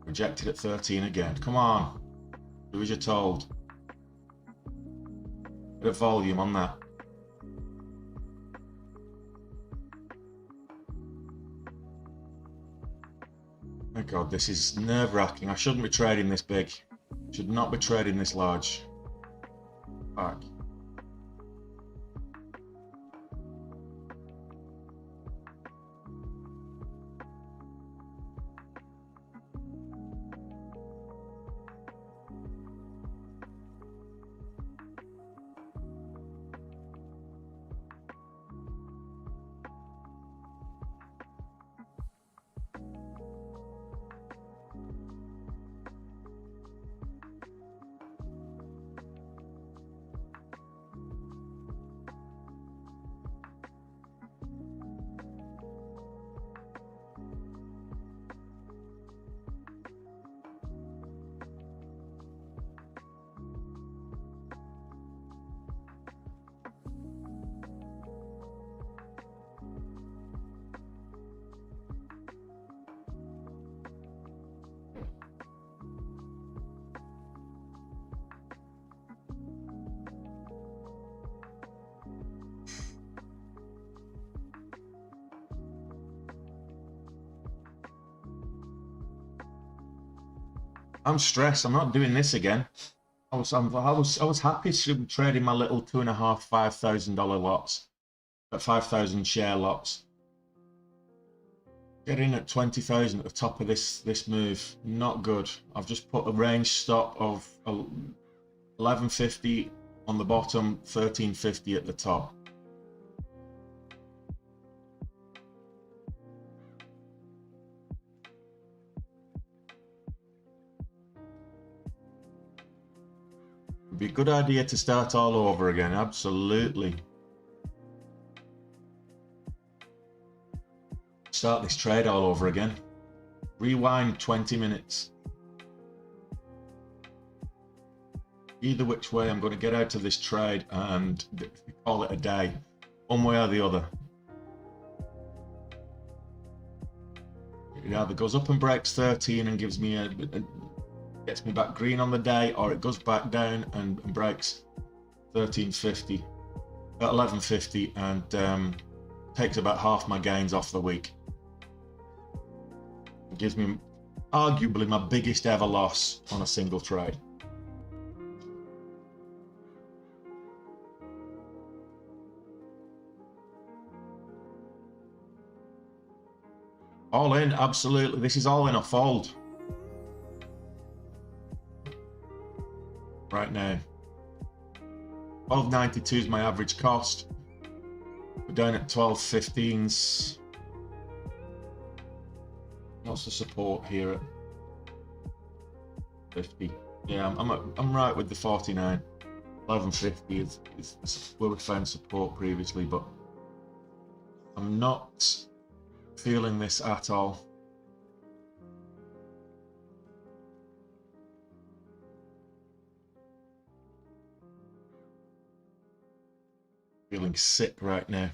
Rejected at 13 again. Come on. Do as you're told. Bit of volume on that. My God, this is nerve-wracking. I shouldn't be trading this big. Should not be trading this large. Back. I'm stressed. I'm not doing this again. I was happy to trading my little $2,500, $5,000 lots, at 5,000 share lots. Getting at 20,000 at the top of this move, not good. I've just put a range stop of 1150 on the bottom, 1350 at the top. It'd be a good idea to start all over again, absolutely. Start this trade all over again. Rewind 20 minutes. Either which way, I'm going to get out of this trade and call it a day, one way or the other. It either goes up and breaks 13 and gives me gets me back green on the day, or it goes back down and breaks 1350 at 1150 and takes about half my gains off the week. It gives me arguably my biggest ever loss on a single trade. All in, absolutely. This is all in a fold right now. 12.92 is my average cost. We're down at 12.15s. What's the support here at 50? Yeah, I'm right with the 49. 11.50 is where we found support previously, but I'm not feeling this at all. Feeling sick right now.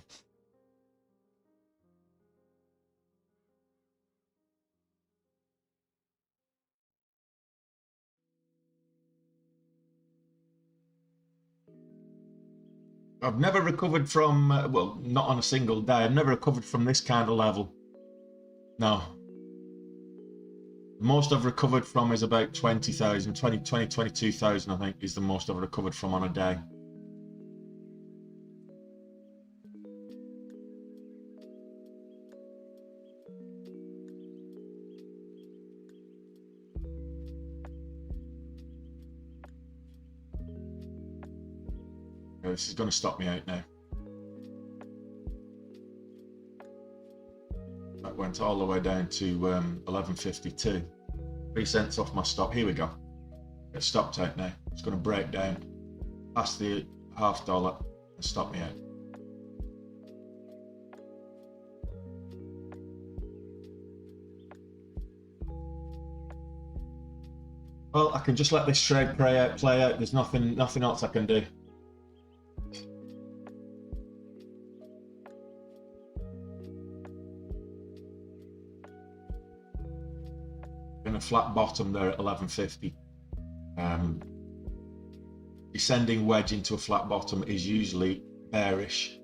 I've never recovered from, well, not on a single day. I've never recovered from this kind of level. No. The most I've recovered from is about 20,000, 22,000, I think, is the most I've recovered from on a day. This is going to stop me out now. That went all the way down to 11.52. 3 cents off my stop. Here we go. It stopped out now. It's going to break down past the $0.50 and stop me out. Well, I can just let this trade play out. There's nothing else I can do. In a flat bottom there at 11.50. Descending wedge into a flat bottom is usually bearish.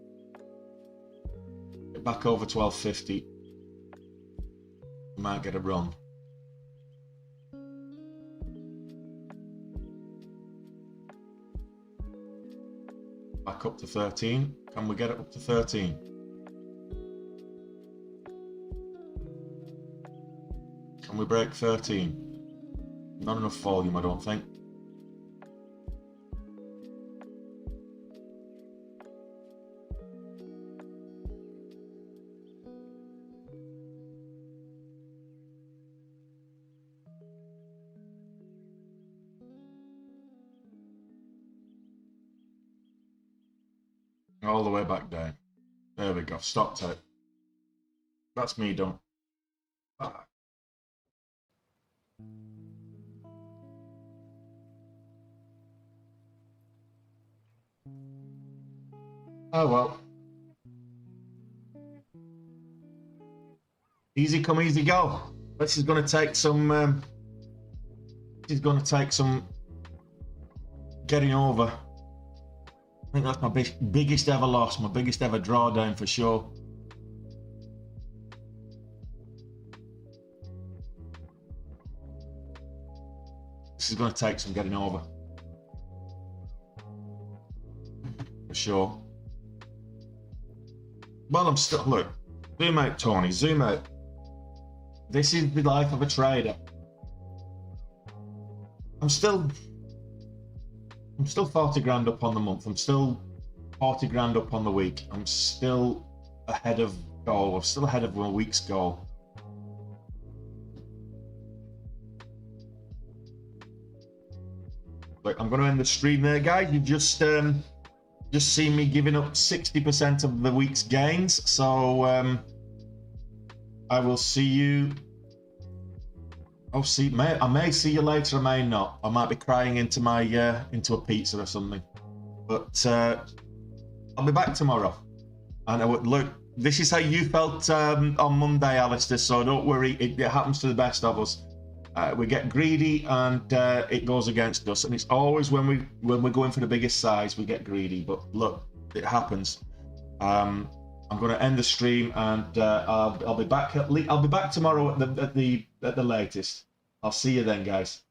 Get back over 12.50. We might get a run. Back up to 13. Can we get it up to 13? Can we break 13? Not enough volume, I don't think. All the way back down. There we go. Stopped out. That's me done. Ah. Oh well. Easy come, easy go. This is going to take some. This is going to take some getting over. I think that's my biggest ever loss, my biggest ever drawdown for sure. This is going to take some getting over. For sure. Well, I'm still, look, zoom out, Tony, zoom out. This is the life of a trader. I'm still 40 grand up on the month. I'm still 40 grand up on the week. I'm still ahead of goal. I'm still ahead of my week's goal. Look, I'm going to end the stream there, guys. You've just seen me giving up 60% of the week's gains. So I will see you. I may see you later. I may not. I might be crying into my into a pizza or something. But I'll be back tomorrow. And I would look. This is how you felt on Monday, Alistair. So don't worry. It happens to the best of us. We get greedy and it goes against us. And it's always when we're going for the biggest size we get greedy. But look, it happens. I'm going to end the stream and I'll be back. I'll be back tomorrow at the latest. I'll see you then, guys.